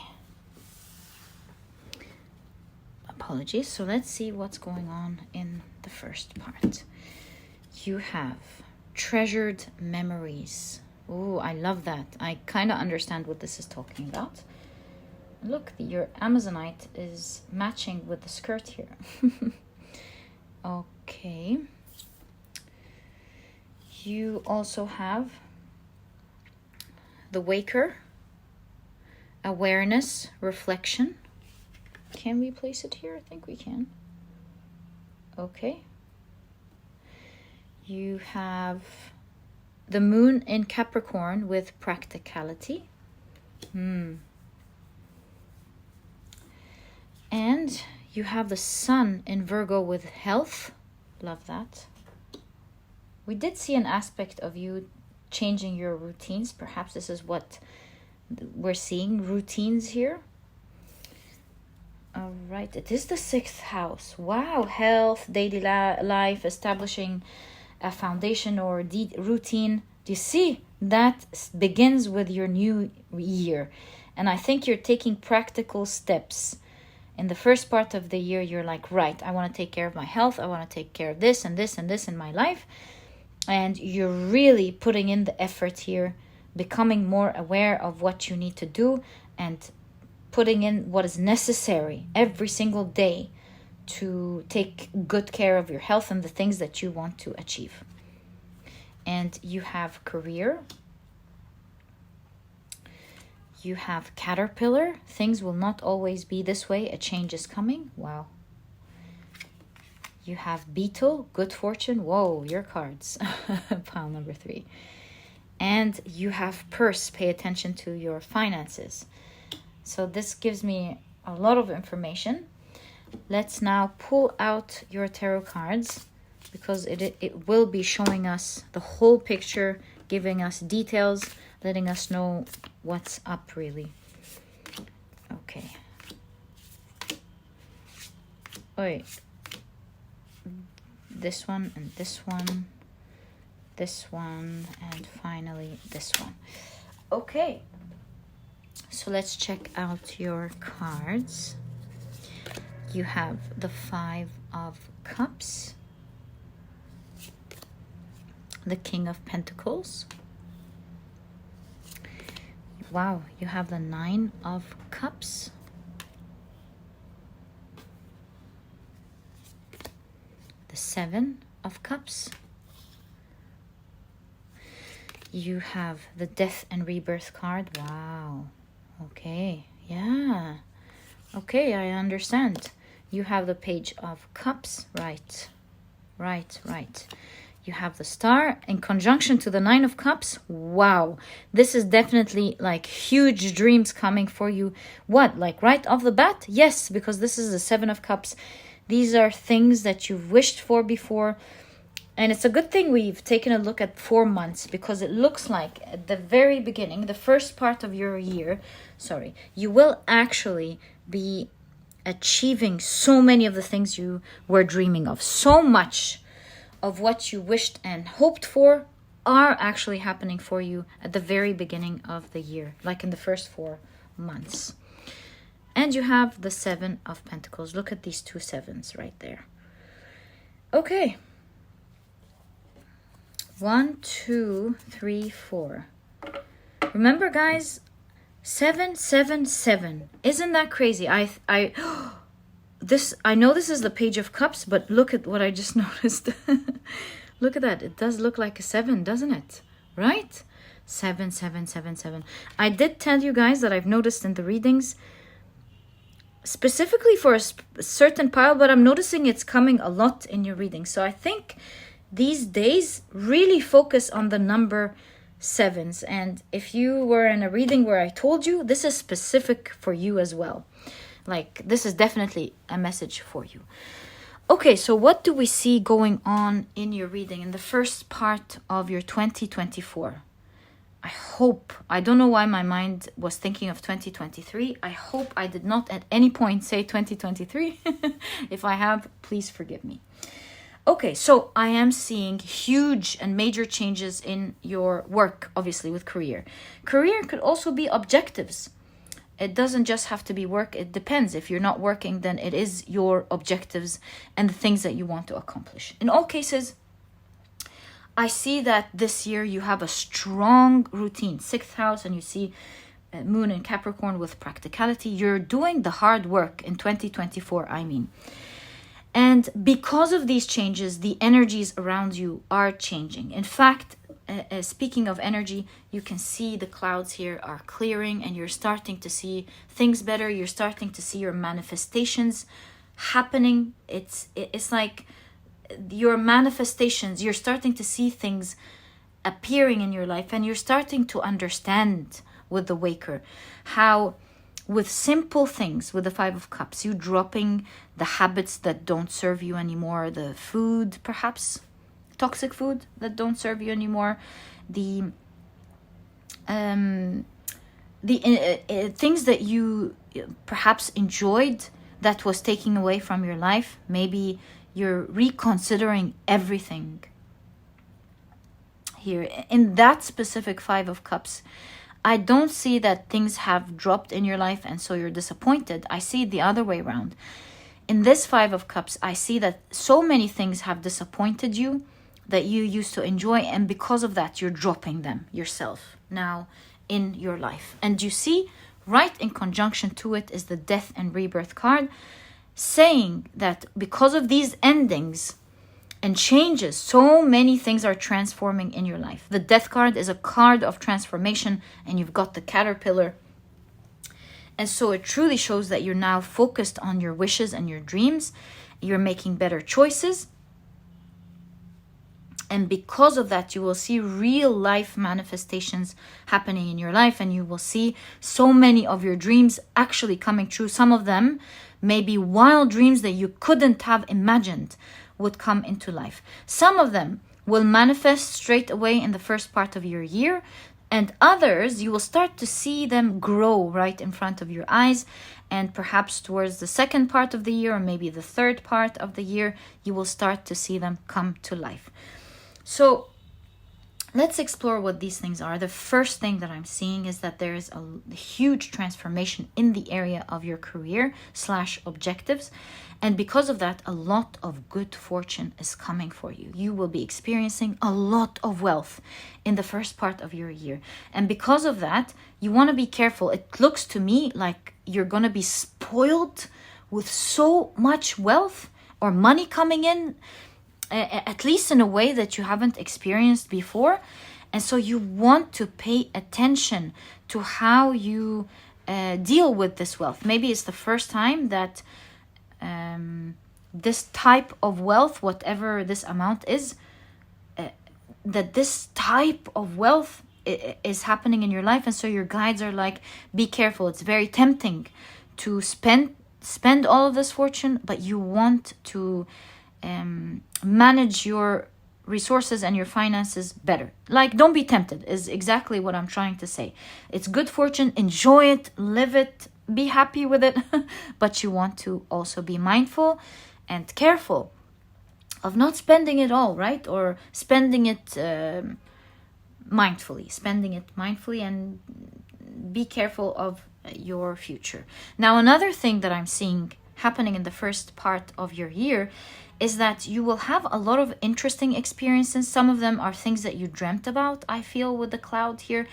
Apologies. So let's see what's going on in the first part. You have treasured memories. Oh, I love that. I kind of understand what this is talking about. Look, your Amazonite is matching with the skirt here. Okay. You also have the Waker, awareness, reflection. Can we place it here? I think we can. Okay. You have the Moon in Capricorn with practicality. And you have the Sun in Virgo with health. Love that. We did see an aspect of you changing your routines. Perhaps this is what we're seeing, routines here. All right, it is the 6th house. Wow, health, daily life, establishing a foundation or routine. Do you see? That begins with your new year. And I think you're taking practical steps. In the first part of the year, you're like, right, I want to take care of my health. I want to take care of this and this and this in my life. And you're really putting in the effort here, becoming more aware of what you need to do and putting in what is necessary every single day to take good care of your health and the things that you want to achieve. And you have career. You have caterpillar. Things will not always be this way. A change is coming. Wow. You have beetle, good fortune. Whoa, your cards. Pile number 3. And you have purse. Pay attention to your finances. So this gives me a lot of information. Let's now pull out your tarot cards, because it will be showing us the whole picture, giving us details, letting us know what's up really. Okay. Wait. This one and this one. This one and finally this one. Okay. So let's check out your cards. You have the 5 of Cups, the King of Pentacles. Wow, you have the 9 of Cups, the 7 of Cups. You have the Death and Rebirth card. Wow. Okay, yeah. Okay, I understand. You have the Page of Cups. Right. You have the Star in conjunction to the 9 of Cups. Wow. This is definitely like huge dreams coming for you. What? Like right off the bat? Yes, because this is the 7 of Cups. These are things that you've wished for before. And it's a good thing we've taken a look at 4 months, because it looks like at the very beginning, the first part of your year, you will actually be achieving so many of the things you were dreaming of. So much of what you wished and hoped for are actually happening for you at the very beginning of the year, like in the first 4 months. And you have the 7 of Pentacles. Look at these 2 sevens right there. Okay. 1, 2, 3, 4. Remember, guys, 7, 7, 7. Isn't that crazy? I know this is the Page of Cups, but look at what I just noticed. Look at that. It does look like a 7, doesn't it? Right? 7, 7, 7, 7. I did tell you guys that I've noticed in the readings, specifically for a certain pile, but I'm noticing it's coming a lot in your reading. So I think these days really focus on the number 7s. And if you were in a reading where I told you, this is specific for you as well. Like, this is definitely a message for you. Okay, so what do we see going on in your reading in the first part of your 2024? I don't know why my mind was thinking of 2023. I hope I did not at any point say 2023. If I have, please forgive me. Okay, so I am seeing huge and major changes in your work, obviously, with career. Career could also be objectives. It doesn't just have to be work. It depends. If you're not working, then it is your objectives and the things that you want to accomplish. In all cases, I see that this year you have a strong routine. 6th house, and you see Moon in Capricorn with practicality. You're doing the hard work in 2024, I mean. And because of these changes, the energies around you are changing. In fact, speaking of energy, you can see the clouds here are clearing, and you're starting to see things better. You're starting to see your manifestations happening. It's like your manifestations, you're starting to see things appearing in your life, and you're starting to understand with the Waker how with simple things, with the 5 of Cups, you dropping the habits that don't serve you anymore, the food, perhaps toxic food that don't serve you anymore, the things that you perhaps enjoyed that was taken away from your life. Maybe you're reconsidering everything here. In that specific 5 of Cups, I don't see that things have dropped in your life and so you're disappointed. I see it the other way around. In this 5 of Cups, I see that so many things have disappointed you that you used to enjoy, and because of that, you're dropping them yourself now in your life. And you see, right in conjunction to it is the Death and Rebirth card, saying that because of these endings and changes, so many things are transforming in your life. The Death card is a card of transformation, and you've got the caterpillar. And so it truly shows that you're now focused on your wishes and your dreams. You're making better choices. And because of that, you will see real life manifestations happening in your life, and you will see so many of your dreams actually coming true. Some of them may be wild dreams that you couldn't have imagined would come into life. Some of them will manifest straight away in the first part of your year, and others you will start to see them grow right in front of your eyes, and perhaps towards the second part of the year, or maybe the third part of the year, you will start to see them come to life. So let's explore what these things are. The first thing that I'm seeing is that there is a huge transformation in the area of your career / objectives. And because of that, a lot of good fortune is coming for you. You will be experiencing a lot of wealth in the first part of your year. And because of that, you want to be careful. It looks to me like you're going to be spoiled with so much wealth or money coming in, at least in a way that you haven't experienced before. And so you want to pay attention to how you deal with this wealth. Maybe it's the first time that this type of wealth, whatever this amount is, that this type of wealth is happening in your life. And so your guides are like, be careful. It's very tempting to spend all of this fortune, but you want to manage your resources and your finances better. Like, don't be tempted is exactly what I'm trying to say. It's good fortune, enjoy it, live it, be happy with it, but you want to also be mindful and careful of not spending it all, right? Or spending it mindfully, and be careful of your future. Now, another thing that I'm seeing happening in the first part of your year is that you will have a lot of interesting experiences. Some of them are things that you dreamt about, I feel, with the cloud here.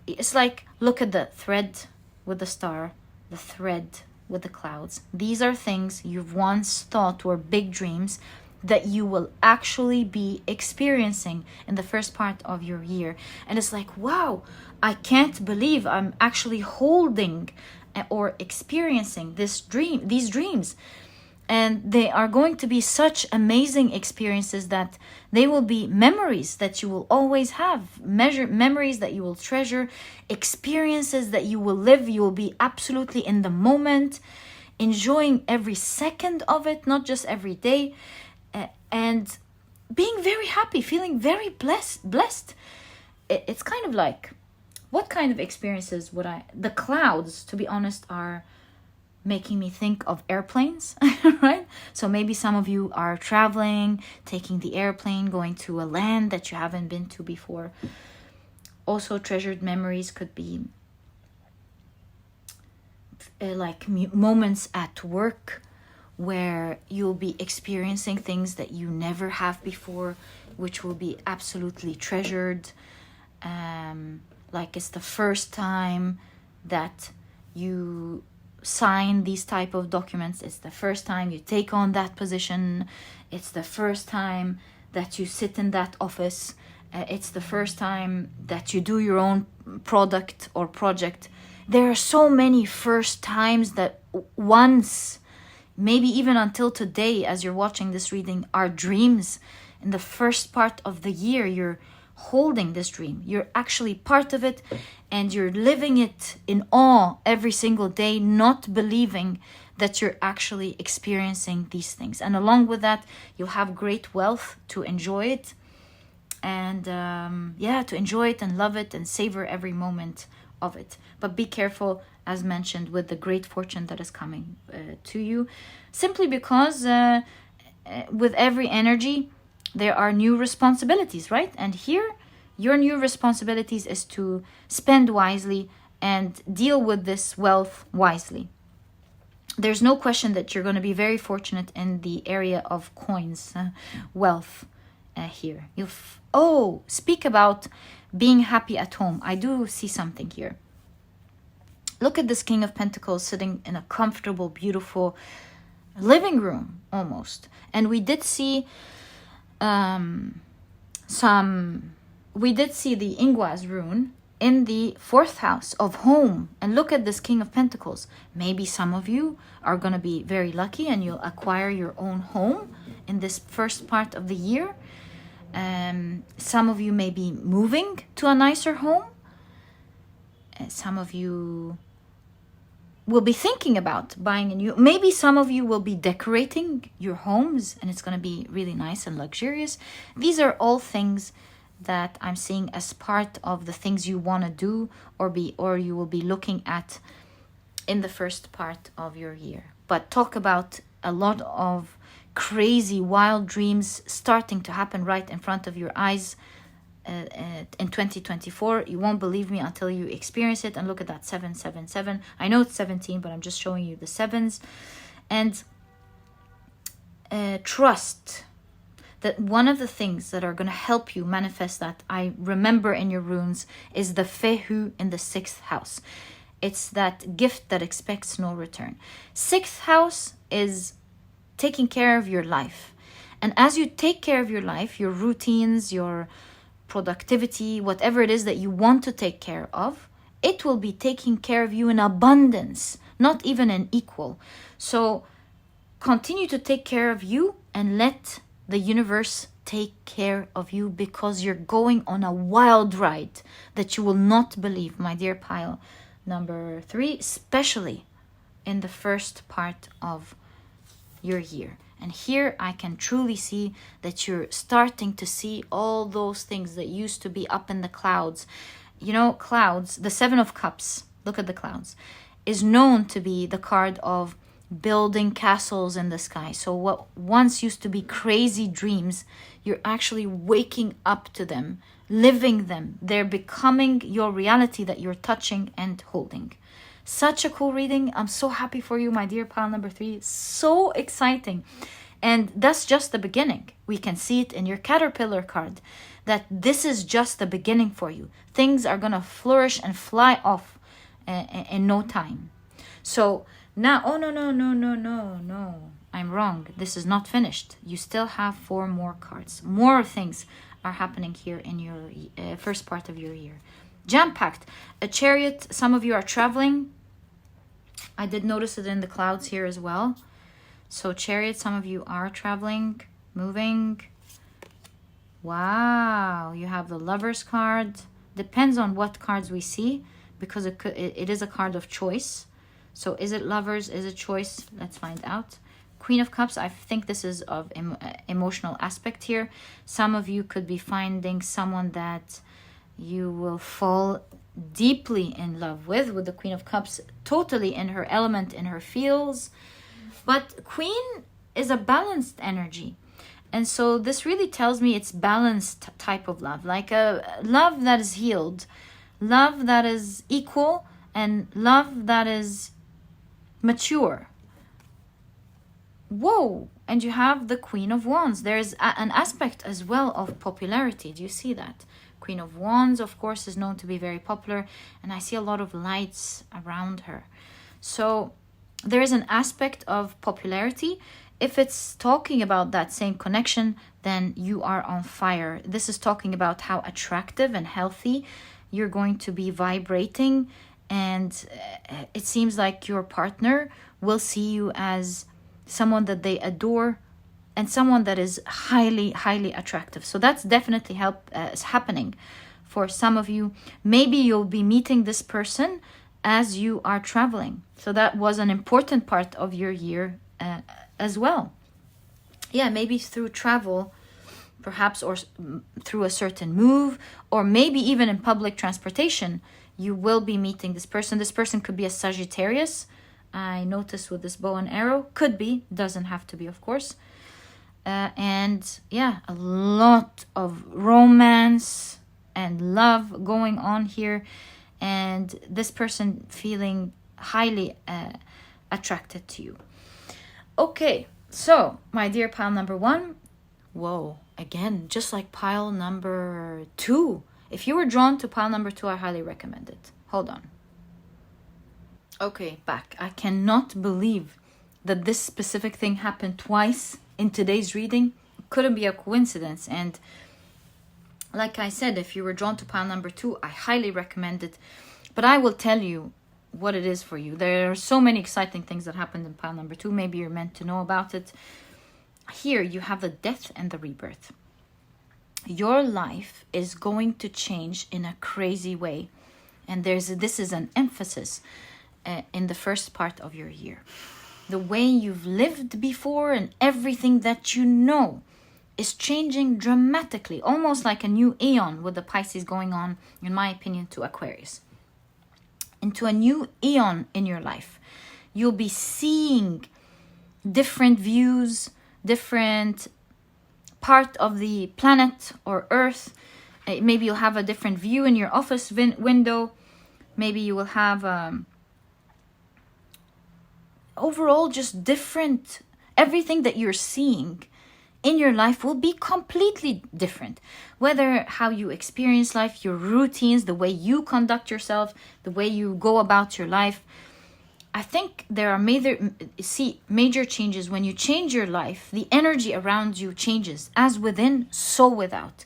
It's like, look at the thread with the star, the thread with the clouds. These are things you've once thought were big dreams that you will actually be experiencing in the first part of your year. And it's like, wow, I can't believe I'm actually holding or experiencing these dreams. And they are going to be such amazing experiences that they will be memories that you will always have, memories that you will treasure, experiences that you will live. You will be absolutely in the moment, enjoying every second of it, not just every day, and being very happy, feeling very blessed. It's kind of like, what kind of experiences would the clouds, to be honest, are making me think of airplanes, right? So maybe some of you are traveling, taking the airplane, going to a land that you haven't been to before. Also, treasured memories could be like moments at work where you'll be experiencing things that you never have before, which will be absolutely treasured. Like it's the first time that you sign these type of documents. It's the first time you take on that position. It's the first time that you sit in that office. It's the first time that you do your own product or project. There are so many first times that once, maybe even until today, as you're watching this reading, are dreams. In the first part of the year, you're holding this dream. You're actually part of it, and you're living it in awe every single day, not believing that you're actually experiencing these things. And along with that, you'll have great wealth to enjoy it, and to enjoy it and love it and savor every moment of it. But be careful, as mentioned, with the great fortune that is coming to you, simply because with every energy there are new responsibilities, right? And here, your new responsibilities is to spend wisely and deal with this wealth wisely. There's no question that you're going to be very fortunate in the area of coins, wealth here. Speak about being happy at home. I do see something here. Look at this King of Pentacles sitting in a comfortable, beautiful living room almost. And we did see the Ingwas rune in the 4th house of home. And look at this King of Pentacles. Maybe some of you are going to be very lucky and you'll acquire your own home in this first part of the year. Some of you may be moving to a nicer home. Some of you will be thinking about buying a new, maybe some of you will be decorating your homes and it's going to be really nice and luxurious. These are all things that I'm seeing as part of the things you want to do or you will be looking at in the first part of your year. But talk about a lot of crazy wild dreams starting to happen right in front of your eyes in 2024. You won't believe me until you experience it. And look at that 777. I know it's 17, but I'm just showing you the sevens. And trust that one of the things that are going to help you manifest that, I remember in your runes, is the Fehu in the 6th house. It's that gift that expects no return. 6th house is taking care of your life. And as you take care of your life, your routines, your productivity, whatever it is that you want to take care of, it will be taking care of you in abundance, not even in equal. So continue to take care of you and let the universe take care of you, because you're going on a wild ride that you will not believe, my dear pile number 3, especially in the first part of your year. And here I can truly see that you're starting to see all those things that used to be up in the clouds. You know, clouds, the 7 of Cups, look at the clouds, is known to be the card of building castles in the sky. So what once used to be crazy dreams, you're actually waking up to them, living them. They're becoming your reality that you're touching and holding. Such a cool reading. I'm so happy for you, my dear pile number 3. So exciting. And that's just the beginning. We can see it in your caterpillar card, that this is just the beginning for you. Things are going to flourish and fly off in no time. So now, oh, no. I'm wrong. This is not finished. You still have 4 more cards. More things are happening here in your first part of your year. Jam-packed. A chariot. Some of you are traveling. I did notice it in the clouds here as well. So chariot, some of you are traveling, moving. Wow, you have the Lover's card. Depends on what cards we see, because it is a card of choice. So is it Lovers? Is it choice? Let's find out. Queen of Cups, I think this is of emotional aspect here. Some of you could be finding someone that you will fall deeply in love with the Queen of Cups, totally in her element, in her feels. But Queen is a balanced energy. And so this really tells me it's balanced type of love, like a love that is healed, love that is equal, and love that is mature. Whoa! And you have the Queen of Wands. There's an aspect as well of popularity. Do you see that? Queen of Wands, of course, is known to be very popular, and I see a lot of lights around her. So there is an aspect of popularity. If it's talking about that same connection, then you are on fire. This is talking about how attractive and healthy you're going to be vibrating, and it seems like your partner will see you as someone that they adore and someone that is highly, highly attractive. So that's definitely happening for some of you. Maybe you'll be meeting this person as you are traveling. So that was an important part of your year as well. Yeah, maybe through travel, perhaps, or through a certain move, or maybe even in public transportation, you will be meeting this person. This person could be a Sagittarius. I noticed with this bow and arrow. Could be, doesn't have to be, of course. And yeah, a lot of romance and love going on here, and this person feeling highly attracted to you. Okay, so my dear pile number 1, whoa, again, just like pile number 2. If you were drawn to pile number 2, I highly recommend it. Hold on. Okay, back. I cannot believe that this specific thing happened twice in today's reading. It couldn't be a coincidence. And like I said, if you were drawn to pile number 2, I highly recommend it. But I will tell you what it is for you. There are so many exciting things that happened in pile number 2. Maybe you're meant to know about it. Here you have the death and the rebirth. your life is going to change in a crazy way. And this is an emphasis in the first part of your year. The way you've lived before and everything that you know is changing dramatically, almost like a new eon with the Pisces going on, in my opinion, to Aquarius. Into a new eon in your life. You'll be seeing different views, different part of the planet or Earth. Maybe you'll have a different view in your office window. Maybe you will have overall just different. Everything that you're seeing in your life will be completely different. Whether how you experience life, your routines, the way you conduct yourself, the way you go about your life. I think there are major changes. When you change your life, the energy around you changes, as within, so without.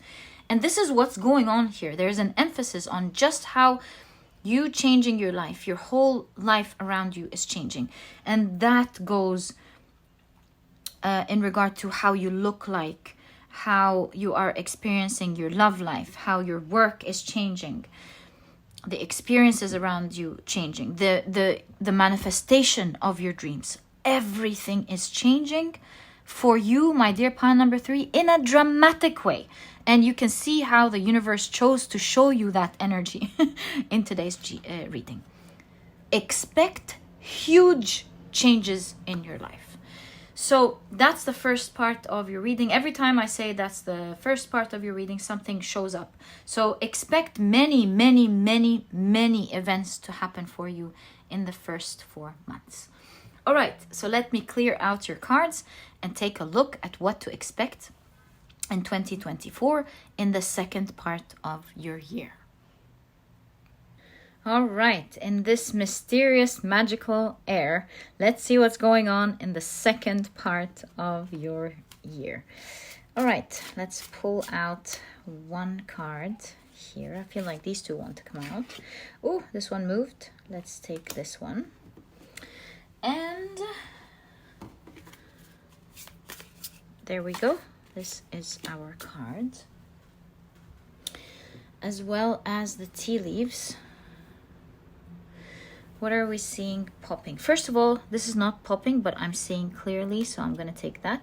And this is what's going on here. There's an emphasis on just how you changing your life, your whole life around you is changing. And that goes in regard to how you look like, how you are experiencing your love life, how your work is changing, the experiences around you changing, the manifestation of your dreams. Everything is changing for you, my dear pile number 3, in a dramatic way. And you can see how the universe chose to show you that energy in today's reading. Expect huge changes in your life. So that's the first part of your reading. Every time I say that's the first part of your reading, something shows up. So expect many, many, many, many events to happen for you in the first 4 months. All right, so let me clear out your cards and take a look at what to expect in 2024 in the second part of your year. All right, in this mysterious, magical air, let's see what's going on in the second part of your year. All right, let's pull out one card here. I feel like these two want to come out. Oh, this one moved. Let's take this one. And there we go. This is our card. As well as the tea leaves. What are we seeing popping? First of all, this is not popping, but I'm seeing clearly, so I'm going to take that.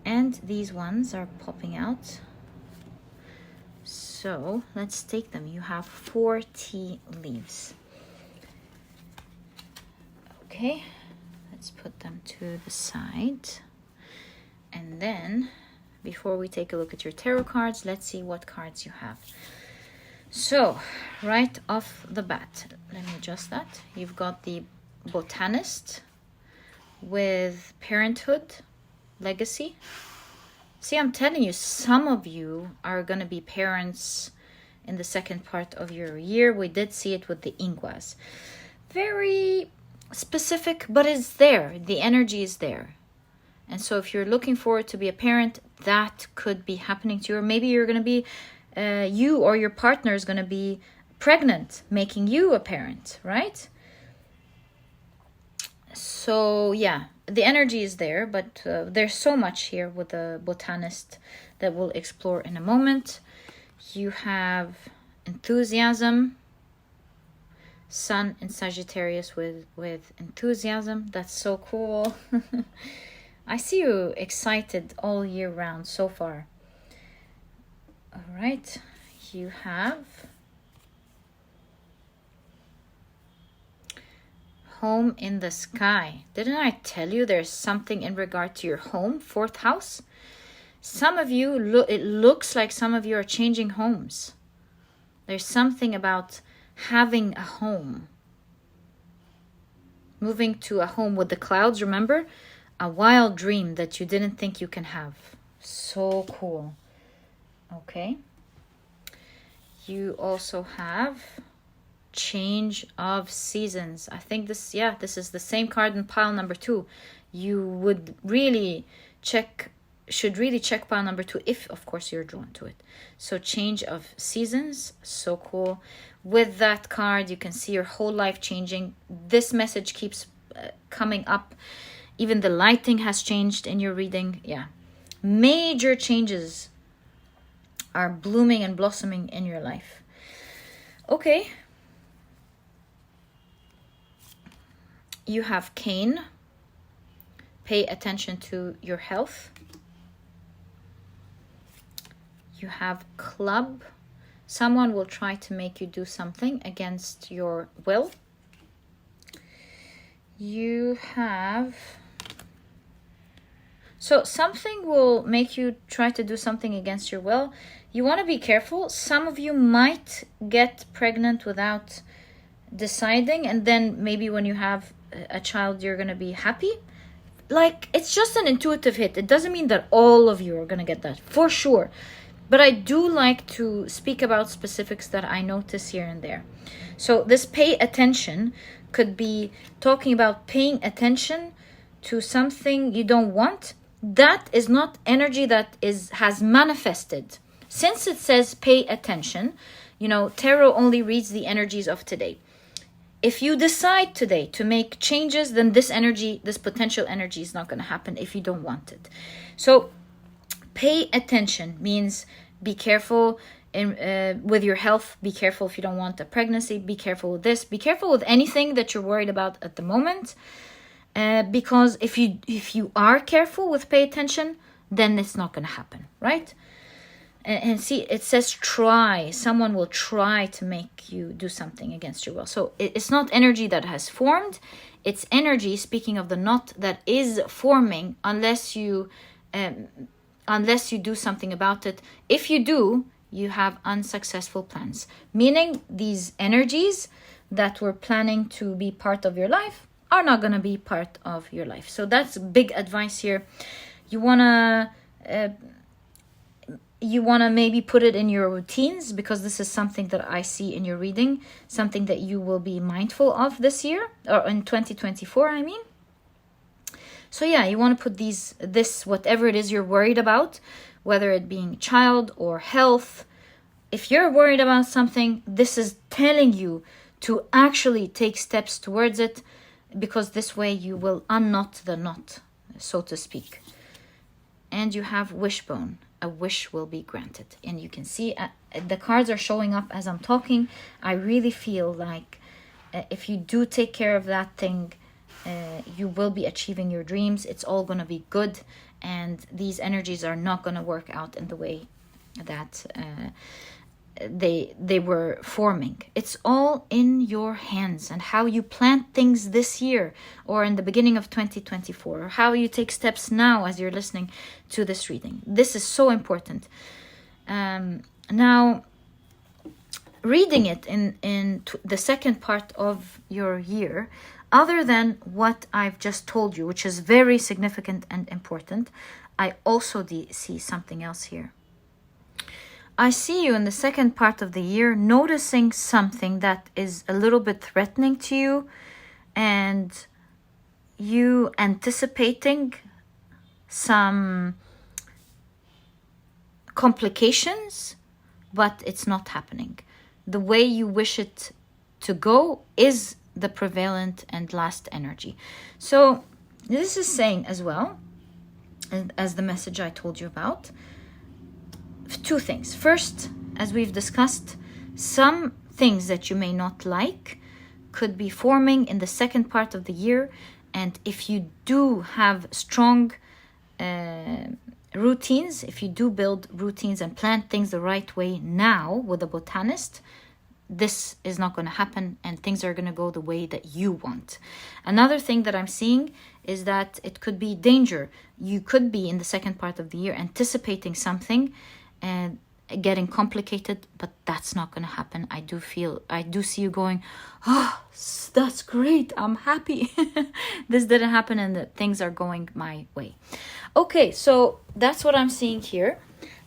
And these ones are popping out. So let's take them. You have 4 tea leaves. Okay, let's put them to the side. And then, before we take a look at your tarot cards, let's see what cards you have. So, right off the bat, let me adjust that. You've got the botanist with parenthood, legacy. See, I'm telling you, some of you are going to be parents in the second part of your year. We did see it with the Inguas. Very specific, but it's there. The energy is there. And so if you're looking forward to be a parent, that could be happening to you. Or maybe you're going to be you or your partner is going to be pregnant, making you a parent, right? So yeah, the energy is there, but there's so much here with the botanist that we'll explore in a moment. You have enthusiasm, Sun in Sagittarius with enthusiasm. That's so cool. I see you excited all year round so far. All right, you have home in the sky. Didn't I tell you there's something in regard to your home, 4th house? Some of you, it looks like some of you are changing homes. There's something about having a home. Moving to a home with the clouds, remember? A wild dream that you didn't think you can have. So cool. Okay. You also have change of seasons. I think this is the same card in pile number 2. You would really should really check pile number 2 if, of course, you're drawn to it. So change of seasons, so cool. With that card, you can see your whole life changing. This message keeps coming up. Even the lighting has changed in your reading. Yeah, major changes are blooming and blossoming in your life. Okay. You have Cane. Pay attention to your health. You have Club. Someone will try to make you do something against your will. You have... So something will make you try to do something against your will. You want to be careful. Some of you might get pregnant without deciding, and then maybe when you have a child, you're going to be happy. Like, it's just an intuitive hit. It doesn't mean that all of you are going to get that, for sure. But I do like to speak about specifics that I notice here and there. So this pay attention could be talking about paying attention to something you don't want. That is not energy that has manifested. Since it says pay attention, you know, tarot only reads the energies of today. If you decide today to make changes, then this energy, this potential energy is not going to happen if you don't want it. So pay attention means be careful with your health. Be careful if you don't want a pregnancy. Be careful with this. Be careful with anything that you're worried about at the moment. Because if you are careful with pay attention, then it's not going to happen, right? And see, it says try. Someone will try to make you do something against your will. So it's not energy that has formed. It's energy, speaking of the knot, that is forming unless you do something about it. If you do, you have unsuccessful plans. Meaning these energies that were planning to be part of your life are not going to be part of your life. So that's big advice here. You want to maybe put it in your routines, because this is something that I see in your reading, something that you will be mindful of this year, or in 2024, I mean. So yeah, you want to put this, whatever it is you're worried about, whether it being child or health. If you're worried about something, this is telling you to actually take steps towards it, because this way you will unknot the knot, so to speak. And you have Wishbone. A wish will be granted. And you can see the cards are showing up as I'm talking. I really feel like if you do take care of that thing, you will be achieving your dreams. It's all going to be good. And these energies are not going to work out in the way that they were forming. It's all in your hands, and how you plant things this year or in the beginning of 2024, or how you take steps now as you're listening to this reading. This is so important. Now, reading it in the second part of your year, other than what I've just told you, which is very significant and important, I also see something else here. I see you in the second part of the year noticing something that is a little bit threatening to you, and you anticipating some complications, but it's not happening. The way you wish it to go is the prevalent and last energy. So this is saying as well, as the message I told you about, two things. First, as we've discussed, some things that you may not like could be forming in the second part of the year. And if you do have strong routines, if you do build routines and plant things the right way now with a botanist, this is not going to happen, and things are going to go the way that you want. Another thing that I'm seeing is that it could be danger. You could be in the second part of the year anticipating something and getting complicated, but that's not going to happen. I do see you going, oh, that's great, I'm happy. This didn't happen, and that things are going my way. Okay, so that's what I'm seeing here.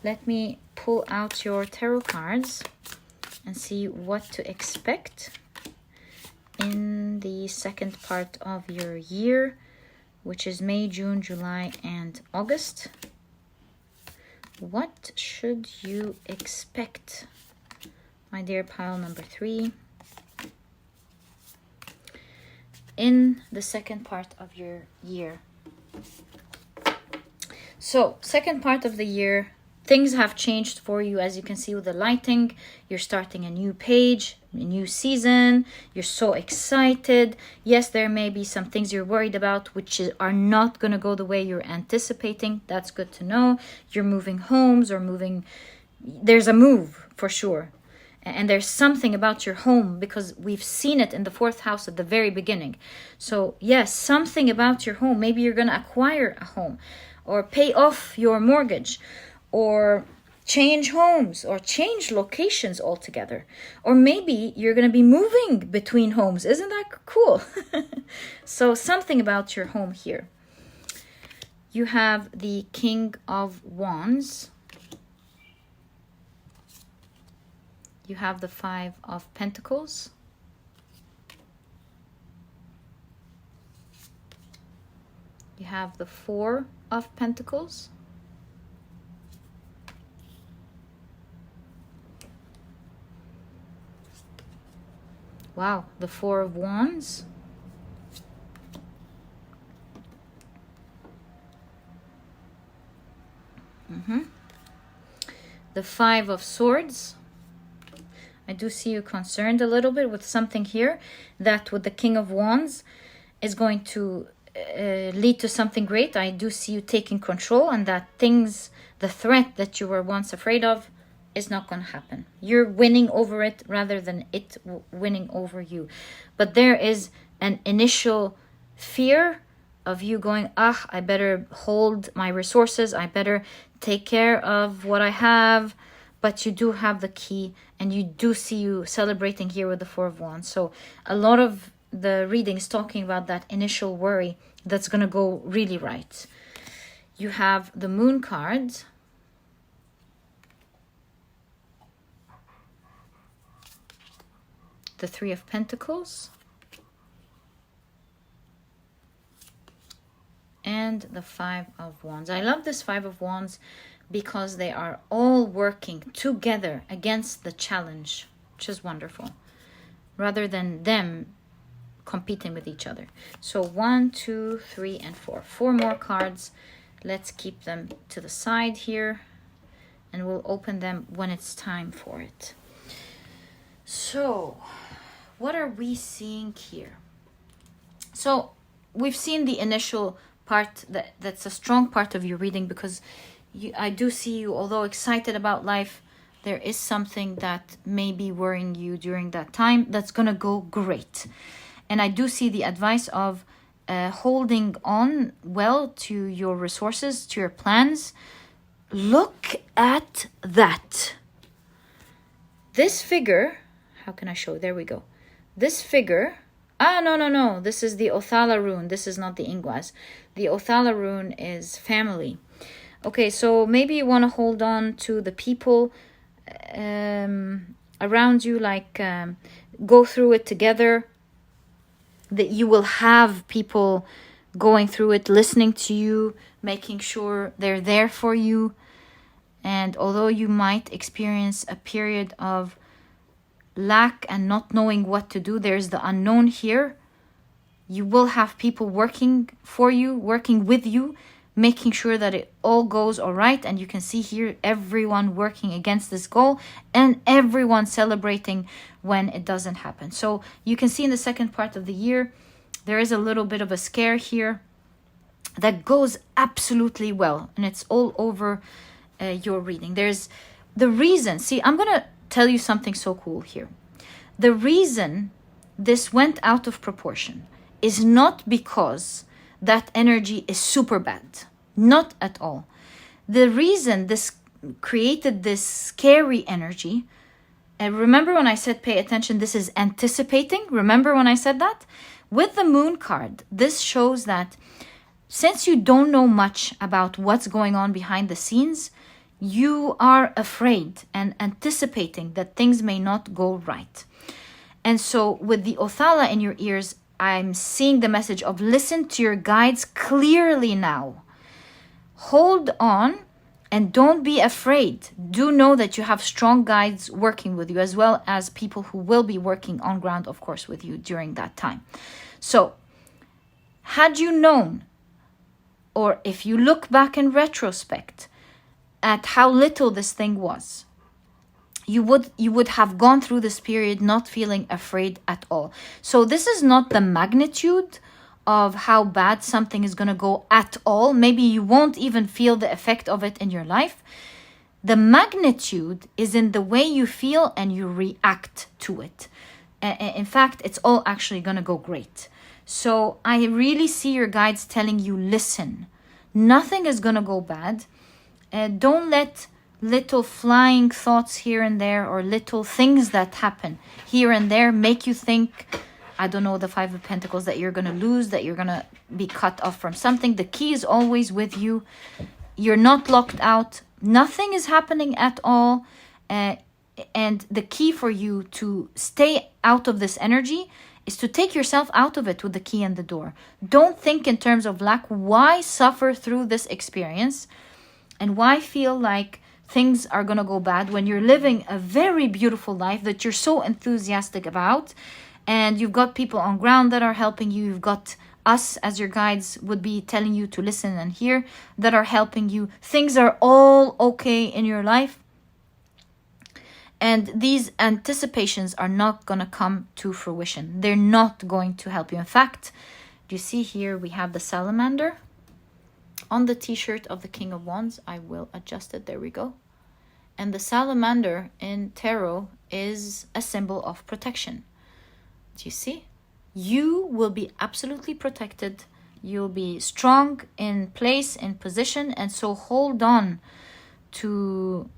Let me pull out your tarot cards and see what to expect in the second part of your year, which is May, June, July, and August. What should you expect, my dear pile number 3, in the second part of your year? So, second part of the year, things have changed for you, as you can see with the lighting. You're starting a new page, a new season. You're so excited. Yes, there may be some things you're worried about which are not going to go the way you're anticipating. That's good to know. You're moving homes or moving. There's a move for sure. And there's something about your home, because we've seen it in the 4th house at the very beginning. So yes, something about your home. Maybe you're going to acquire a home or pay off your mortgage, or change homes, or change locations altogether. Or maybe you're going to be moving between homes. Isn't that cool? So something about your home here. You have the King of Wands. You have the 5 of Pentacles. You have the 4 of Pentacles. Wow, the 4 of Wands. The 5 of Swords. I do see you concerned a little bit with something here that with the King of Wands is going to lead to something great. I do see you taking control, and that things, the threat that you were once afraid of, is not going to happen. You're winning over it rather than it winning over you. But there is an initial fear of you going, I better hold my resources. I better take care of what I have. But you do have the key, and you do see you celebrating here with the 4 of Wands. So a lot of the reading is talking about that initial worry that's going to go really right. You have the Moon card. The 3 of Pentacles. And the 5 of Wands. I love this 5 of Wands because they are all working together against the challenge, which is wonderful, rather than them competing with each other. So 1, 2, 3, and 4. 4 more cards. Let's keep them to the side here, and we'll open them when it's time for it. So what are we seeing here? So we've seen the initial part that's a strong part of your reading, because I do see you, although excited about life, there is something that may be worrying you during that time that's going to go great. And I do see the advice of holding on well to your resources, to your plans. Look at that. This figure, how can I show? There we go. This figure, no. This is the Othala rune. This is not the Ingwas. The Othala rune is family. Okay, so maybe you want to hold on to the people around you, like go through it together. That you will have people going through it, listening to you, making sure they're there for you. And although you might experience a period of lack and not knowing what to do, there's the unknown here. You will have people working for you, working with you, making sure that it all goes all right. And you can see here everyone working against this goal, and everyone celebrating when it doesn't happen. So you can see in the second part of the year, there is a little bit of a scare here that goes absolutely well, and it's all over your reading. There's the reason. See, I'm going to tell you something so cool here. The reason this went out of proportion is not because that energy is super bad. Not at all. The reason this created this scary energy, and remember when I said pay attention, this is anticipating. Remember when I said that? With the Moon card, this shows that since you don't know much about what's going on behind the scenes, you are afraid and anticipating that things may not go right. And so with the Othala in your ears, I'm seeing the message of listen to your guides clearly now. Hold on and don't be afraid. Do know that you have strong guides working with you, as well as people who will be working on ground, of course, with you during that time. So, had you known, or if you look back in retrospect, at how little this thing was, you would have gone through this period not feeling afraid at all. So this is not the magnitude of how bad something is going to go at all. Maybe you won't even feel the effect of it in your life. The magnitude is in the way you feel and you react to it. In fact, it's all actually going to go great. So I really see your guides telling you, listen, nothing is going to go bad. Don't let little flying thoughts here and there or little things that happen here and there make you think, I don't know, the Five of Pentacles, that you're going to lose, that you're going to be cut off from something. The key is always with you. You're not locked out. Nothing is happening at all. And the key for you to stay out of this energy is to take yourself out of it with the key in the door. Don't think in terms of lack. Why suffer through this experience? And why feel like things are going to go bad when you're living a very beautiful life that you're so enthusiastic about? And you've got people on ground that are helping you. You've got us as your guides would be telling you to listen and hear, that are helping you. Things are all okay in your life. And these anticipations are not going to come to fruition. They're not going to help you. In fact, do you see here we have the salamander on the t-shirt of the King of Wands? I will adjust it. There we go. And the salamander in tarot is a symbol of protection. Do you see? You will be absolutely protected. You'll be strong in place, in position. And so hold on to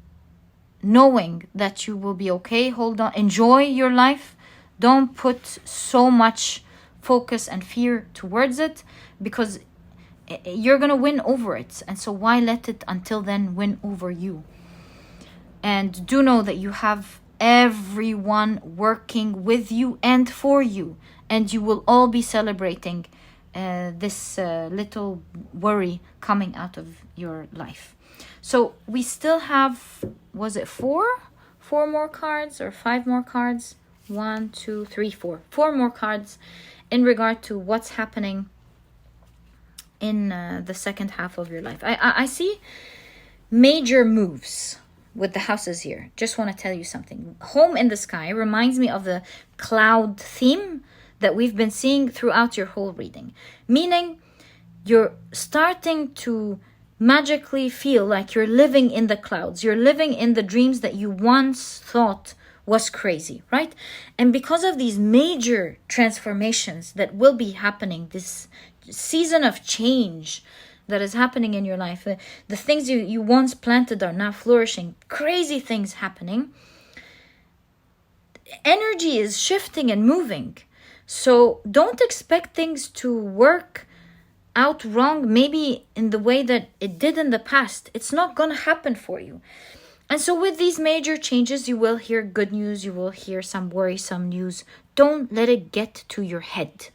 knowing that you will be okay. Hold on. Enjoy your life. Don't put so much focus and fear towards it, because you're going to win over it. And so why let it until then win over you? And do know that you have everyone working with you and for you. And you will all be celebrating this little worry coming out of your life. So we still have, was it four more cards or 5 more cards? 1, 2, 3, 4. 4 more cards in regard to what's happening in the second half of your life. I see major moves with the houses here. Just want to tell you something. Home in the sky reminds me of the cloud theme that we've been seeing throughout your whole reading. Meaning you're starting to magically feel like you're living in the clouds. You're living in the dreams that you once thought was crazy, right? And because of these major transformations that will be happening, this season of change that is happening in your life, the things you once planted are now flourishing, crazy things happening. Energy is shifting and moving. So don't expect things to work out wrong, maybe in the way that it did in the past. It's not going to happen for you. And so with these major changes, you will hear good news. You will hear some worrisome news. Don't let it get to your head,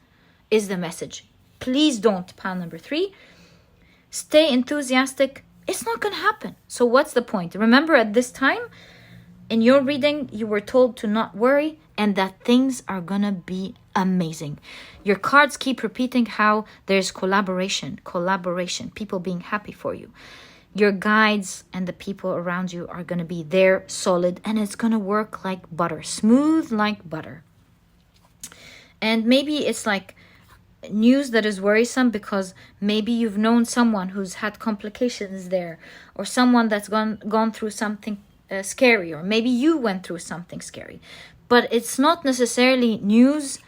is the message. Please don't. Pile number 3. Stay enthusiastic. It's not going to happen. So what's the point? Remember, at this time in your reading, you were told to not worry and that things are going to be amazing. Your cards keep repeating how there's collaboration, people being happy for you. Your guides and the people around you are going to be there, solid, and it's going to work like butter, smooth like butter. And maybe it's like news that is worrisome because maybe you've known someone who's had complications there, or someone that's gone through something scary, or maybe you went through something scary. But it's not necessarily news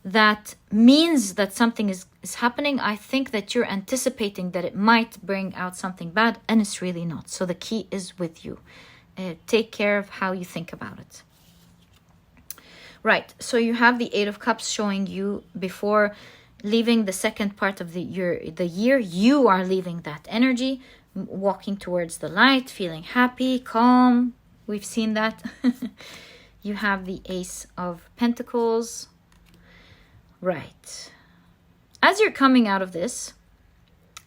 that means that something is happening. I think that you're anticipating that it might bring out something bad, and it's really not. So the key is with you. Take care of how you think about it. Right, so you have the 8 of Cups showing you before leaving the second part of the year, you are leaving that energy, walking towards the light, feeling happy, calm. We've seen that. You have the Ace of Pentacles. Right. As you're coming out of this,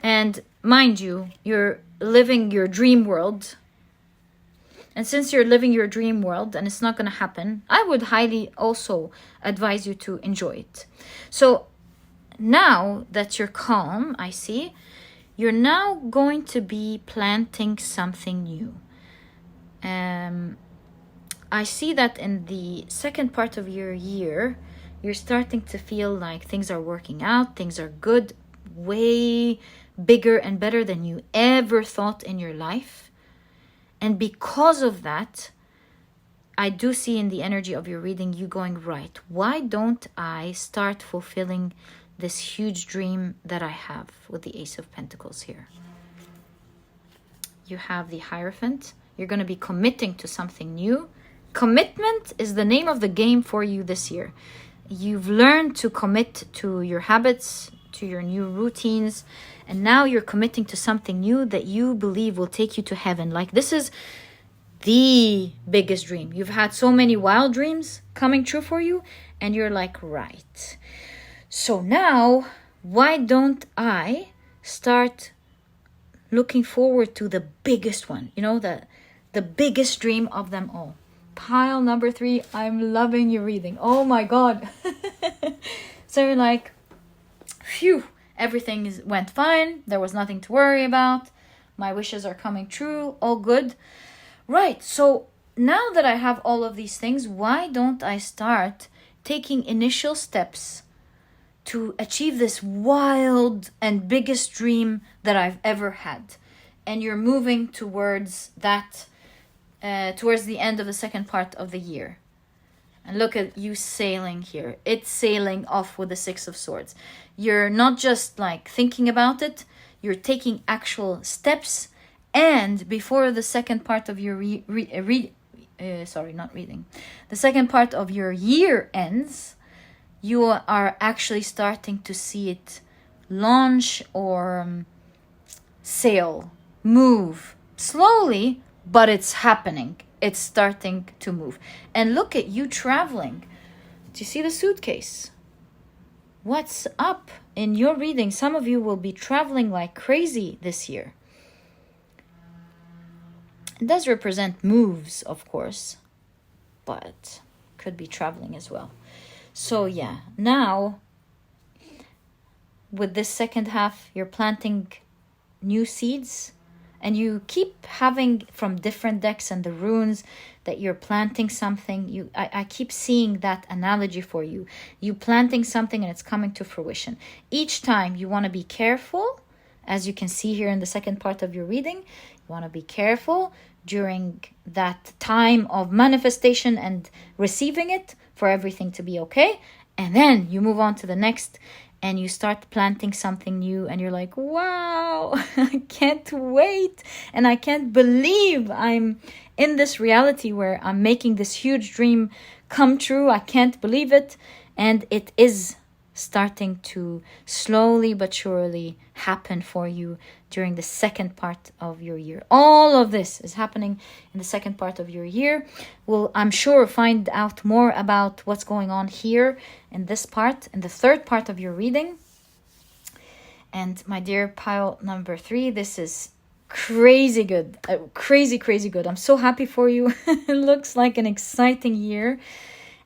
and mind you, you're living your dream world. And since you're living your dream world and it's not going to happen, I would highly also advise you to enjoy it. So now that you're calm, I see, You're now going to be planting something new. I see that in the second part of your year, you're starting to feel like things are working out, things are good, way bigger and better than you ever thought in your life. And because of that, I do see in the energy of your reading you going, right, why don't I start fulfilling this huge dream that I have with the Ace of Pentacles here? You have the Hierophant. You're going to be committing to something new. Commitment is the name of the game for you this year. You've learned to commit to your habits, to your new routines, and now you're committing to something new that you believe will take you to heaven. Like, this is the biggest dream. You've had so many wild dreams coming true for you, and you're like, right. So now, why don't I start looking forward to the biggest one? You know, the biggest dream of them all. Pile number 3, I'm loving your reading. Oh my God. So you're like, phew, everything went fine. There was nothing to worry about. My wishes are coming true. All good. Right. So now that I have all of these things, why don't I start taking initial steps to achieve this wild and biggest dream that I've ever had? And you're moving towards that, towards the end of the second part of the year. And look at you sailing here. It's sailing off with the 6 of Swords. You're not just like thinking about it. You're taking actual steps. And before the second part of your the second part of your year ends, you are actually starting to see it launch or sail, move slowly, but it's happening. It's starting to move. And look at you traveling. Do you see the suitcase? What's up in your reading? Some of you will be traveling like crazy this year. It does represent moves, of course, but could be traveling as well. So yeah, now with this second half, you're planting new seeds. And you keep having from different decks and the runes that you're planting something. I keep seeing that analogy for you. You planting something and it's coming to fruition. Each time you want to be careful, as you can see here in the second part of your reading. You want to be careful during that time of manifestation and receiving it for everything to be okay. And then you move on to the next. And you start planting something new and you're like, wow, I can't wait. And I can't believe I'm in this reality where I'm making this huge dream come true. I can't believe it. And it is starting to slowly but surely happen for you during the second part of your year. All of this is happening in the second part of your year. We'll, I'm sure, find out more about what's going on here in this part, in the third part of your reading. And my dear pile number 3, this is crazy good. Crazy good. I'm so happy for you. It looks like an exciting year.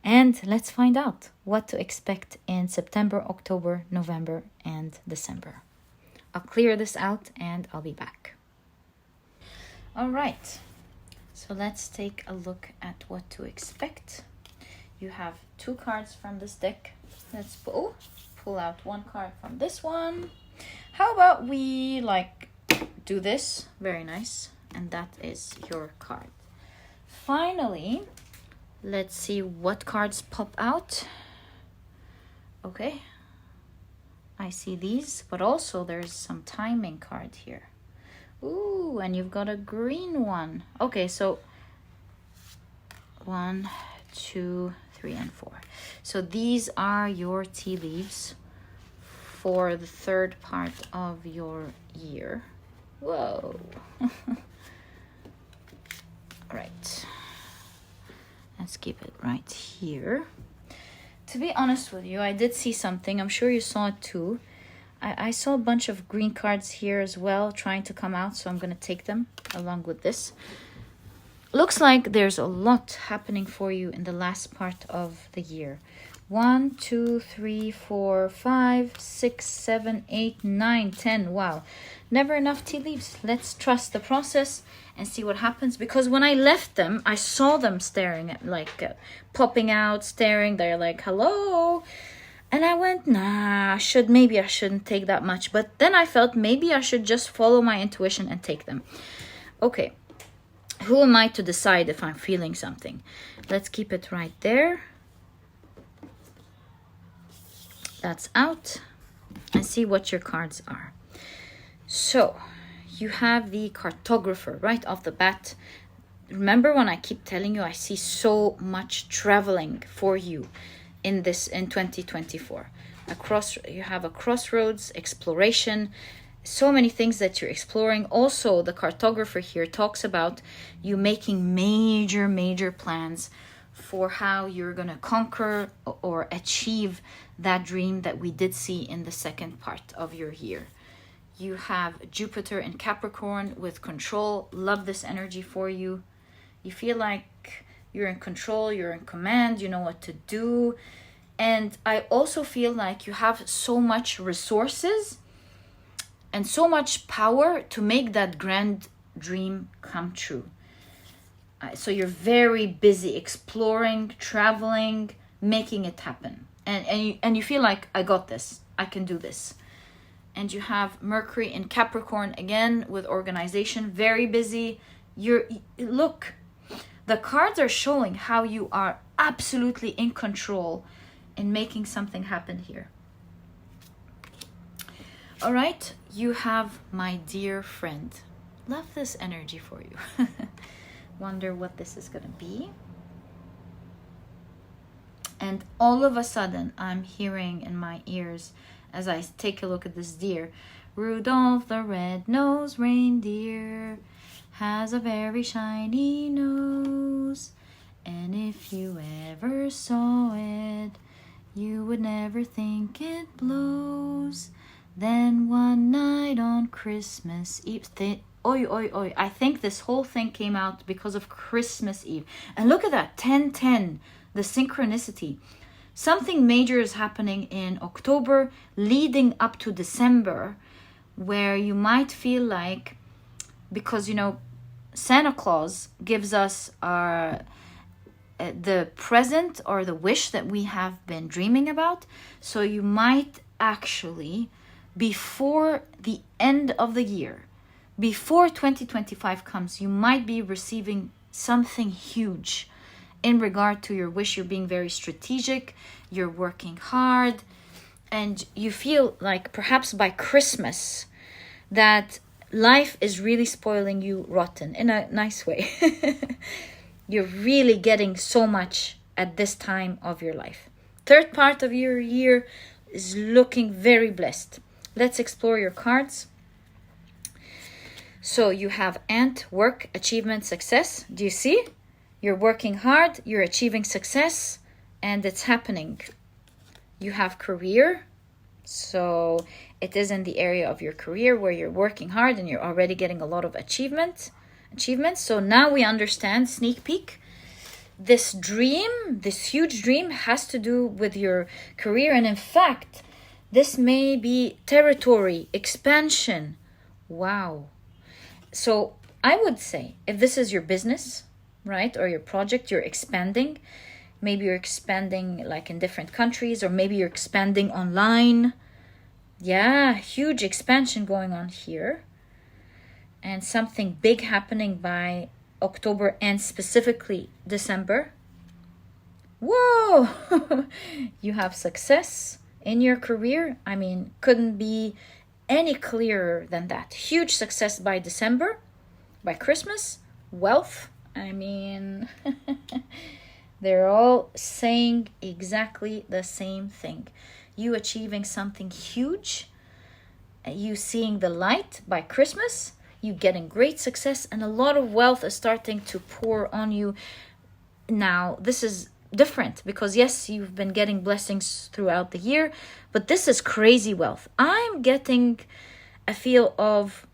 And let's find out what to expect in September, October, November, and December. I'll clear this out and I'll be back. All right. So let's take a look at what to expect. You have 2 cards from this deck. Let's pull out 1 card from this one. How about we do this? Very nice. And that is your card. Finally, let's see what cards pop out. Okay. I see these, but also there's some timing card here. Ooh, and you've got a green one. Okay, so 1, 2, 3, and 4. So these are your tea leaves for the third part of your year. Whoa. All right. Let's keep it right here. To be honest with you, I did see something. I'm sure you saw it too. I saw a bunch of green cards here as well trying to come out, so I'm going to take them along with this. Looks like there's a lot happening for you in the last part of the year. 1, 2, 3, 4, 5, 6, 7, 8, 9, 10. Wow, never enough tea leaves. Let's trust the process and see what happens. Because when I left them, I saw them staring at, like, popping out, staring. They're like, hello. And I went, nah, maybe I shouldn't take that much. But then I felt maybe I should just follow my intuition and take them. Okay, who am I to decide if I'm feeling something? Let's keep it right there. That's out. And see what your cards are. So, you have the cartographer right off the bat. Remember when I keep telling you I see so much traveling for you in 2024. You have a crossroads, exploration, so many things that you're exploring. Also, the cartographer here talks about you making major plans for how you're going to conquer or achieve that dream that we did see in the second part of your year. You have Jupiter in Capricorn with control. Love this energy for you. You feel like you're in control, you're in command, you know what to do. And I also feel like you have so much resources and so much power to make that grand dream come true. So you're very busy exploring, traveling, making it happen. And you feel like, I got this, I can do this. And you have Mercury in Capricorn again with organization, very busy. Look, the cards are showing how you are absolutely in control in making something happen here. All right, you have my dear friend. Love this energy for you. Wonder what this is gonna be. And all of a sudden, I'm hearing in my ears as I take a look at this deer, Rudolph the red-nosed reindeer has a very shiny nose, and if you ever saw it, you would never think it blows. Then one night on Christmas Eve, oi. I think this whole thing came out because of Christmas Eve. And look at that, 10-10, the synchronicity. Something major is happening in October leading up to December, where you might feel like, because, you know, Santa Claus gives us the present or the wish that we have been dreaming about. So you might actually, before the end of the year, before 2025 comes, you might be receiving something huge in regard to your wish. You're being very strategic, you're working hard, and you feel like perhaps by Christmas that life is really spoiling you rotten in a nice way. You're really getting so much at this time of your life. Third part of your year is looking very blessed. Let's explore your cards. So you have Ant, work, achievement, success. Do you see? You're working hard, you're achieving success, and it's happening. You have career. So it is in the area of your career where you're working hard and you're already getting a lot of achievements. So now we understand, sneak peek, this dream, this huge dream has to do with your career. And in fact, this may be territory, expansion. Wow. So I would say if this is your business, right, or your project, you're expanding. Maybe you're expanding like in different countries, or maybe you're expanding online. Yeah, huge expansion going on here. And something big happening by October and specifically December. Whoa! You have success in your career. I mean, couldn't be any clearer than that. Huge success by December, by Christmas, wealth. I mean, they're all saying exactly the same thing. You achieving something huge, you seeing the light by Christmas, you getting great success, and a lot of wealth is starting to pour on you. Now, this is different because yes, you've been getting blessings throughout the year, but this is crazy wealth. I'm getting a feel of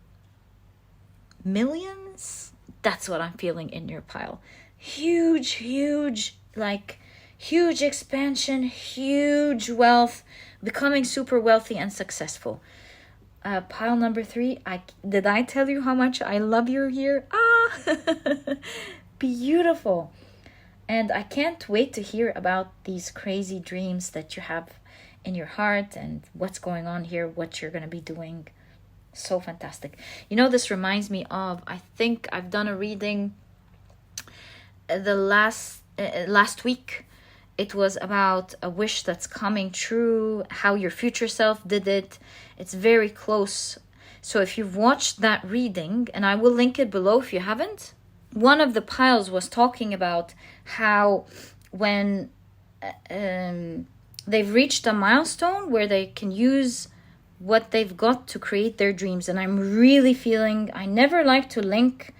millions. That's what I'm feeling in your pile. Huge, like huge expansion, huge wealth, becoming super wealthy and successful. Pile number 3, did I tell you how much I love your year? Beautiful. And I can't wait to hear about these crazy dreams that you have in your heart and what's going on here, what you're going to be doing. So fantastic. You know, this reminds me of, I think I've done a reading the last week. It was about a wish that's coming true, how your future self did it. It's very close. So if you've watched that reading, and I will link it below if you haven't, one of the piles was talking about how when they've reached a milestone where they can use what they've got to create their dreams. And I'm really feeling, I never like to link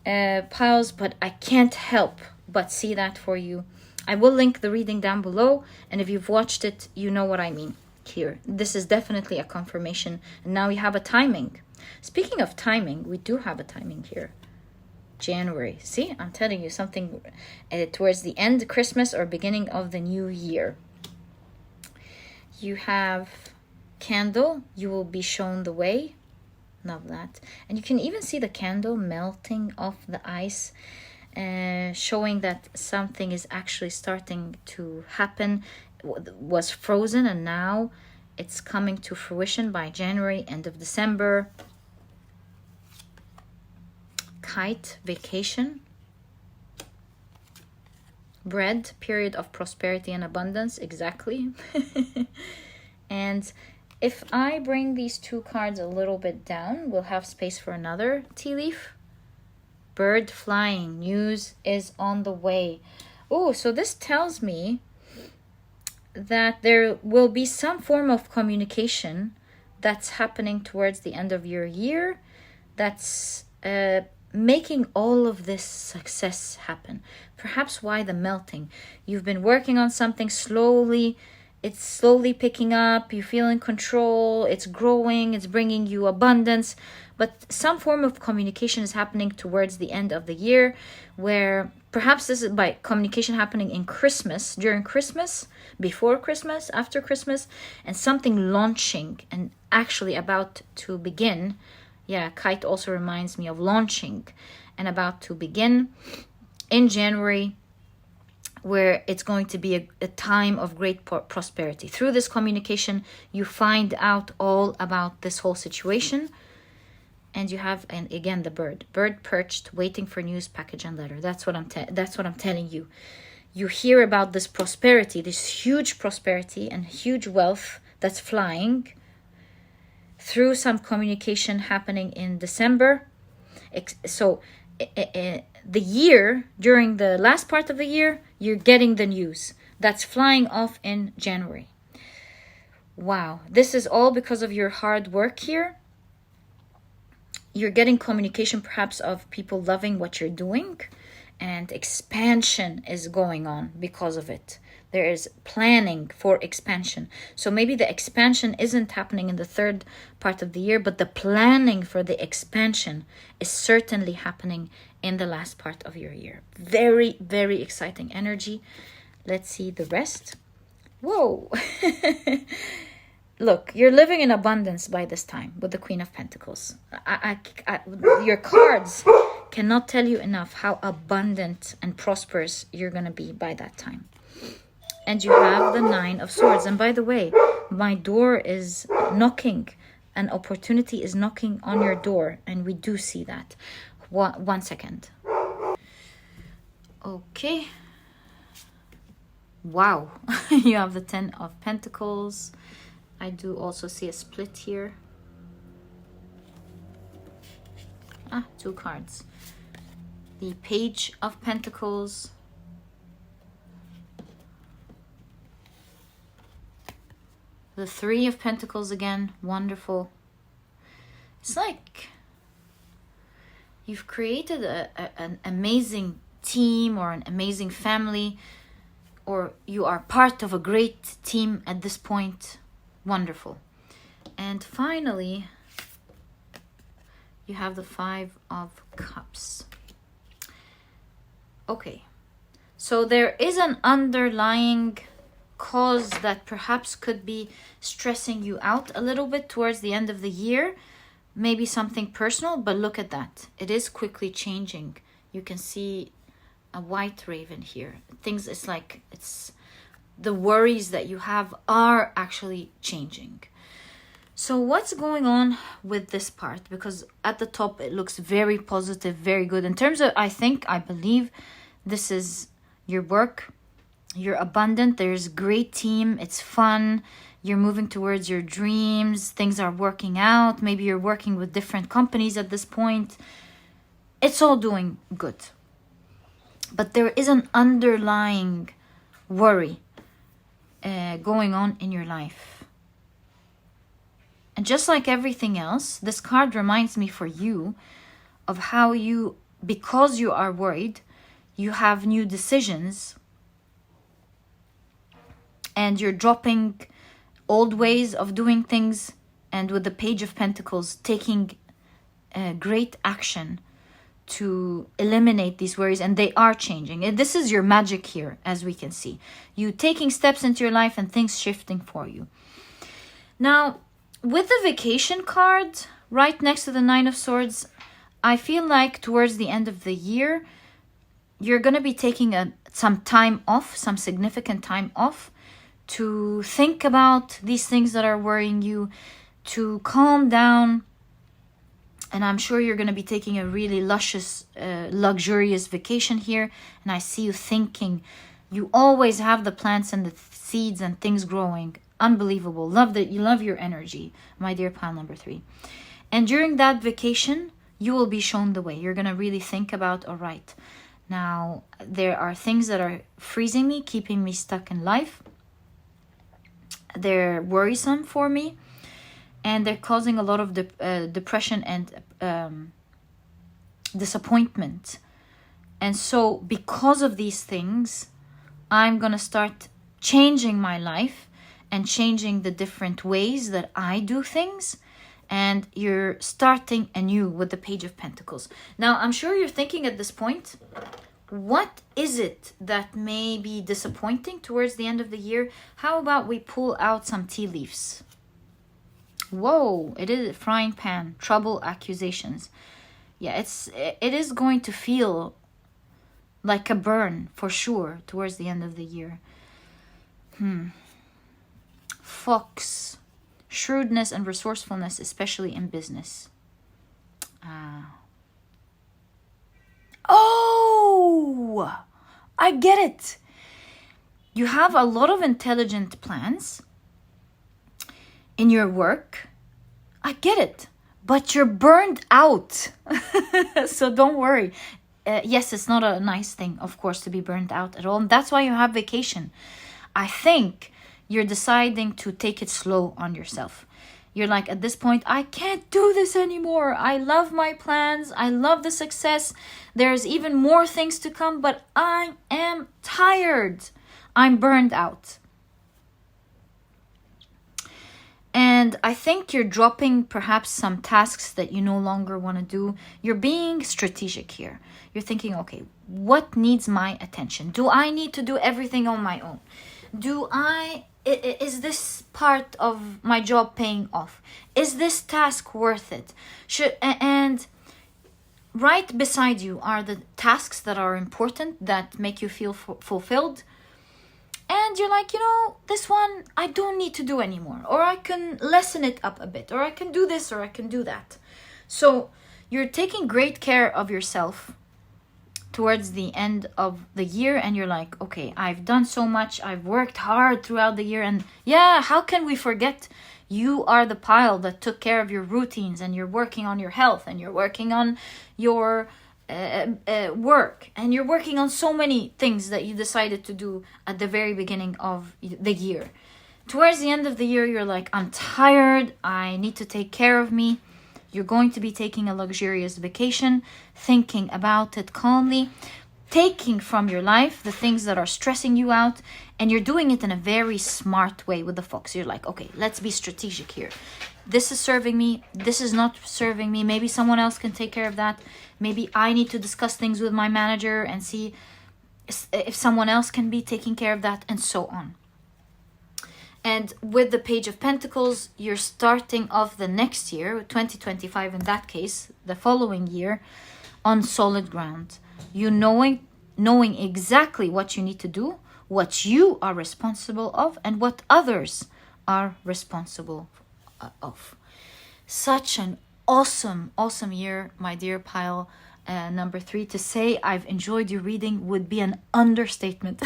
piles, but I can't help but see that for you. I will link the reading down below, and if you've watched it, you know what I mean here. This is definitely a confirmation, and now we have a timing. Speaking of timing, we do have a timing here. January. See, I'm telling you something towards the end of Christmas or beginning of the new year. You have candle, you will be shown the way. Love that. And you can even see the candle melting off the ice, showing that something is actually starting to happen. Was frozen and now it's coming to fruition by January, end of December. Kite, vacation. Bread, period of prosperity and abundance, exactly. And if I bring these 2 cards a little bit down, we'll have space for another tea leaf. Bird flying, news is on the way. Oh, so this tells me that there will be some form of communication that's happening towards the end of your year that's making all of this success happen. Perhaps why the melting? You've been working on something slowly. It's slowly picking up. You feel in control. It's growing. It's bringing you abundance. But some form of communication is happening towards the end of the year, where perhaps this is by communication happening in Christmas, during Christmas, before Christmas, after Christmas, and something launching and actually about to begin. Yeah, kite also reminds me of launching and about to begin in January, where it's going to be a time of great prosperity. Through this communication, you find out all about this whole situation. And you have, and again, the bird perched, waiting for news, package, and letter. That's what I'm telling you. You hear about this prosperity, this huge prosperity and huge wealth that's flying through some communication happening in December. So the year, during the last part of the year, you're getting the news that's flying off in January. Wow, this is all because of your hard work here. You're getting communication perhaps of people loving what you're doing, and expansion is going on because of it. There is planning for expansion. So maybe the expansion isn't happening in the 3rd part of the year, but the planning for the expansion is certainly happening in the last part of your year. Very, very exciting energy. Let's see the rest. Whoa. Look, you're living in abundance by this time with the Queen of Pentacles. Your cards cannot tell you enough how abundant and prosperous you're going to be by that time. And you have the 9 of Swords. And by the way, my door is knocking. An opportunity is knocking on your door. And we do see that. One second. Okay. Wow. You have the 10 of Pentacles. I do also see a split here. 2 cards. The Page of Pentacles. The 3 of Pentacles again. Wonderful. It's like you've created an amazing team or an amazing family, or you are part of a great team at this point. Wonderful. And finally, you have the 5 of Cups. Okay, So there is an underlying cause that perhaps could be stressing you out a little bit towards the end of the year. Maybe something personal, but look at that. It is quickly changing. You can see a white raven here. Things, it's like, it's the worries that you have are actually changing. So what's going on with this part? Because at the top, it looks very positive, very good. In terms of, I believe this is your work. You're abundant. There's great team. It's fun. You're moving towards your dreams. Things are working out. Maybe you're working with different companies at this point. It's all doing good. But there is an underlying worry going on in your life. And just like everything else, this card reminds me for you of how you, because you are worried, you have new decisions and you're dropping old ways of doing things, and with the Page of Pentacles, taking great action to eliminate these worries, and they are changing. And this is your magic here, as we can see. You taking steps into your life and things shifting for you. Now, with the vacation card, right next to the Nine of Swords, I feel like towards the end of the year, you're going to be taking some time off, some significant time off, to think about these things that are worrying you, to calm down. And I'm sure you're going to be taking a really luscious, luxurious vacation here. And I see you thinking. You always have the plants and the seeds and things growing. Unbelievable. Love that. You love your energy, my dear pile number 3. And during that vacation, you will be shown the way. You're going to really think about, all right, now there are things that are freezing me, keeping me stuck in life. They're worrisome for me, and they're causing a lot of depression and disappointment. And so because of these things, I'm going to start changing my life and changing the different ways that I do things. And you're starting anew with the Page of Pentacles. Now, I'm sure you're thinking at this point, what is it that may be disappointing towards the end of the year? How about we pull out some tea leaves? Whoa, it is a frying pan, trouble, accusations. Yeah, it is going to feel like a burn for sure towards the end of the year. Fox, shrewdness and resourcefulness, especially in business. Oh, I get it. You have a lot of intelligent plans in your work. I get it. But you're burned out. So don't worry. Yes, it's not a nice thing, of course, to be burned out at all. And that's why you have vacation. I think you're deciding to take it slow on yourself. You're like, at this point, I can't do this anymore. I love my plans. I love the success. There's even more things to come, but I am tired. I'm burned out. And I think you're dropping perhaps some tasks that you no longer want to do. You're being strategic here. You're thinking, okay, what needs my attention? Do I need to do everything on my own? Is this part of my job paying off? Is this task worth it? And right beside you are the tasks that are important, that make you feel fulfilled. And you're like, this one I don't need to do anymore. Or I can lessen it up a bit. Or I can do this, or I can do that. So you're taking great care of yourself towards the end of the year, and you're like, okay, I've done so much, I've worked hard throughout the year, and yeah, how can we forget you are the pile that took care of your routines, and you're working on your health, and you're working on your work, and you're working on so many things that you decided to do at the very beginning of the year. Towards the end of the year, you're like, I'm tired, I need to take care of me. You're going to be taking a luxurious vacation, thinking about it calmly, taking from your life the things that are stressing you out, and you're doing it in a very smart way with the fox. You're like, okay, let's be strategic here. This is serving me. This is not serving me. Maybe someone else can take care of that. Maybe I need to discuss things with my manager and see, if someone else can be taking care of that, and so on. And with the Page of Pentacles, you're starting off the next year, 2025 in that case, the following year, on solid ground. You knowing exactly what you need to do, what you are responsible of, and what others are responsible of. Such an awesome year, my dear pile number 3. To say I've enjoyed your reading would be an understatement.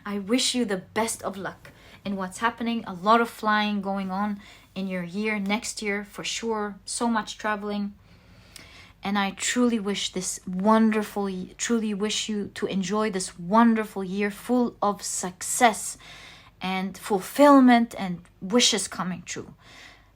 I wish you the best of luck in what's happening. A lot of flying going on in your year, next year for sure. So much traveling. And I truly wish you to enjoy this wonderful year full of success and fulfillment and wishes coming true.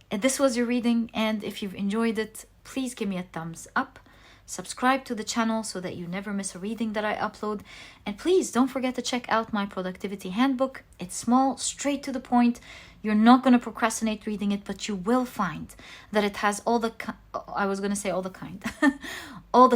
And this was your reading, and if you've enjoyed it, please give me a thumbs up. Subscribe to the channel so that you never miss a reading that I upload. And please don't forget to check out my productivity handbook. It's small, straight to the point. You're not going to procrastinate reading it, but you will find that it has all the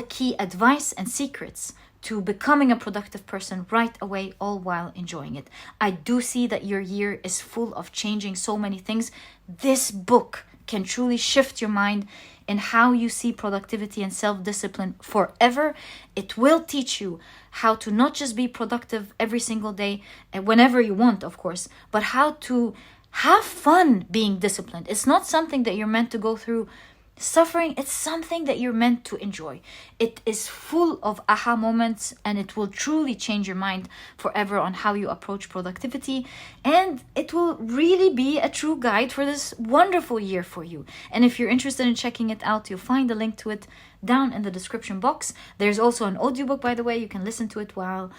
key advice and secrets to becoming a productive person right away, all while enjoying it. I do see that your year is full of changing so many things. This book can truly shift your mind in how you see productivity and self-discipline forever. It will teach you how to not just be productive every single day and whenever you want, of course, but how to have fun being disciplined. It's not something that you're meant to go through suffering. It's something that you're meant to enjoy. It is full of aha moments, and it will truly change your mind forever on how you approach productivity, and it will really be a true guide for this wonderful year for you. And if you're interested in checking it out, you'll find a link to it down in the description box. There's also an audiobook, by the way. You can listen to it while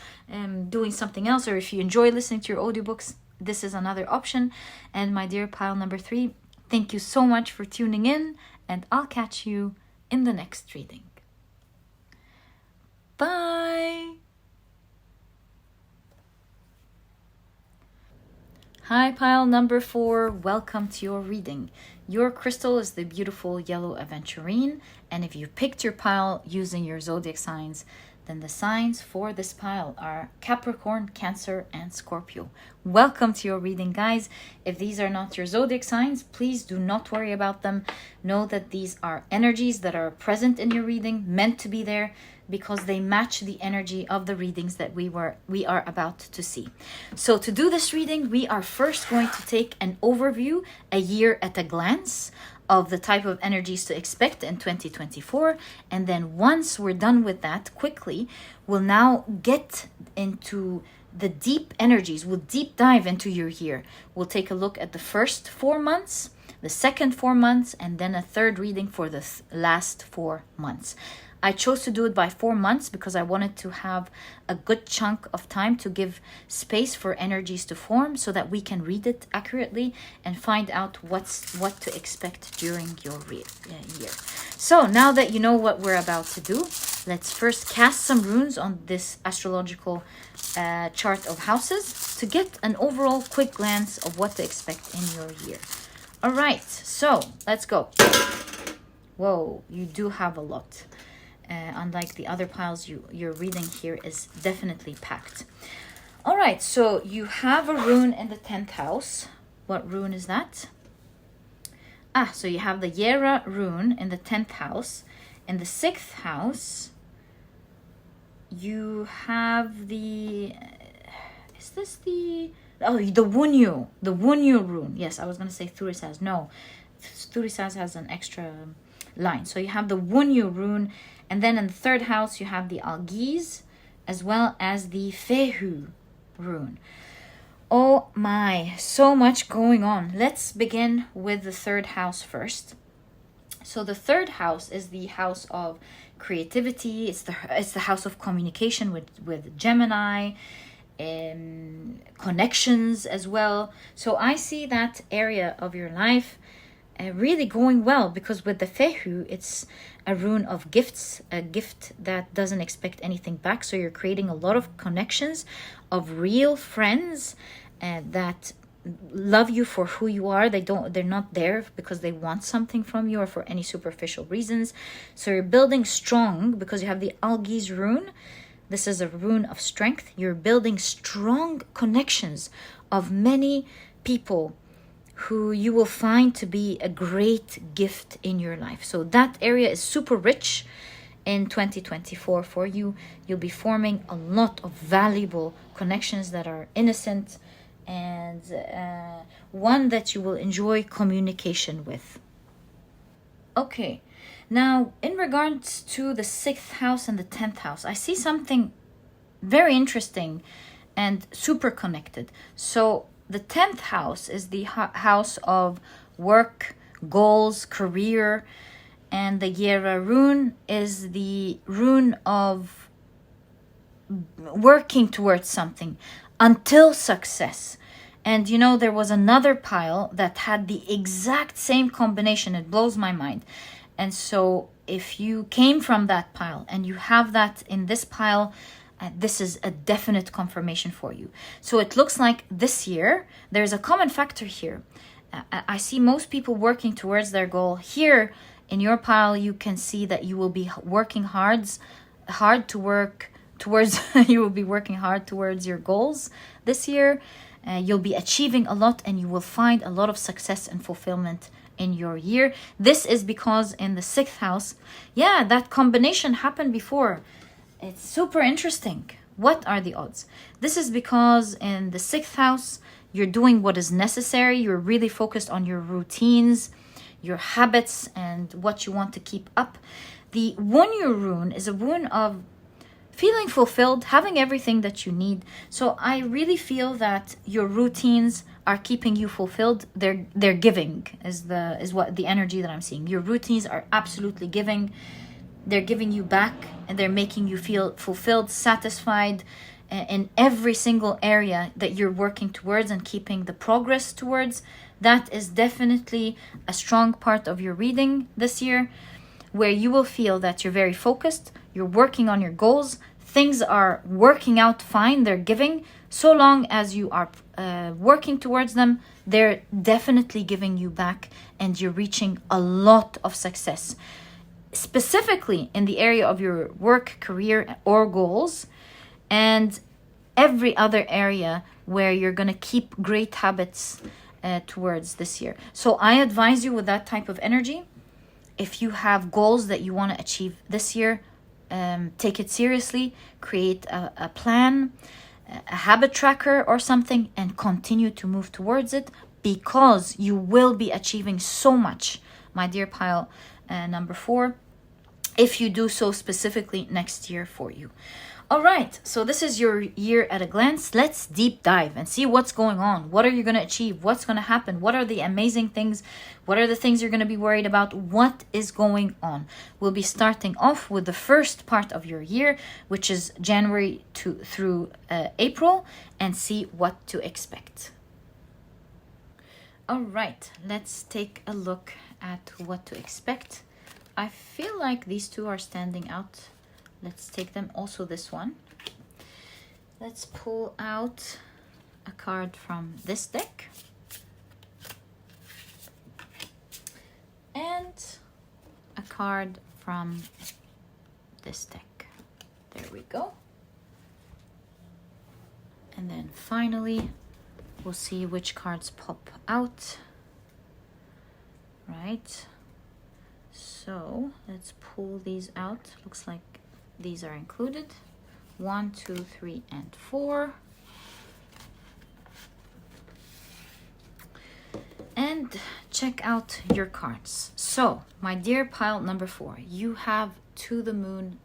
doing something else, or if you enjoy listening to your audiobooks, this is another option. And my dear pile number 3, thank you so much for tuning in, and I'll catch you in the next reading. Bye! Hi, pile number 4. Welcome to your reading. Your crystal is the beautiful yellow Aventurine, and if you picked your pile using your zodiac signs, then the signs for this pile are Capricorn, Cancer, and Scorpio. Welcome to your reading, guys. If these are not your zodiac signs, please do not worry about them. Know that these are energies that are present in your reading, meant to be there, because they match the energy of the readings that we are about to see. So to do this reading, we are first going to take an overview, a year at a glance, of the type of energies to expect in 2024. And then once we're done with that, quickly, we'll now get into the deep energies. We'll deep dive into your year. We'll take a look at the first 4 months, the second 4 months, and then a third reading for the last 4 months. I chose to do it by 4 months because I wanted to have a good chunk of time to give space for energies to form so that we can read it accurately and find out what to expect during your year. So now that you know what we're about to do, let's first cast some runes on this astrological chart of houses to get an overall quick glance of what to expect in your year. All right, so let's go. Whoa, you do have a lot. Unlike the other piles, your reading here is definitely packed. All right, so you have a rune in the 10th house. What rune is that? So you have the Yera rune in the 10th house. In the 6th house, you have the... is this the... oh, the Wunyu. The Wunyu rune. Yes, I was going to say Thurisaz. No, Thurisaz has an extra line. So you have the Wunyu rune. And then in the 3rd house, you have the Algiz, as well as the Fehu rune. Oh my, so much going on. Let's begin with the 3rd house first. So the 3rd house is the house of creativity. It's the house of communication with Gemini, connections as well. So I see that area of your life really going well, because with the Fehu, it's a rune of gifts, a gift that doesn't expect anything back. So you're creating a lot of connections of real friends that love you for who you are. They're not there because they want something from you or for any superficial reasons. So you're building strong because you have the Algiz rune. This is a rune of strength. You're building strong connections of many people who you will find to be a great gift in your life. So that area is super rich in 2024 for you. You'll be forming a lot of valuable connections that are innocent and one that you will enjoy communication with. Okay, now in regards to the 6th house and the 10th house, I see something very interesting and super connected. So the 10th house is the house of work, goals, career, and the Yera rune is the rune of working towards something until success. And you know, there was another pile that had the exact same combination. It blows my mind. And so if you came from that pile and you have that in this pile, this is a definite confirmation for you. So it looks like this year, there's a common factor here. I see most people working towards their goal. Here in your pile, you can see that you will be working hard to work towards, you will be working hard towards your goals this year. You'll be achieving a lot and you will find a lot of success and fulfillment in your year. This is because in the 6th house, yeah, that combination happened before. It's super interesting. What are the odds? This is because in the 6th house, you're doing what is necessary. You're really focused on your routines, your habits, and what you want to keep up. The Wonyu rune is a rune of feeling fulfilled, having everything that you need. So I really feel that your routines are keeping you fulfilled. They're giving is what the energy that I'm seeing. Your routines are absolutely giving. They're giving you back and they're making you feel fulfilled, satisfied in every single area that you're working towards and keeping the progress towards. That is definitely a strong part of your reading this year, where you will feel that you're very focused, you're working on your goals, things are working out fine, they're giving. So long as you are working towards them, they're definitely giving you back and you're reaching a lot of success. Specifically in the area of your work, career, or goals, and every other area where you're going to keep great habits towards this year. So I advise you with that type of energy. If you have goals that you want to achieve this year, take it seriously, create a plan, a habit tracker or something, and continue to move towards it, because you will be achieving so much, my dear pile number 4, if you do so specifically next year for you. All right, so this is your year at a glance. Let's deep dive and see what's going on. What are you going to achieve? What's going to happen? What are the amazing things? What are the things you're going to be worried about? What is going on? We'll be starting off with the first part of your year, which is January through April, and see what to expect. All right, let's take a look at what to expect. I feel like these two are standing out. Let's take them. Also this one. Let's pull out a card from this deck. And a card from this deck. There we go. And then finally, we'll see which cards pop out. Right. So let's pull these out. Looks like these are included. 1, 2, 3, and 4. And check out your cards. So, my dear pile number 4, you have to the moon.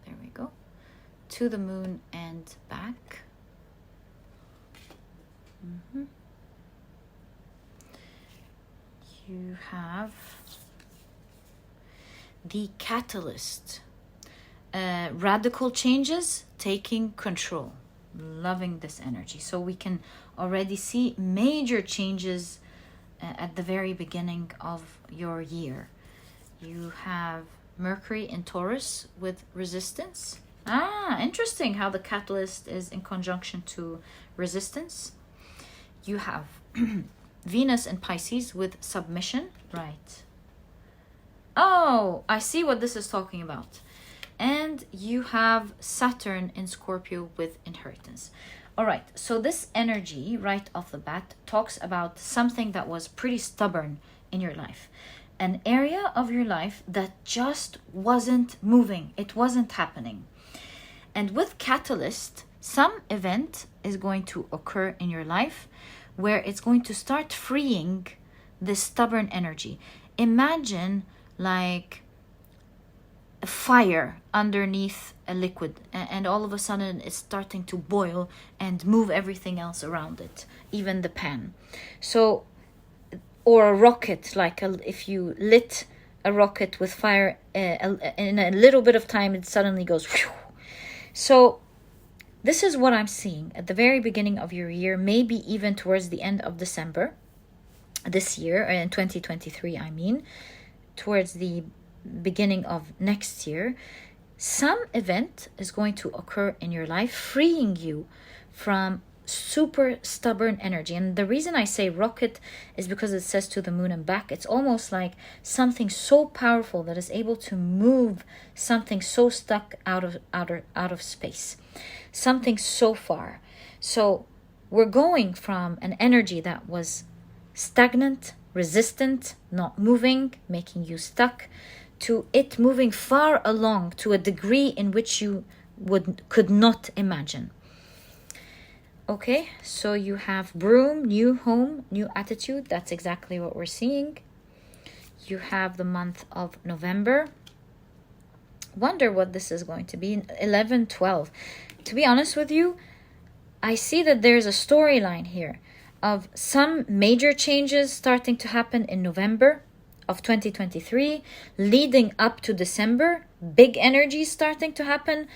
There we go. To the moon and back. You have the catalyst. Radical changes, taking control. Loving this energy. So we can already see major changes at the very beginning of your year. You have Mercury in Taurus with resistance. Interesting how the catalyst is in conjunction to resistance. You have Venus in Pisces with submission. Right. Oh, I see what this is talking about. And you have Saturn in Scorpio with inheritance. All right, so this energy right off the bat talks about something that was pretty stubborn in your life. An area of your life that just wasn't moving. It wasn't happening. And with Catalyst, some event is going to occur in your life where it's going to start freeing this stubborn energy. Imagine like a fire underneath a liquid, and all of a sudden it's starting to boil and move everything else around it, even the pan. So, or a rocket, like if you lit a rocket with fire, in a little bit of time it suddenly goes whew. So this is what I'm seeing at the very beginning of your year, maybe even towards the end of December this year, in 2023 I mean, towards the beginning of next year. Some event is going to occur in your life, freeing you from super stubborn energy. And the reason I say rocket is because it says to the moon and back. It's almost like something so powerful that is able to move something so stuck out of space, something so far. So we're going from an energy that was stagnant, resistant, not moving, making you stuck, to it moving far along to a degree in which you could not imagine. Okay, so you have broom, new home, new attitude. That's exactly what we're seeing. You have the month of November. Wonder what this is going to be. 11, 12. To be honest with you, I see that there's a storyline here of some major changes starting to happen in November of 2023, leading up to December. Big energy starting to happen.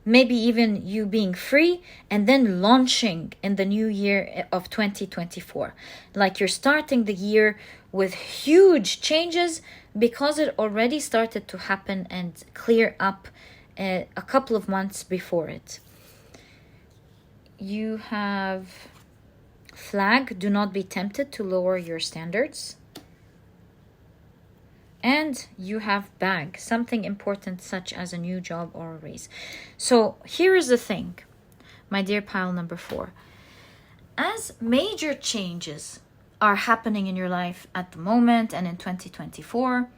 Maybe even you being free, and then launching in the new year of 2024. Like you're starting the year with huge changes because it already started to happen and clear up a couple of months before it. You have flag, do not be tempted to lower your standards. And you have bag, something important such as a new job or a raise. So here is the thing, my dear pile number 4. As major changes are happening in your life at the moment and in 2024,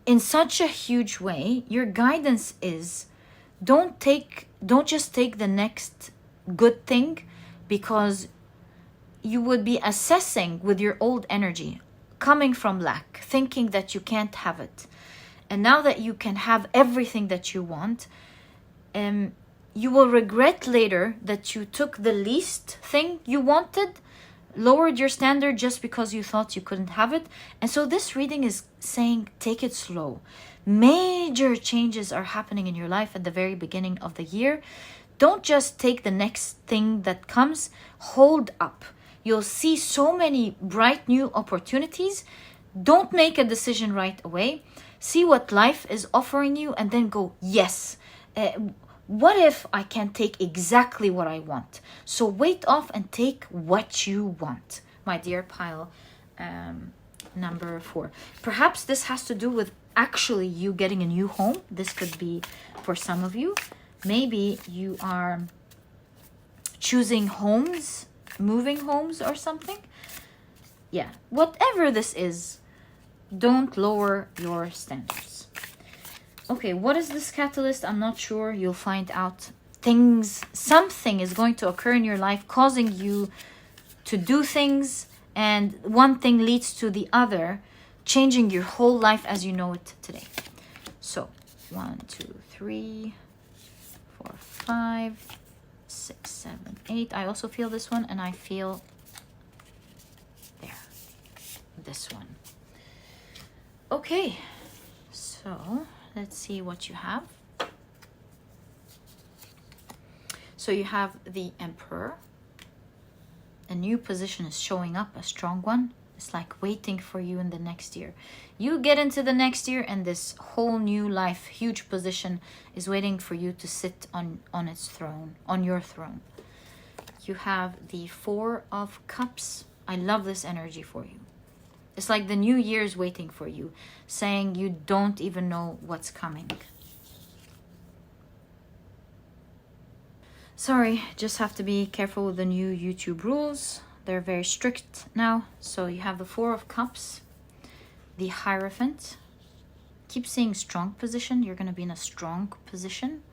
in such a huge way, your guidance is don't just take the next good thing, because you would be assessing with your old energy, coming from lack, thinking that you can't have it. And now that you can have everything that you want, you will regret later that you took the least thing you wanted, lowered your standard just because you thought you couldn't have it. And so this reading is saying, take it slow. Major changes are happening in your life at the very beginning of the year. Don't just take the next thing that comes. Hold up. You'll see so many bright new opportunities. Don't make a decision right away. See what life is offering you and then go, yes. What if I can take exactly what I want? So wait off and take what you want, my dear pile number 4. Perhaps this has to do with actually you getting a new home. This could be for some of you. Maybe you are choosing homes, moving homes or something. Yeah, whatever this is, don't lower your standards. Okay, what is this catalyst? I'm not sure. You'll find out. Something is going to occur in your life causing you to do things, and one thing leads to the other, changing your whole life as you know it today. So 1, 2, 3, 4, 5, 6, 7, 8. I also feel this one, and I feel this one. Okay, so let's see what you have. So you have the Emperor. A new position is showing up, a strong one. It's like waiting for you in the next year. You get into the next year and this whole new life, huge position is waiting for you to sit on its throne, on your throne. You have the 4 of Cups. I love this energy for you. It's like the new year is waiting for you, saying you don't even know what's coming. Sorry, just have to be careful with the new YouTube rules. They're very strict now. So you have the Four of Cups, the Hierophant. Keep saying strong position. You're going to be in a strong position.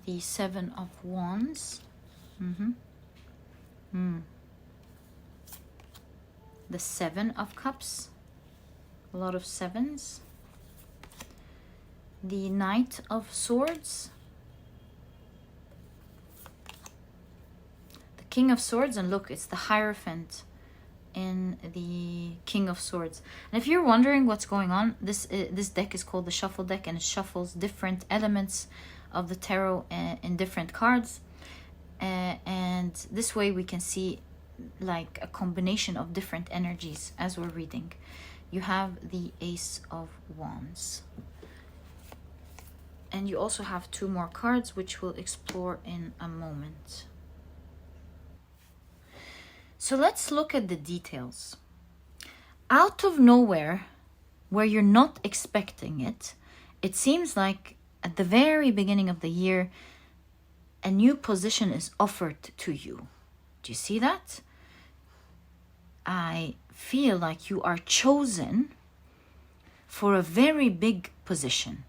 The Seven of Wands. The Seven of Cups. A lot of sevens. The Knight of Swords. The King of Swords. And look, it's the Hierophant in the King of Swords. And if you're wondering what's going on, this deck is called the Shuffle deck, and it shuffles different elements of the tarot in different cards. And this way we can see like a combination of different energies as we're reading. You have the Ace of Wands. And you also have two more cards, which we'll explore in a moment. So let's look at the details. Out of nowhere, where you're not expecting it, it seems like at the very beginning of the year, a new position is offered to you. Do you see that? I feel like you are chosen for a very big position.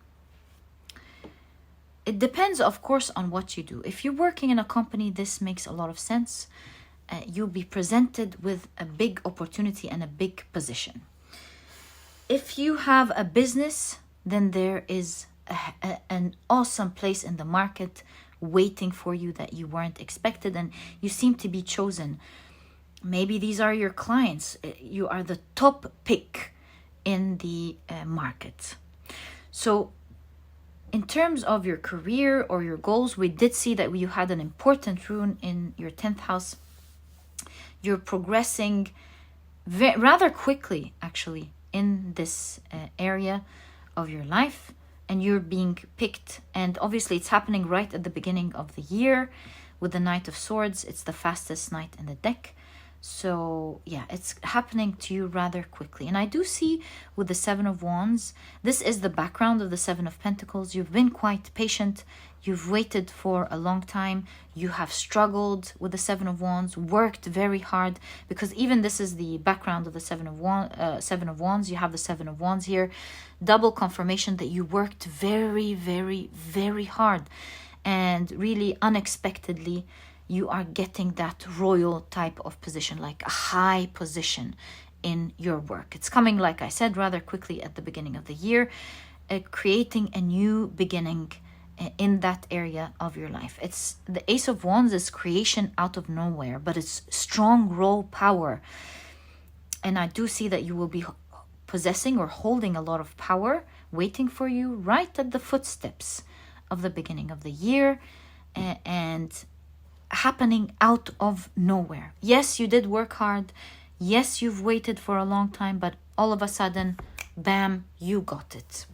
It depends, of course, on what you do. If you're working in a company, this makes a lot of sense. You'll be presented with a big opportunity and a big position. If you have a business, then there is an awesome place in the market waiting for you that you weren't expected, and you seem to be chosen. Maybe these are your clients. You are the top pick in the market. So in terms of your career or your goals, we did see that you had an important rune in your 10th house. You're progressing rather quickly, actually, in this area of your life, and you're being picked. And obviously it's happening right at the beginning of the year with the Knight of Swords. It's the fastest knight in the deck. So yeah, it's happening to you rather quickly. And I do see with the Seven of Wands, this is the background of the Seven of Pentacles. You've been quite patient. You've waited for a long time. You have struggled with the Seven of Wands, worked very hard, because even this is the background of the Seven of Wands. You have the Seven of Wands here. Double confirmation that you worked very, very, very hard. And really unexpectedly, you are getting that royal type of position, like a high position in your work. It's coming, like I said, rather quickly at the beginning of the year, creating a new beginning in that area of your life. It's the Ace of Wands is creation out of nowhere, but it's strong raw power. And I do see that you will be possessing or holding a lot of power waiting for you right at the footsteps of the beginning of the year, and happening out of nowhere. Yes, you did work hard. Yes, you've waited for a long time, but all of a sudden, bam, you got it.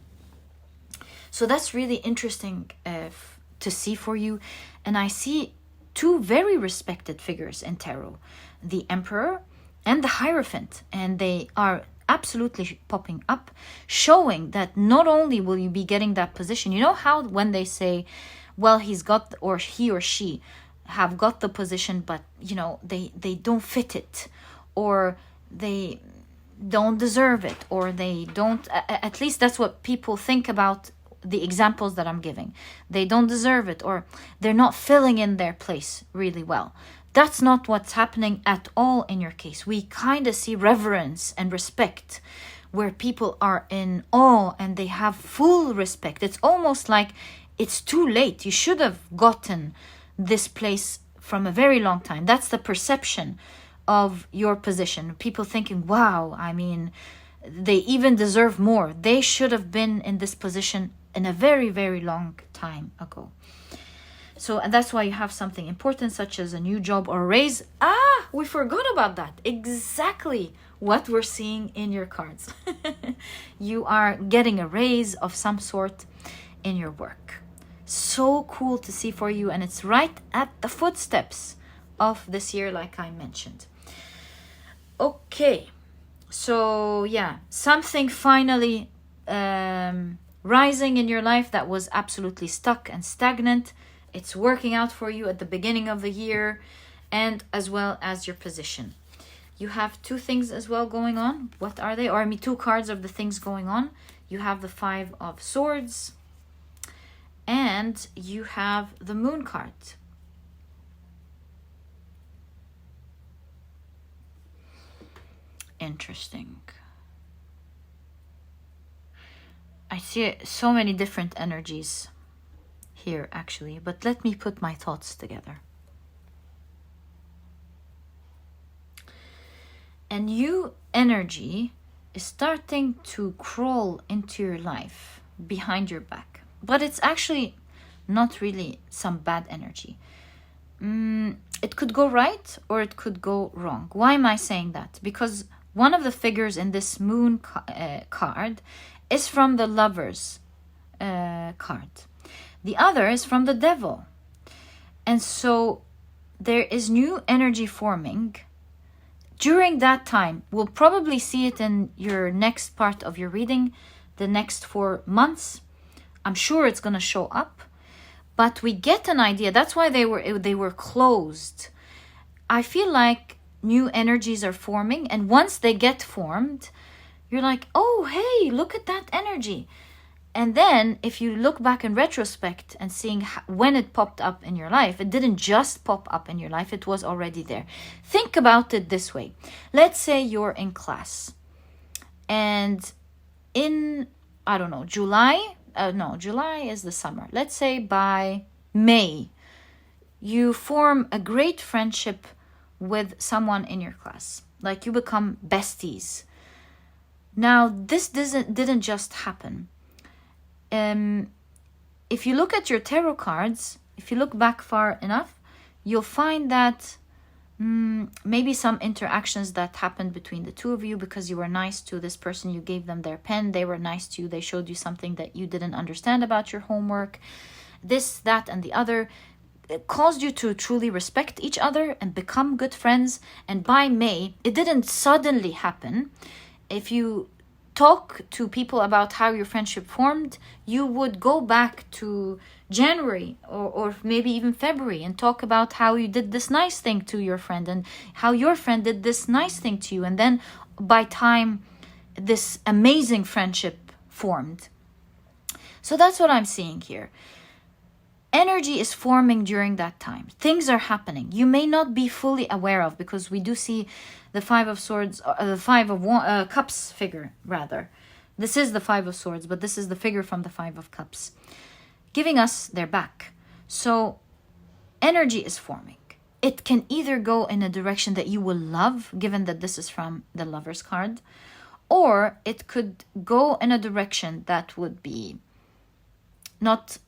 So that's really interesting to see for you. And I see two very respected figures in tarot, the Emperor and the Hierophant, and they are absolutely popping up, showing that not only will you be getting that position, you know how when they say, well, he's got, or he or she have got the position, but you know they don't fit it, or they don't deserve it, or they don't, at least that's what people think about the examples that I'm giving. They don't deserve it, or they're not filling in their place really well. That's not what's happening at all in your case. We kind of see reverence and respect, where people are in awe and they have full respect. It's almost like it's too late. You should have gotten this place from a very long time. That's the perception of your position. People thinking, wow, I mean, they even deserve more. They should have been in this position in a very, very long time ago. So, and that's why you have something important such as a new job or a raise. Ah, we forgot about that. Exactly what we're seeing in your cards. You are getting a raise of some sort in your work. So cool to see for you, and it's right at the footsteps of this year, like I mentioned. Okay, so yeah, something finally rising in your life that was absolutely stuck and stagnant. It's working out for you at the beginning of the year, and as well as your position. You have two things as well going on. What are they? Or I mean, two cards of the things going on. You have the Five of Swords, and you have the Moon card. Interesting. I see so many different energies here, actually, but let me put my thoughts together. A new energy is starting to crawl into your life behind your back, but it's actually not really some bad energy. It could go right or it could go wrong. Why am I saying that? Because one of the figures in this Moon card is from the Lovers card. The other is from the Devil. And so there is new energy forming. During that time, we'll probably see it in your next part of your reading, the next 4 months. I'm sure it's going to show up. But we get an idea. That's why they were closed. I feel like new energies are forming. And once they get formed, you're like, oh, hey, look at that energy. And then if you look back in retrospect and seeing when it popped up in your life, it didn't just pop up in your life, it was already there. Think about it this way. Let's say you're in class and in, I don't know, July is the summer. Let's say by May, you form a great friendship with someone in your class. Like you become besties. Now, this didn't just happen. If you look at your tarot cards, if you look back far enough, you'll find that maybe some interactions that happened between the two of you because you were nice to this person, you gave them their pen, they were nice to you, they showed you something that you didn't understand about your homework, this, that, and the other. It caused you to truly respect each other and become good friends. And by May, it didn't suddenly happen. If you talk to people about how your friendship formed, you would go back to January or maybe even February and talk about how you did this nice thing to your friend and how your friend did this nice thing to you. And then by time this amazing friendship formed. So that's what I'm seeing here. Energy is forming during that time. Things are happening. You may not be fully aware of, because we do see the Five of Swords, the Five of Cups figure, rather. This is the Five of Swords, but this is the figure from the Five of Cups, giving us their back. So energy is forming. It can either go in a direction that you will love, given that this is from the Lover's card, or it could go in a direction that would be not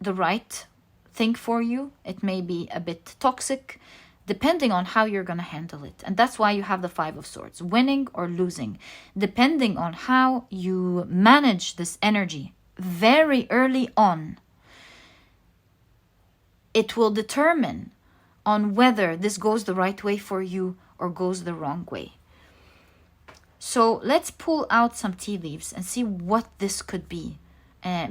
the right thing for you. It may be a bit toxic, depending on how you're going to handle it. And that's why you have the Five of Swords, winning or losing, depending on how you manage this energy very early on. It will determine on whether this goes the right way for you or goes the wrong way. So let's pull out some tea leaves and see what this could be.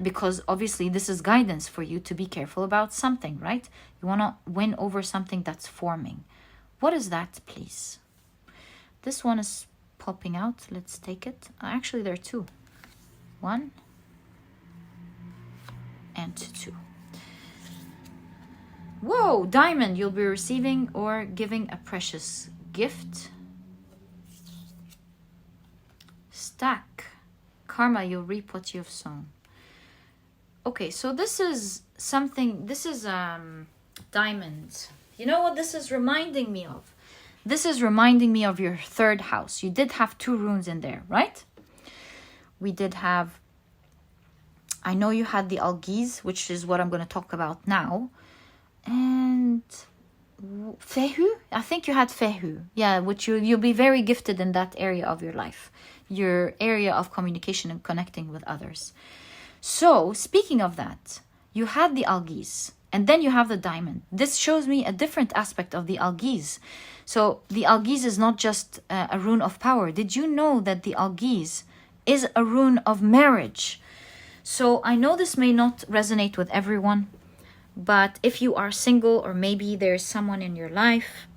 Because obviously this is guidance for you to be careful about something, right? You want to win over something that's forming. What is that, please? This one is popping out. Let's take it. Actually, there are two. 1 and 2. Whoa, diamond. You'll be receiving or giving a precious gift. Stack. Karma, you'll reap what you've sown. Okay, so this is something, this is diamonds. You know what this is reminding me of? This is reminding me of your third house. You did have 2 runes in there, right? We did have, I know you had the algiz, which is what I'm going to talk about now. And fehu? I think you had fehu. Yeah, which you'll be very gifted in that area of your life. Your area of communication and connecting with others. So, speaking of that, you had the algiz. And then you have the diamond. This shows me a different aspect of the algiz. So the algiz is not just a rune of power. Did you know that the algiz is a rune of marriage? So I know this may not resonate with everyone, but if you are single or maybe there's someone in your life,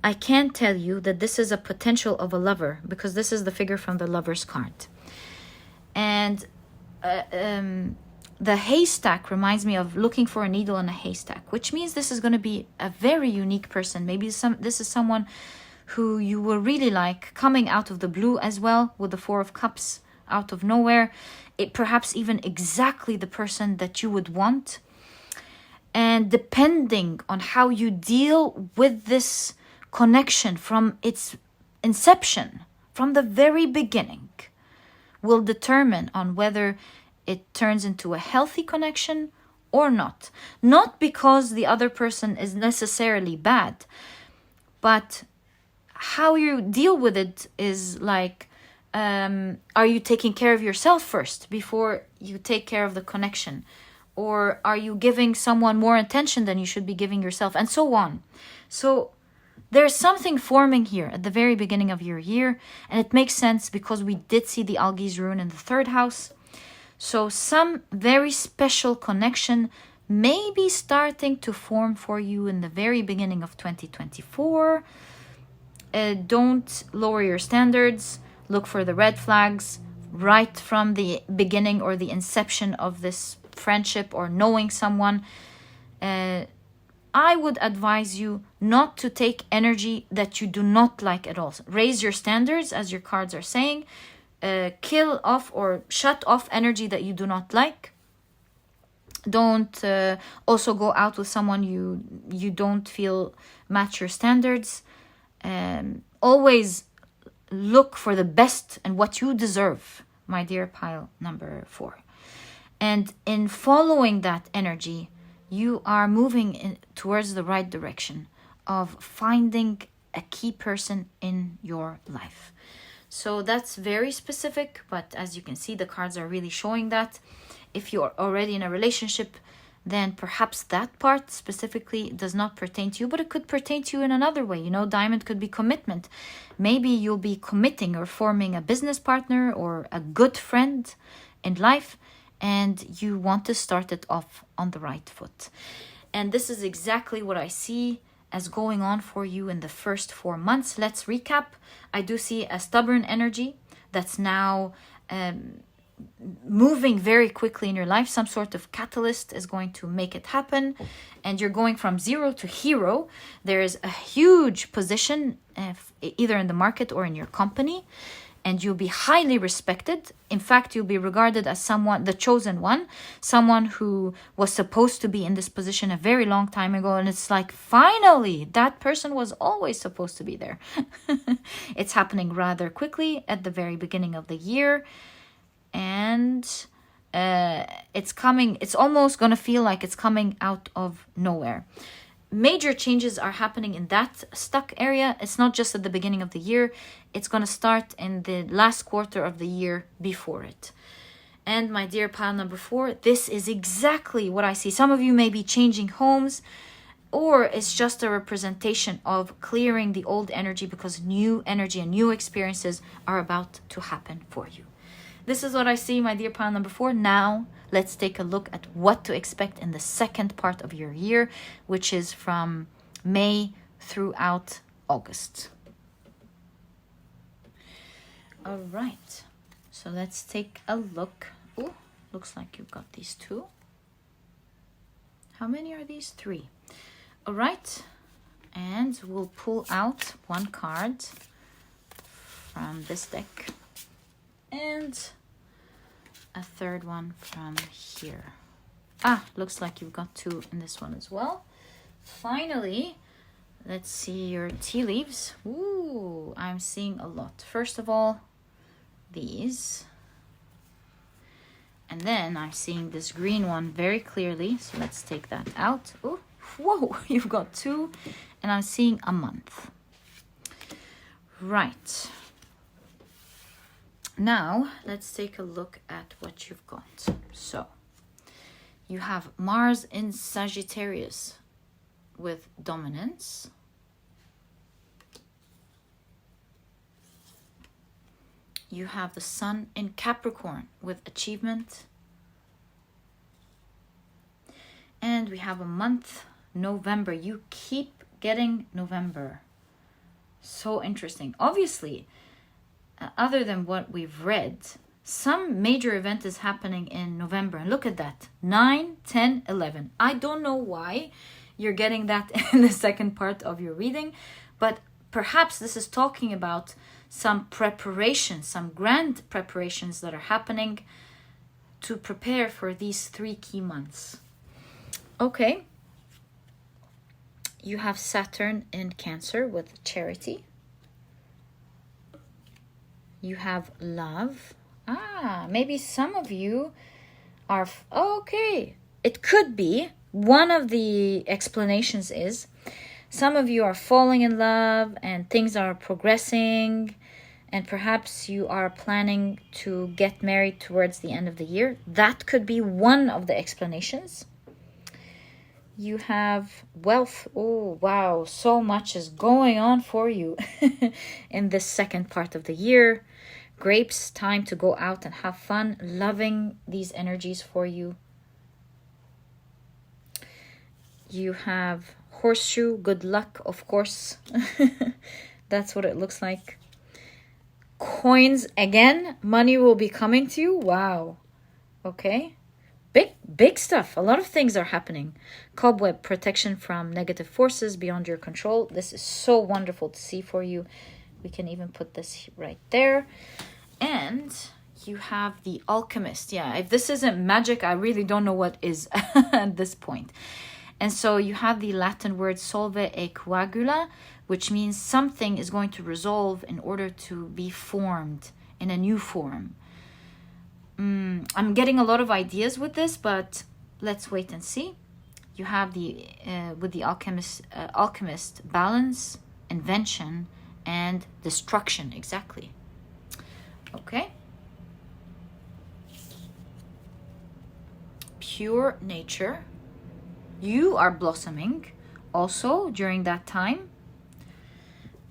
I can tell you that this is a potential of a lover, because this is the figure from the Lover's card. And the haystack reminds me of looking for a needle in a haystack, which means this is going to be a very unique person. Maybe this is someone who you will really like, coming out of the blue as well, with the Four of Cups, out of nowhere. It perhaps even exactly the person that you would want. And depending on how you deal with this connection from its inception, from the very beginning, will determine on whether it turns into a healthy connection or not. Not because the other person is necessarily bad, but how you deal with it is like, are you taking care of yourself first before you take care of the connection? Or are you giving someone more attention than you should be giving yourself? And so on. So there's something forming here at the very beginning of your year. And it makes sense because we did see the algiz rune in the 3rd house. So some very special connection may be starting to form for you in the very beginning of 2024. Don't lower your standards. Look for the red flags right from the beginning or the inception of this friendship or knowing someone. I would advise you not to take energy that you do not like at all. Raise your standards, as your cards are saying. Kill off or shut off energy that you do not like. Don't also go out with someone you don't feel match your standards. Always look for the best and what you deserve, my dear pile number 4. And in following that energy, you are moving towards the right direction of finding a key person in your life. So that's very specific, but as you can see, the cards are really showing that. If you're already in a relationship, then perhaps that part specifically does not pertain to you, but it could pertain to you in another way. You know, diamond could be commitment. Maybe you'll be committing or forming a business partner or a good friend in life, and you want to start it off on the right foot. And this is exactly what I see as going on for you in the first 4 months. Let's recap. I do see a stubborn energy that's now moving very quickly in your life. Some sort of catalyst is going to make it happen, and you're going from 0 to hero. There is a huge position either in the market or in your company, and you'll be highly respected. In fact, you'll be regarded as someone, the chosen one, someone who was supposed to be in this position a very long time ago. And it's like, finally, that person was always supposed to be there. It's happening rather quickly at the very beginning of the year. And it's coming, it's almost going to feel like it's coming out of nowhere. Major changes are happening in that stuck area. It's not just at the beginning of the year. It's going to start in the last quarter of the year before it. And my dear pile number 4, this is exactly what I see. Some of you may be changing homes, or it's just a representation of clearing the old energy because new energy and new experiences are about to happen for you. This is what I see, my dear pile number 4. Now, let's take a look at what to expect in the second part of your year, which is from May throughout August. All right, so let's take a look. Oh, looks like you've got these 2. How many are these? 3. All right, and we'll pull out one card from this deck and a third one from here. Looks like you've got 2 in this one as well. Finally, let's see your tea leaves. Ooh, I'm seeing a lot. First of all, these. And then I'm seeing this green one very clearly. So let's take that out. Ooh, whoa, you've got 2. And I'm seeing a month. Right. Now, let's take a look at what you've got. So, You have Mars in Sagittarius with dominance. You have the Sun in Capricorn with achievement. And we have a month, November. You keep getting November. So interesting. Obviously, other than what we've read, some major event is happening in November. And look at that. 9, 10, 11. I don't know why you're getting that in the second part of your reading, but perhaps this is talking about some preparations, some grand preparations that are happening to prepare for these 3 key months. Okay. You have Saturn in Cancer with charity. You have love. Maybe some of you are... Okay. It could be. One of the explanations is some of you are falling in love and things are progressing, and perhaps you are planning to get married towards the end of the year. That could be one of the explanations. You have wealth. Oh, wow. So much is going on for you in this second part of the year. Grapes, time to go out and have fun. Loving these energies for you. You have horseshoe, good luck, of course. That's what it looks like. Coins again. Money will be coming to you. Wow. Okay. Big stuff. A lot of things are happening. Cobweb, protection from negative forces beyond your control. This is so wonderful to see for you. We can even put this right there. And you have the alchemist. Yeah, if this isn't magic, I really don't know what is at this point. And so you have the Latin word solve e coagula, which means something is going to resolve in order to be formed in a new form. I'm getting a lot of ideas with this, but let's wait and see. You have the with the alchemist, balance, invention, and destruction. Exactly. Okay. Pure nature. You are blossoming also during that time.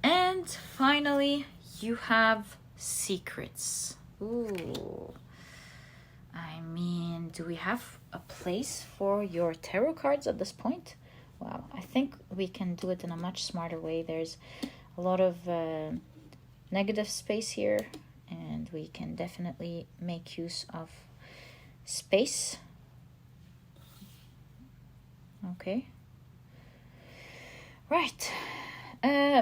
And finally, you have secrets. Ooh. I mean, do we have a place for your tarot cards at this point? Wow, I think we can do it in a much smarter way. There's a lot of negative space here, and we can definitely make use of space. Okay. Right.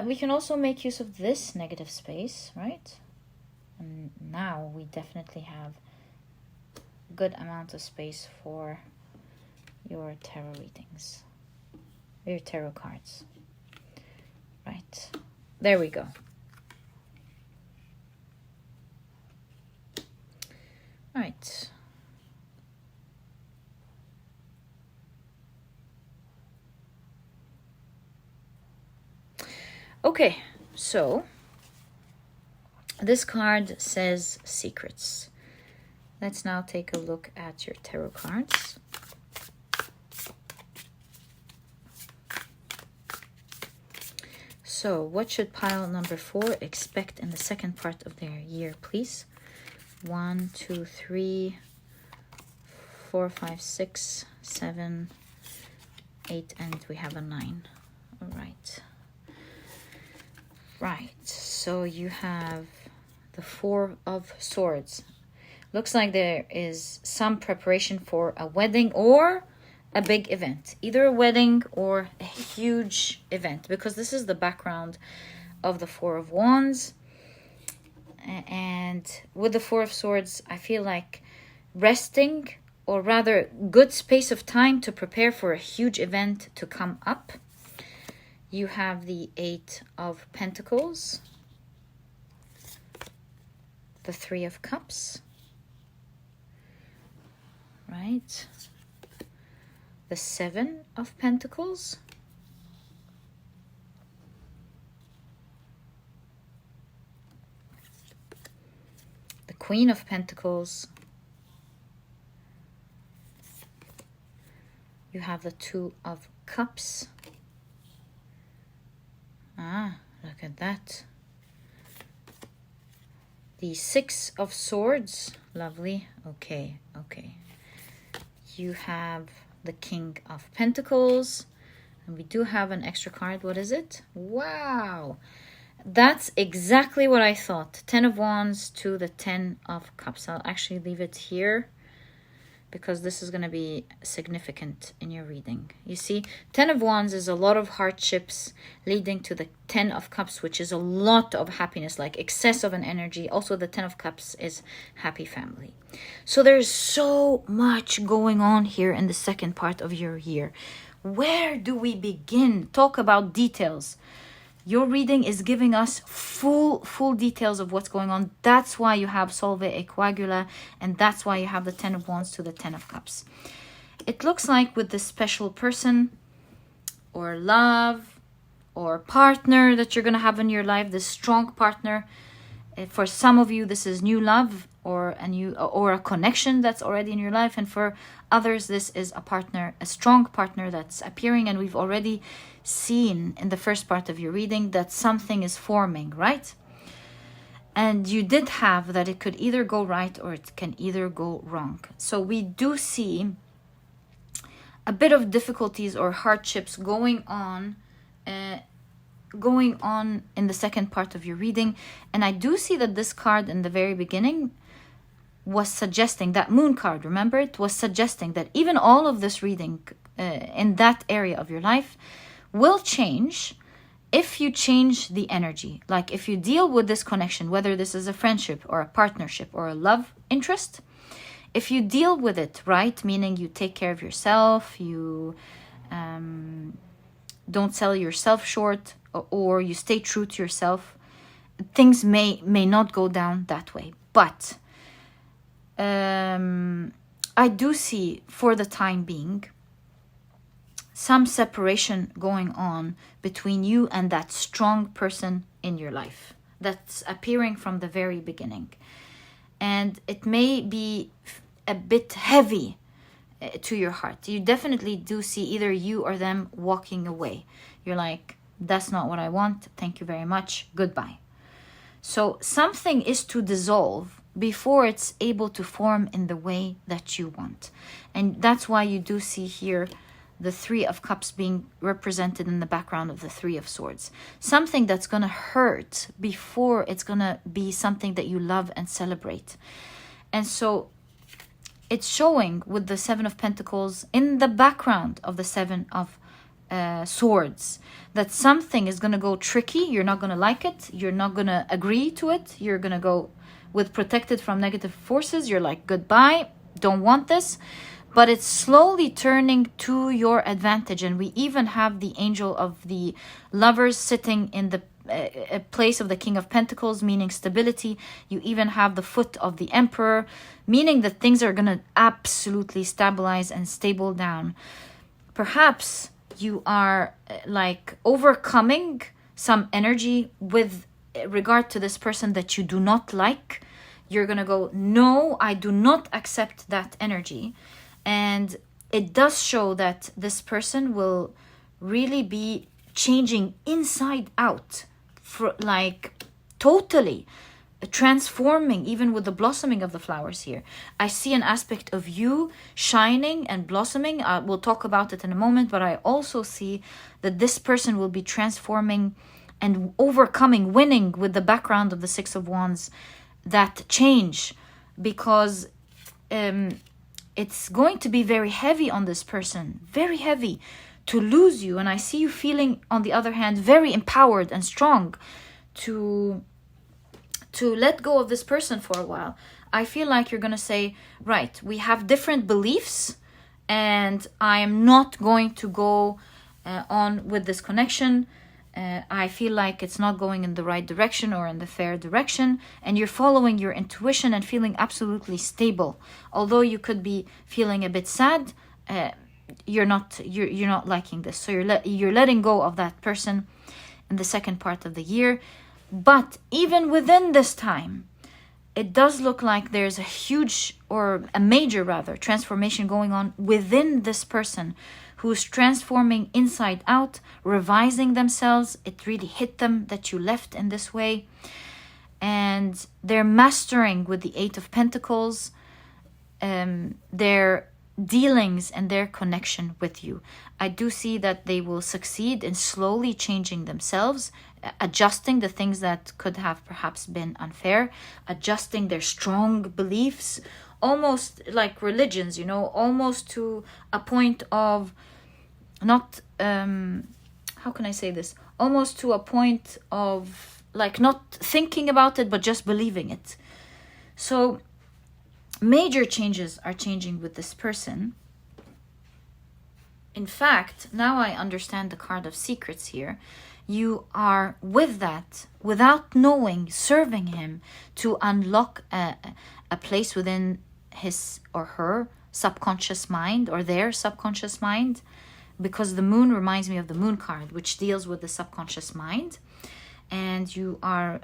We can also make use of this negative space, right? And now we definitely have good amount of space for your tarot readings, your tarot cards. Right, there we go. Right. Okay, so this card says secrets. Let's now take a look at your tarot cards. So, what should pile number 4 expect in the second part of their year, please? 1, 2, 3, 4, 5, 6, 7, 8, and we have a 9. All right. Right, so you have the 4 of Swords. Looks like there is some preparation for a wedding or a big event. Either a wedding or a huge event, because this is the background of the 4 of Wands. And with the 4 of Swords, I feel like resting, or rather good space of time to prepare for a huge event to come up. You have the 8 of Pentacles, the 3 of Cups, right? The 7 of Pentacles, the Queen of Pentacles, have the Two of Cups. Ah, look at that. The Six of Swords. Lovely. Okay, okay. You have the King of Pentacles. And we do have an extra card. What is it? Wow. That's exactly what I thought. 10 of Wands to the 10 of Cups. I'll actually leave it here because this is going to be significant in your reading. You see, 10 of Wands is a lot of hardships leading to the 10 of Cups, which is a lot of happiness, like excess of an energy. Also, the 10 of Cups is happy family. So there's so much going on here in the second part of your year. Where do we begin? Talk about details. Your reading is giving us full details of what's going on. That's why you have Solve Equagula, and that's why you have the 10 of Wands to the 10 of Cups. It looks like with this special person or love or partner that you're going to have in your life, this strong partner. For some of you, this is new love or a connection that's already in your life. And for others, this is a partner, a strong partner that's appearing. And we've already seen in the first part of your reading that something is forming, right? And you did have that it could either go right or it can either go wrong. So we do see a bit of difficulties or hardships going on in the second part of your reading. And I do see that this card in the very beginning was suggesting, that moon card, remember, it was suggesting that even all of this reading in that area of your life will change if you change the energy. Like if you deal with this connection, whether this is a friendship or a partnership or a love interest, if you deal with it right, meaning you take care of yourself, you don't sell yourself short, or you stay true to yourself, things may not go down that way. But I do see, for the time being, some separation going on between you and that strong person in your life that's appearing from the very beginning. And it may be a bit heavy to your heart. You definitely do see either you or them walking away. You're like, that's not what I want. Thank you very much. Goodbye. So something is to dissolve before it's able to form in the way that you want. And that's why you do see here the Three of Cups being represented in the background of the Three of Swords. Something that's going to hurt before it's going to be something that you love and celebrate. And so it's showing with the Seven of Pentacles in the background of the Seven of Swords that something is going to go tricky. You're not going to like it. You're not going to agree to it. You're going to go with protected from negative forces. You're like, goodbye, don't want this. But it's slowly turning to your advantage. And we even have the Angel of the Lovers sitting in the place of the King of Pentacles, meaning stability. You even have the foot of the Emperor, meaning that things are going to absolutely stabilize and stable down. Perhaps you are like overcoming some energy with regard to this person that you do not like. You're going to go, no, I do not accept that energy. And it does show that this person will really be changing inside out, for like totally transforming, even with the blossoming of the flowers here. I see an aspect of you shining and blossoming. We'll talk about it in a moment, but I also see that this person will be transforming and overcoming, winning with the background of the Six of Wands, that change, because it's going to be very heavy on this person, very heavy to lose you. And I see you feeling, on the other hand, very empowered and strong to let go of this person for a while. I feel like you're going to say, right, we have different beliefs and I am not going to go on with this connection. I feel like it's not going in the right direction or in the fair direction, and you're following your intuition and feeling absolutely stable. Although you could be feeling a bit sad, you're not liking this. So you're letting go of that person in the second part of the year. But even within this time, it does look like there's a huge, or a major rather, transformation going on within this person who's transforming inside out, revising themselves. It really hit them that you left in this way. And they're mastering with the Eight of Pentacles their dealings and their connection with you. I do see that they will succeed in slowly changing themselves, adjusting the things that could have perhaps been unfair, adjusting their strong beliefs, almost like religions, you know, almost to a point of not, how can I say this? Almost to a point of like not thinking about it, but just believing it. So major changes are changing with this person. In fact, now I understand the card of secrets here. You are with that, without knowing, serving him to unlock a place within his or her subconscious mind, or their subconscious mind, because the moon reminds me of the moon card, which deals with the subconscious mind. And you are,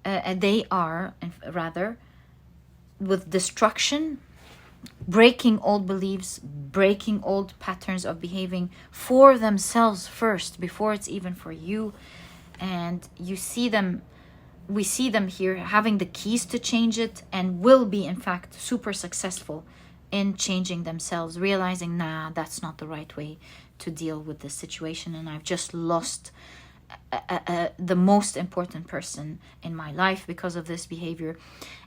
they are, rather, with destruction, breaking old beliefs, breaking old patterns of behaving for themselves first, before it's even for you. And you see them, we see them here having the keys to change it, and will be in fact super successful in changing themselves, realizing, nah, that's not the right way to deal with this situation, and I've just lost the most important person in my life because of this behavior.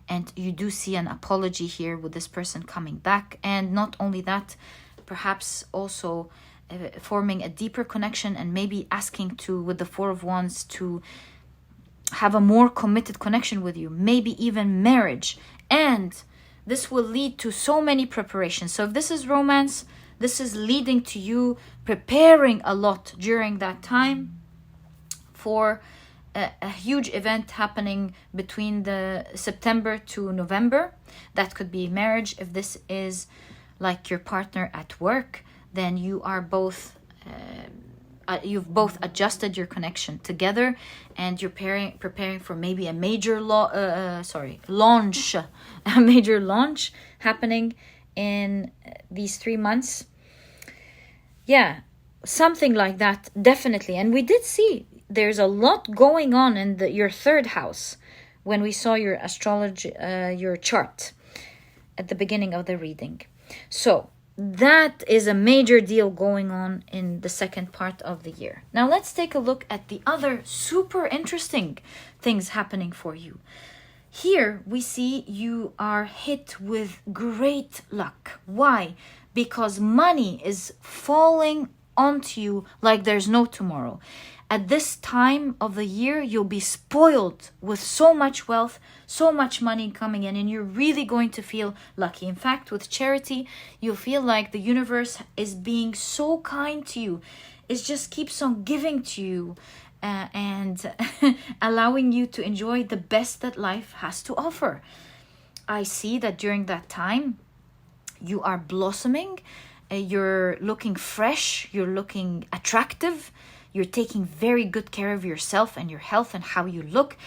And you do see an apology here with this person coming back, and not only that, perhaps also forming a deeper connection, and maybe asking to, with the Four of Wands, to have a more committed connection with you, maybe even marriage. And this will lead to so many preparations. So if this is romance, this is leading to you preparing a lot during that time for a huge event happening between the September to November. That could be marriage. If this is like your partner at work, then you are both you've both adjusted your connection together, and you're preparing for maybe a major launch, a major launch happening in these 3 months. Yeah, something like that, definitely. And we did see there's a lot going on in your third house when we saw your astrology, your chart at the beginning of the reading. So that is a major deal going on in the second part of the year. Now let's take a look at the other super interesting things happening for you. Here we see you are hit with great luck. Why? Because money is falling onto you like there's no tomorrow. At this time of the year, you'll be spoiled with so much wealth, so much money coming in, and you're really going to feel lucky. In fact, with charity, you'll feel like the universe is being so kind to you. It just keeps on giving to you and allowing you to enjoy the best that life has to offer. I see that during that time, you are blossoming, you're looking fresh, you're looking attractive, you're taking very good care of yourself and your health and how you look.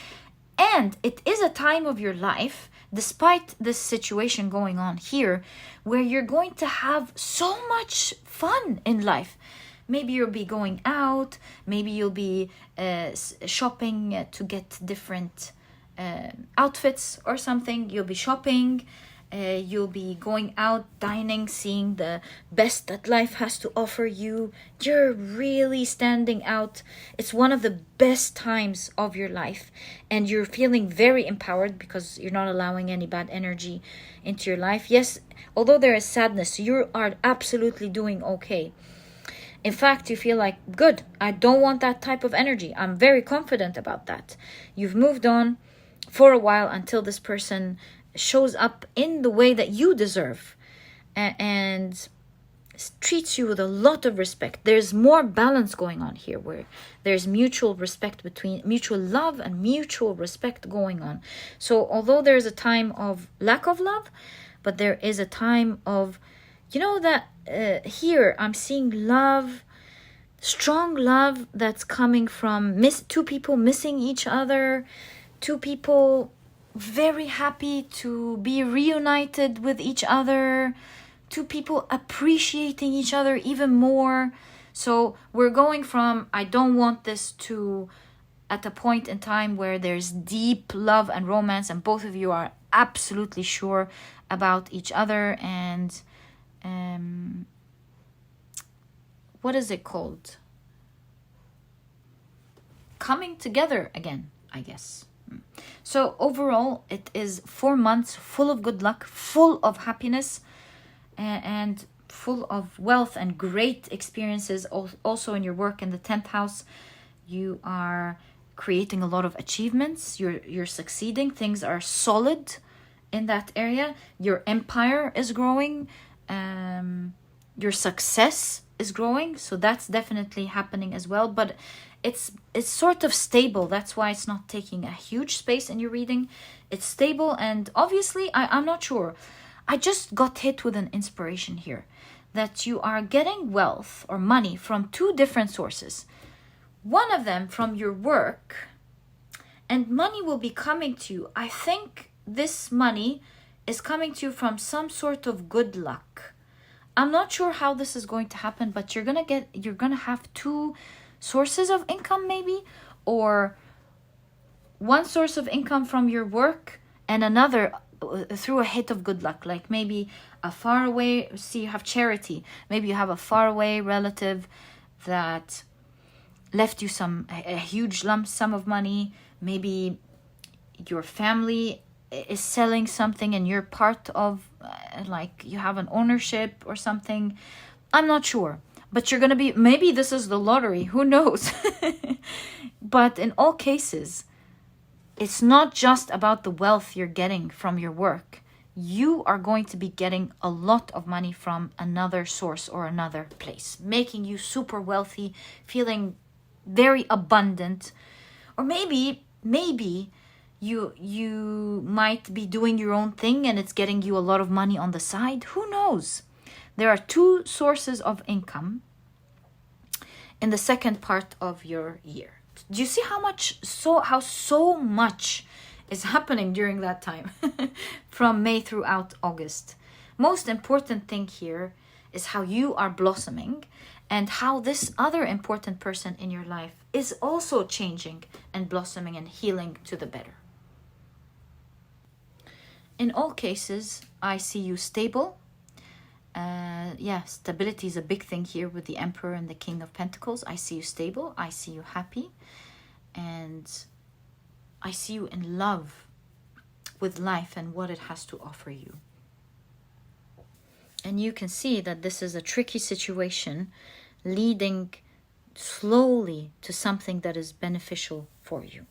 And it is a time of your life, despite this situation going on here, where you're going to have so much fun in life. Maybe you'll be going out, maybe you'll be shopping to get different outfits or something. You'll be shopping. You'll be going out, dining, seeing the best that life has to offer you. You're really standing out. It's one of the best times of your life, and you're feeling very empowered because you're not allowing any bad energy into your life. Yes, although there is sadness, you are absolutely doing okay. In fact, you feel like, good, I don't want that type of energy. I'm very confident about that. You've moved on for a while until this person shows up in the way that you deserve and treats you with a lot of respect. There's more balance going on here, where there's mutual respect, between mutual love and mutual respect going on. So although there's a time of lack of love, but there is a time of, you know, that here I'm seeing love, strong love that's coming from two people missing each other, two people very happy to be reunited with each other, to people appreciating each other even more. So we're going from I don't want this to at a point in time where there's deep love and romance and both of you are absolutely sure about each other and what is it called? Coming together again, I guess. So overall, it is 4 months full of good luck, full of happiness, and full of wealth and great experiences. Also in your work in the 10th house, you are creating a lot of achievements. You're succeeding. Things are solid in that area. Your empire is growing. Your success is growing. So that's definitely happening as well. But it's sort of stable. That's why it's not taking a huge space in your reading. It's stable, and obviously I'm not sure. I just got hit with an inspiration here that you are getting wealth or money from 2 different sources. One of them from your work, and money will be coming to you. I think this money is coming to you from some sort of good luck. I'm not sure how this is going to happen, but you're gonna have 2 sources of income maybe, or one source of income from your work and another through a hit of good luck, like maybe a far away, see, you have charity, maybe you have a far away relative that left you a huge lump sum of money. Maybe your family is selling something and you're part of like you have an ownership or something. I'm not sure, but you're gonna be, maybe this is the lottery, who knows. But in all cases, it's not just about the wealth you're getting from your work. You are going to be getting a lot of money from another source or another place, making you super wealthy, feeling very abundant. Or maybe you might be doing your own thing and it's getting you a lot of money on the side. Who knows? There are 2 sources of income in the second part of your year. Do you see how so much is happening during that time from May throughout August? Most important thing here is how you are blossoming and how this other important person in your life is also changing and blossoming and healing to the better. In all cases, I see you stable. Stability is a big thing here with the Emperor and the King of Pentacles. I see you stable. I see you happy. And I see you in love with life and what it has to offer you. And you can see that this is a tricky situation leading slowly to something that is beneficial for you.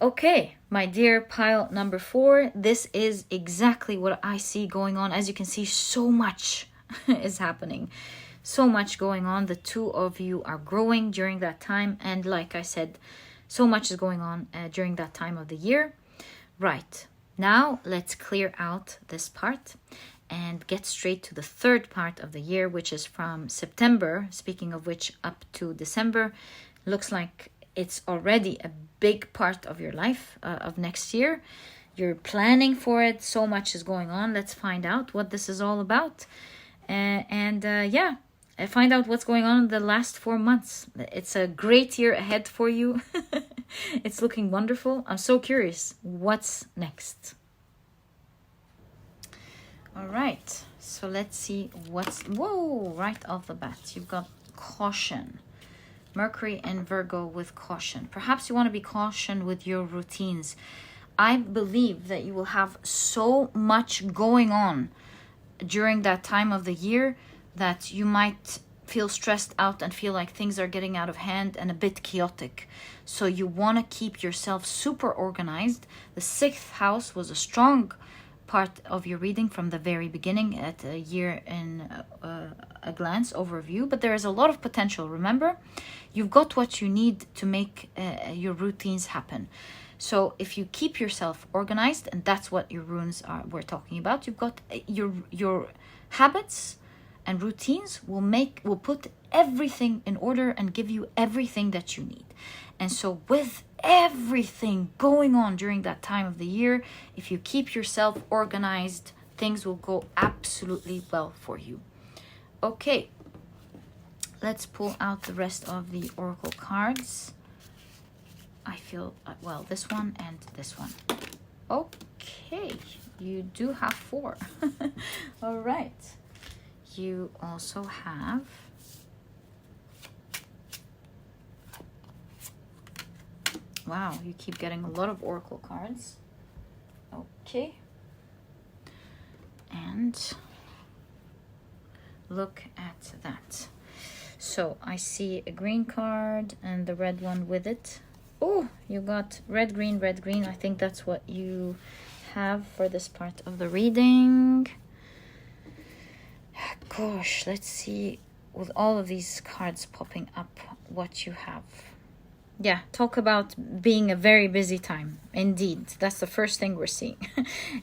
Okay, my dear pile number 4, this is exactly what I see going on. As you can see, so much is happening. So much going on. The 2 of you are growing during that time. And like I said, so much is going on during that time of the year. Right, now let's clear out this part and get straight to the 3rd part of the year, which is from September, speaking of which, up to December. Looks like it's already a big part of your life of next year. You're planning for it. So much is going on. Let's find out what this is all about. Find out what's going on in the last 4 months. It's a great year ahead for you. It's looking wonderful. I'm so curious. What's next? All right. So let's see what's... Whoa! Right off the bat, you've got caution. Mercury and Virgo with caution. Perhaps you want to be caution with your routines. I believe that you will have so much going on during that time of the year that you might feel stressed out and feel like things are getting out of hand and a bit chaotic. So you want to keep yourself super organized. The 6th house was a strong part of your reading from the very beginning at a year in a glance overview, but there is a lot of potential. Remember, you've got what you need to make your routines happen. So if you keep yourself organized, and that's what your runes are, we're talking about, you've got your habits and routines will put everything in order and give you everything that you need. And so with everything going on during that time of the year, if you keep yourself organized, things will go absolutely well for you. Okay, let's pull out the rest of the oracle cards. I feel, well, this one and this one. Okay, you do have 4. All right. You also have wow, you keep getting a lot of oracle cards. Okay. And look at that. So I see a green card and the red one with it. Oh, you got red, green, red, green. I think that's what you have for this part of the reading. Gosh, let's see with all of these cards popping up what you have. Yeah, talk about being a very busy time. Indeed, that's the first thing we're seeing.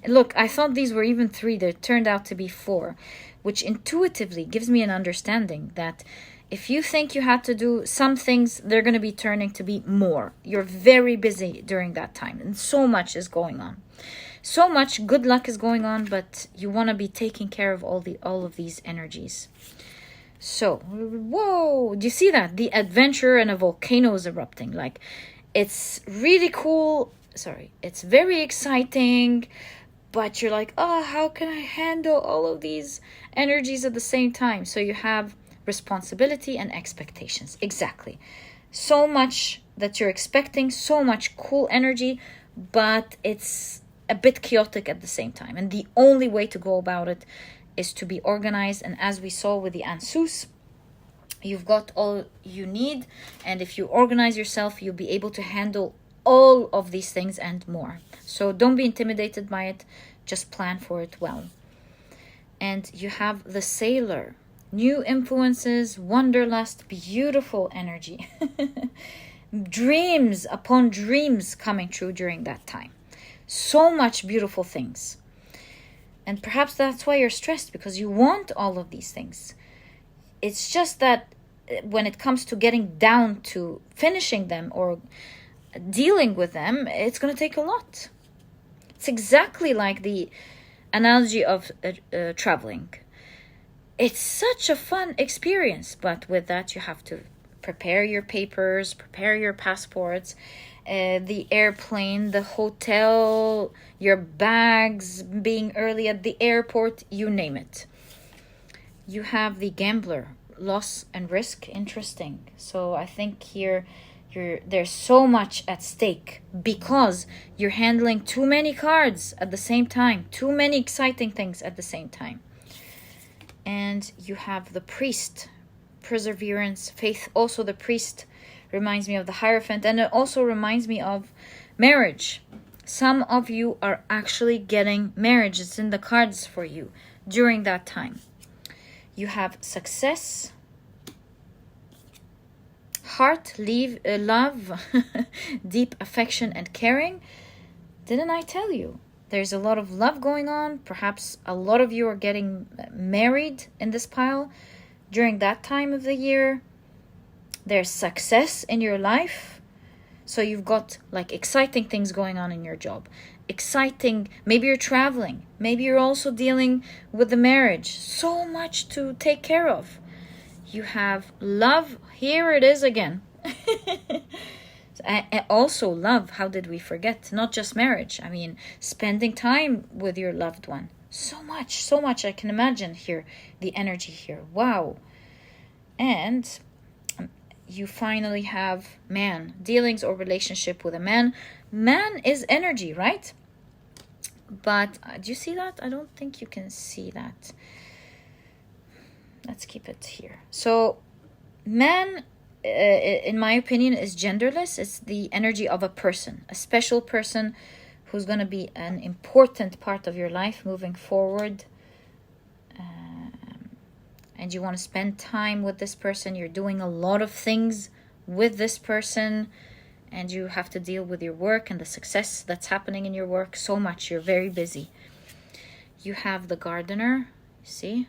Look, I thought these were even 3. They turned out to be 4, which intuitively gives me an understanding that if you think you had to do some things, they're going to be turning to be more. You're very busy during that time, and so much is going on. So much good luck is going on, but you want to be taking care of all of these energies. So, whoa, do you see that? The adventure and a volcano is erupting. Like, it's really cool. Sorry, it's very exciting, but you're like, oh, how can I handle all of these energies at the same time? So you have responsibility and expectations. Exactly. So much that you're expecting, so much cool energy, but it's a bit chaotic at the same time. And the only way to go about it is to be organized. And as we saw with the Ansus, you've got all you need. And if you organize yourself, you'll be able to handle all of these things and more. So don't be intimidated by it. Just plan for it well. And you have the Sailor. New influences, wanderlust, beautiful energy. Dreams upon dreams coming true during that time. So much beautiful things. And perhaps that's why you're stressed, because you want all of these things. It's just that when it comes to getting down to finishing them or dealing with them, it's going to take a lot. It's exactly like the analogy of traveling. It's such a fun experience, but with that you have to prepare your papers, prepare your passports, the airplane, the hotel, your bags, being early at the airport, you name it. You have the Gambler, loss and risk. Interesting. So I think here there's so much at stake because you're handling too many cards at the same time, too many exciting things at the same time. And you have the Priest, perseverance, faith. Also the Priest reminds me of the Hierophant, and it also reminds me of marriage. Some of you are actually getting marriage. It's in the cards for you during that time. You have success, heart, love, deep affection and caring. Didn't I tell you? There's a lot of love going on. Perhaps a lot of you are getting married in this pile during that time of the year. There's success in your life. So you've got like exciting things going on in your job. Exciting, maybe you're traveling. Maybe you're also dealing with the marriage. So much to take care of. You have love. Here it is again. Also love, how did we forget? Not just marriage. I mean, spending time with your loved one. So much I can imagine here. The energy here. Wow. And you finally have man. Dealings or relationship with a man. Man is energy, right? But do you see that? I don't think you can see that. Let's keep it here. So man, in my opinion, is genderless. It's the energy of a person, a special person who's going to be an important part of your life moving forward. And you want to spend time with this person. You're doing a lot of things with this person. And you have to deal with your work and the success that's happening in your work. So much. You're very busy. You have the Gardener. See?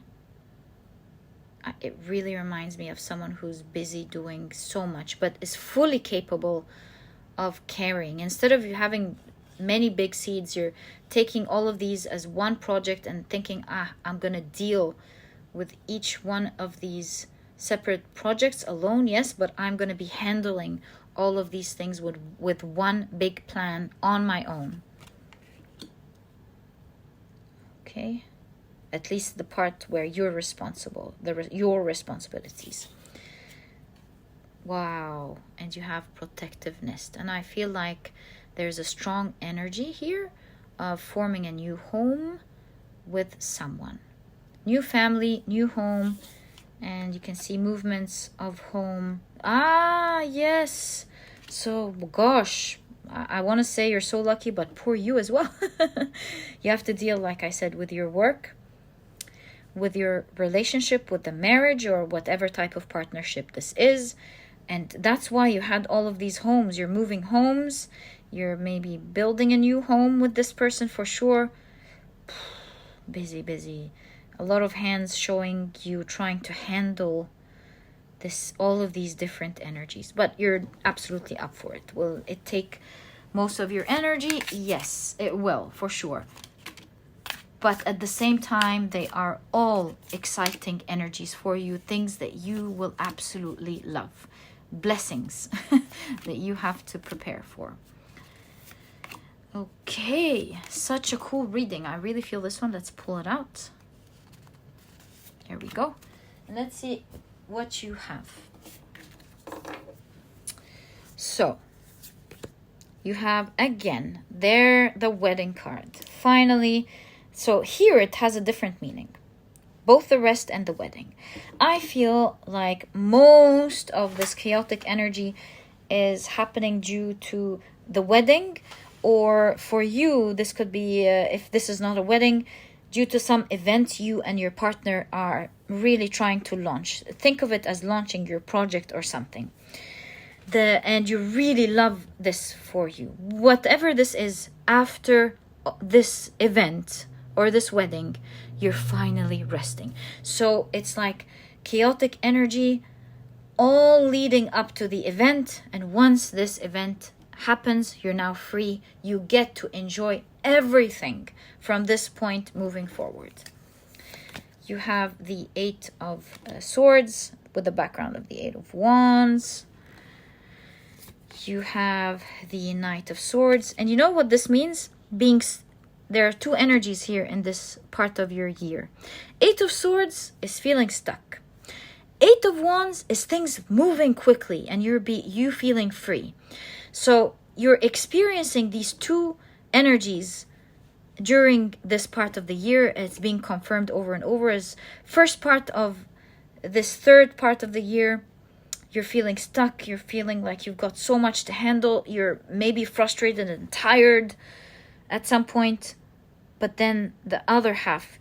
It really reminds me of someone who's busy doing so much, but is fully capable of caring. Instead of you having many big seeds. You're taking all of these as one project and thinking, I'm gonna deal with each one of these separate projects alone, yes, but I'm gonna be handling all of these things with one big plan on my own. Okay, at least the part where you're responsible, your responsibilities. Wow, and you have protective nest, and I feel like there's a strong energy here of forming a new home with someone. New family, new home, and you can see movements of home. Yes. So, gosh, I want to say you're so lucky, but poor you as well. You have to deal, like I said, with your work, with your relationship, with the marriage, or whatever type of partnership this is. And that's why you had all of these homes. You're moving homes. You're maybe building a new home with this person for sure. Busy, busy. A lot of hands showing you trying to handle all of these different energies. But you're absolutely up for it. Will it take most of your energy? Yes, it will, for sure. But at the same time, they are all exciting energies for you. Things that you will absolutely love. Blessings that you have to prepare for. Okay, such a cool reading. I really feel this one. Let's pull it out. There we go. And let's see what you have. So, you have again there the wedding card. Finally, so here it has a different meaning. Both the rest and the wedding. I feel like most of this chaotic energy is happening due to the wedding, or for you, this could be, if this is not a wedding, due to some event you and your partner are really trying to launch. Think of it as launching your project or something. And you really love this for you. Whatever this is, after this event or this wedding, you're finally resting. So it's like chaotic energy all leading up to the event. And once this event happens, you're now free. You get to enjoy everything from this point moving forward. You have the 8 of Swords with the background of the 8 of Wands. You have the Knight of Swords. And you know what this means? There are 2 energies here in this part of your year. 8 of Swords is feeling stuck. 8 of Wands is things moving quickly and you feeling free. So you're experiencing these 2 energies during this part of the year. It's being confirmed over and over as first part of this third part of the year. You're feeling stuck. You're feeling like you've got so much to handle. You're maybe frustrated and tired at some point. But then the other half,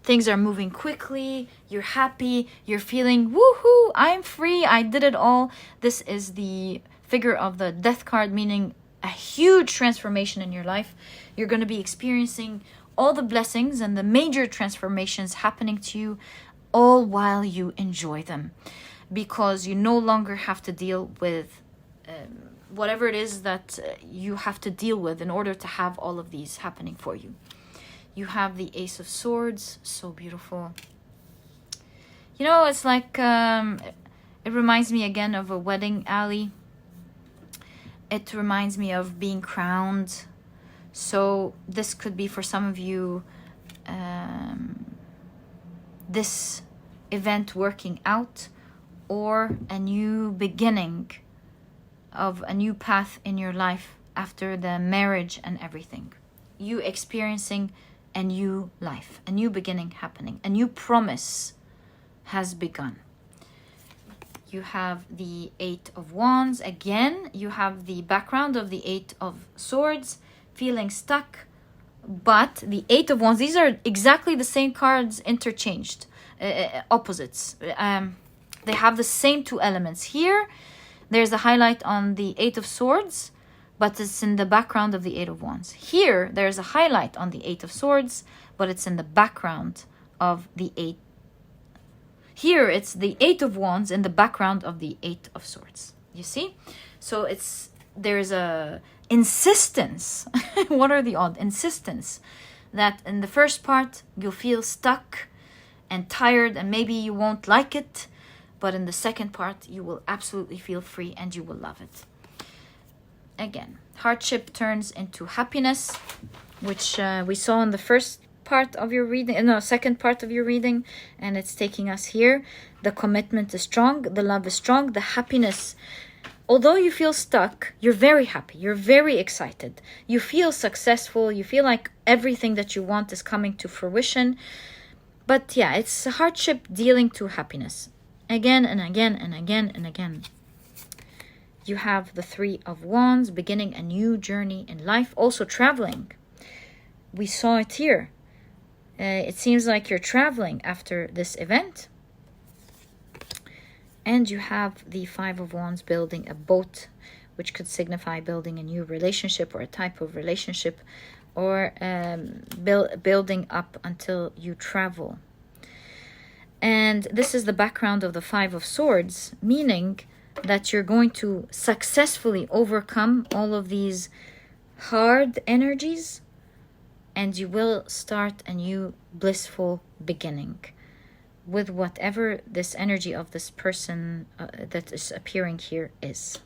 things are moving quickly. You're happy. You're feeling, woohoo, I'm free. I did it all. This is the figure of the Death card, meaning a huge transformation in your life. You're going to be experiencing all the blessings and the major transformations happening to you, all while you enjoy them, because you no longer have to deal with whatever it is that you have to deal with in order to have all of these happening for you. You have the Ace of Swords, so beautiful. You know, it's like, it reminds me again of a wedding alley. It reminds me of being crowned. So this could be for some of you, this event working out, or a new beginning of a new path in your life after the marriage and everything. You experiencing a new life, a new beginning happening, a new promise has begun. You have the 8 of Wands. Again, you have the background of the 8 of Swords, feeling stuck. But the 8 of Wands, these are exactly the same cards interchanged, opposites. They have the same 2 elements. Here, there's a highlight on the 8 of Swords, but it's in the background of the 8 of Wands. Here, there's a highlight on the 8 of Swords, but it's in the background of the 8. Here, it's the 8 of Wands in the background of the 8 of Swords. You see? So there's a insistence. What are the odds? Insistence that in the first part you'll feel stuck and tired and maybe you won't like it, but in the second part you will absolutely feel free and you will love it. Again, hardship turns into happiness, which we saw in the first part of your reading, no, second part of your reading, and it's taking us here. The commitment is strong, the love is strong, the happiness. Although you feel stuck, you're very happy, you're very excited, you feel successful, you feel like everything that you want is coming to fruition. But yeah, it's a hardship dealing to happiness. Again and again and again and again. You have the Three of Wands, beginning a new journey in life, also traveling. We saw it here. It seems like you're traveling after this event. And you have the Five of Wands, building a boat, which could signify building a new relationship or a type of relationship, or building up until you travel. And this is the background of the Five of Swords, meaning that you're going to successfully overcome all of these hard energies, and you will start a new blissful beginning with whatever this energy of this person that is appearing here is.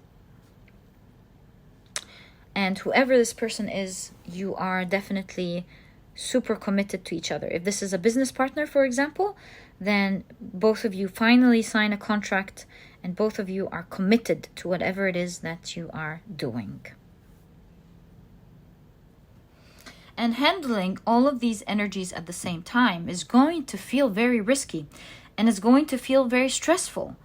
And whoever this person is, you are definitely super committed to each other. If this is a business partner, for example, then both of you finally sign a contract and both of you are committed to whatever it is that you are doing. And handling all of these energies at the same time is going to feel very risky, and it's going to feel very stressful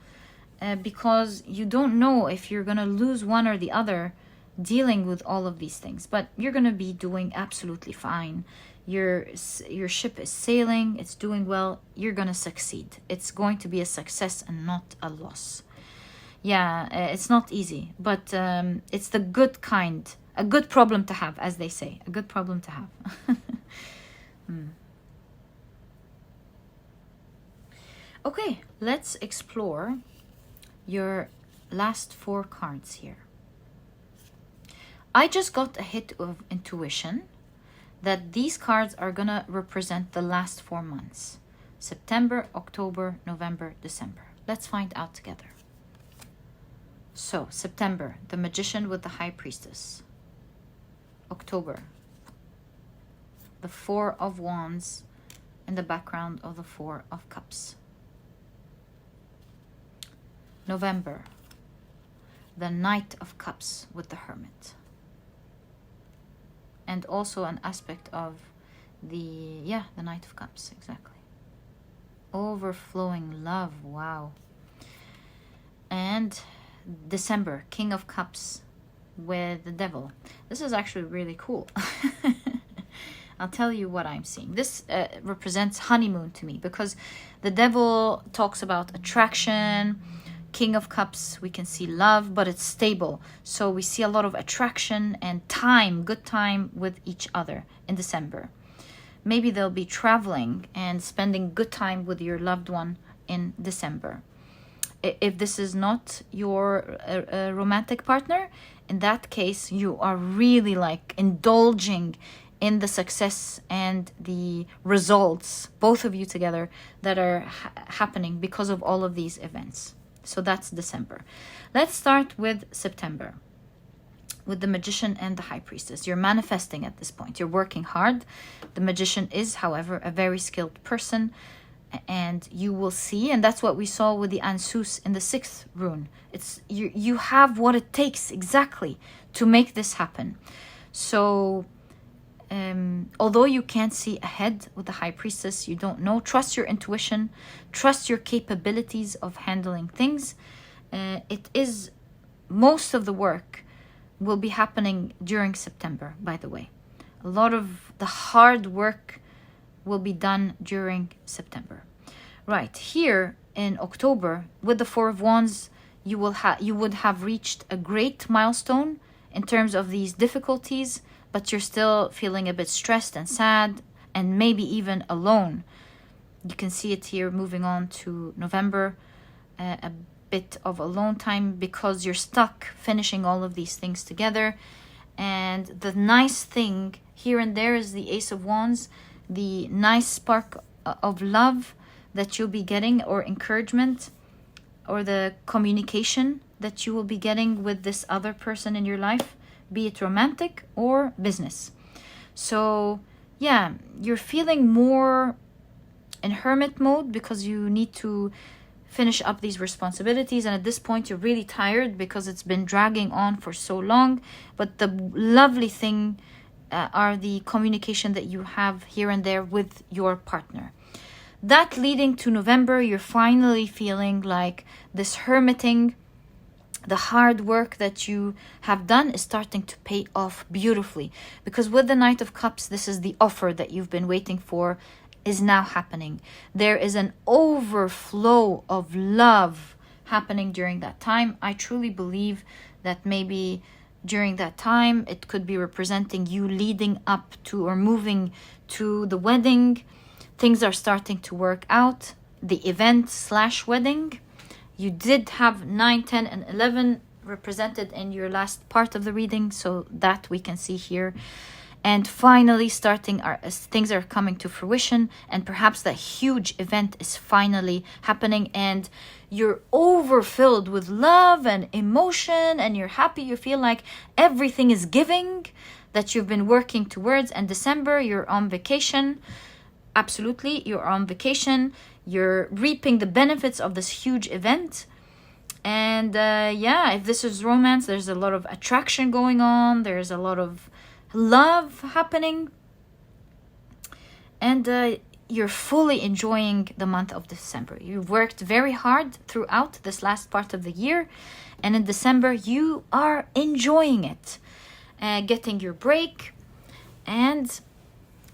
because you don't know if you're going to lose one or the other dealing with all of these things. But you're going to be doing absolutely fine. Your ship is sailing, it's doing well, you're going to succeed. It's going to be a success and not a loss. Yeah, it's not easy, but it's the good kind. A good problem to have, as they say. A good problem to have. Okay, let's explore your last 4 cards here. I just got a hit of intuition that these cards are going to represent the last 4 months. September, October, November, December. Let's find out together. So, September, the Magician with the High Priestess. October, the Four of Wands in the background of the Four of Cups. November, the Knight of Cups with the Hermit. And also an aspect of the Knight of Cups, exactly. Overflowing love, wow. And December, King of Cups with the Devil. This is actually really cool. I'll tell you what I'm seeing. This represents honeymoon to me because the Devil talks about attraction. King of Cups, we can see love, but it's stable. So we see a lot of attraction and time, good time with each other in December. Maybe they'll be traveling and spending good time with your loved one in December. If this is not your romantic partner, in that case, you are really like indulging in the success and the results, both of you together, that are happening because of all of these events. So that's December. Let's start with September, with the Magician and the High Priestess. You're manifesting at this point. You're working hard. The Magician is, however, a very skilled person. And you will see, and that's what we saw with the Ansus in the 6th rune. It's you have what it takes exactly to make this happen. So although you can't see ahead with the High Priestess, you don't know, trust your intuition, trust your capabilities of handling things. It is, most of the work will be happening during September, by the way. A lot of the hard work will be done during September. Right, here in October, with the Four of Wands, you would have reached a great milestone in terms of these difficulties, but you're still feeling a bit stressed and sad and maybe even alone. You can see it here moving on to November, a bit of alone time because you're stuck finishing all of these things together. And the nice thing here and there is the Ace of Wands, the nice spark of love that you'll be getting, or encouragement, or the communication that you will be getting with this other person in your life, be it romantic or business. So yeah, you're feeling more in hermit mode because you need to finish up these responsibilities, and at this point you're really tired because it's been dragging on for so long. But the lovely thing are the communication that you have here and there with your partner. That leading to November, you're finally feeling like this hermiting, the hard work that you have done is starting to pay off beautifully. Because with the Knight of Cups, this is the offer that you've been waiting for is now happening. There is an overflow of love happening during that time. I truly believe that maybe during that time, it could be representing you leading up to or moving to the wedding. Things are starting to work out. The event / wedding. You did have 9, 10, and 11 represented in your last part of the reading, so that we can see here. And finally starting, things are coming to fruition, and perhaps that huge event is finally happening, and you're overfilled with love and emotion, and you're happy. You feel like everything is giving that you've been working towards. And December, you're on vacation. Absolutely, you're on vacation. You're reaping the benefits of this huge event. And yeah, if this is romance, there's a lot of attraction going on. There's a lot of love happening. And you're fully enjoying the month of December. You've worked very hard throughout this last part of the year. And in December, you are enjoying it. Getting your break and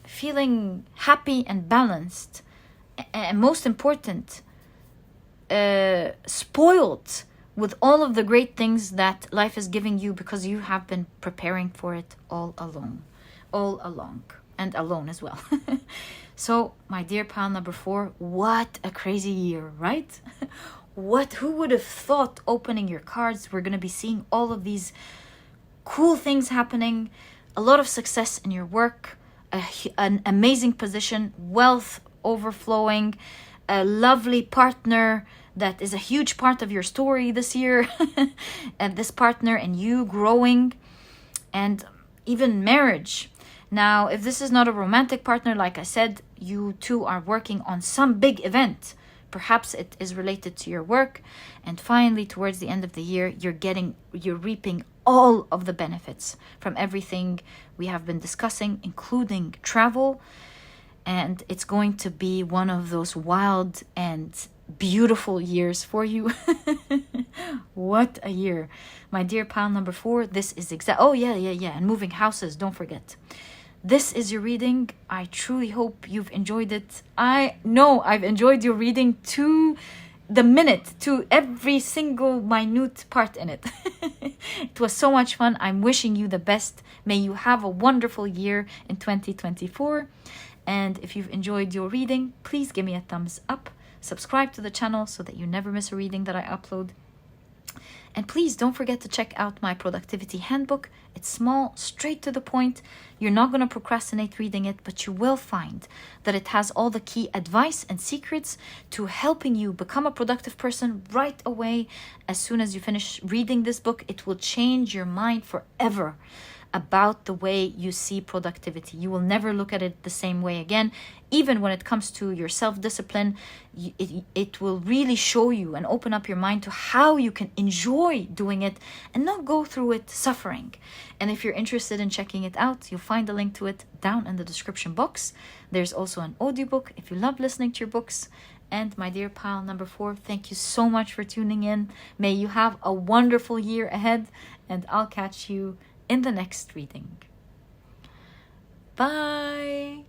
feeling happy and balanced. And most important, spoiled with all of the great things that life is giving you, because you have been preparing for it all along, and alone as well. So, my dear pal number 4, what a crazy year, right? Who would have thought, opening your cards, we're going to be seeing all of these cool things happening, a lot of success in your work, an amazing position, wealth overflowing, a lovely partner that is a huge part of your story this year, and this partner and you growing, and even marriage. Now, if this is not a romantic partner, like I said, you two are working on some big event. Perhaps it is related to your work. And finally, towards the end of the year, you're reaping all of the benefits from everything we have been discussing, including travel. And it's going to be one of those wild and beautiful years for you. What a year. My dear pal number 4, this is oh yeah, and moving houses, don't forget. This is your reading. I truly hope you've enjoyed it. I know I've enjoyed your reading to the minute, to every single minute part in it. It was so much fun. I'm wishing you the best. May you have a wonderful year in 2024. And if you've enjoyed your reading, please give me a thumbs up. Subscribe to the channel so that you never miss a reading that I upload. And please don't forget to check out my productivity handbook. It's small, straight to the point. You're not going to procrastinate reading it, but you will find that it has all the key advice and secrets to helping you become a productive person right away. As soon as you finish reading this book, it will change your mind forever about the way you see productivity. You will never look at it the same way again. Even when it comes to your self-discipline, it will really show you and open up your mind to how you can enjoy doing it and not go through it suffering. And if you're interested in checking it out, you'll find a link to it down in the description box. There's also an audiobook if you love listening to your books. And my dear pal number 4, thank you so much for tuning in. May you have a wonderful year ahead, and I'll catch you in the next reading. Bye!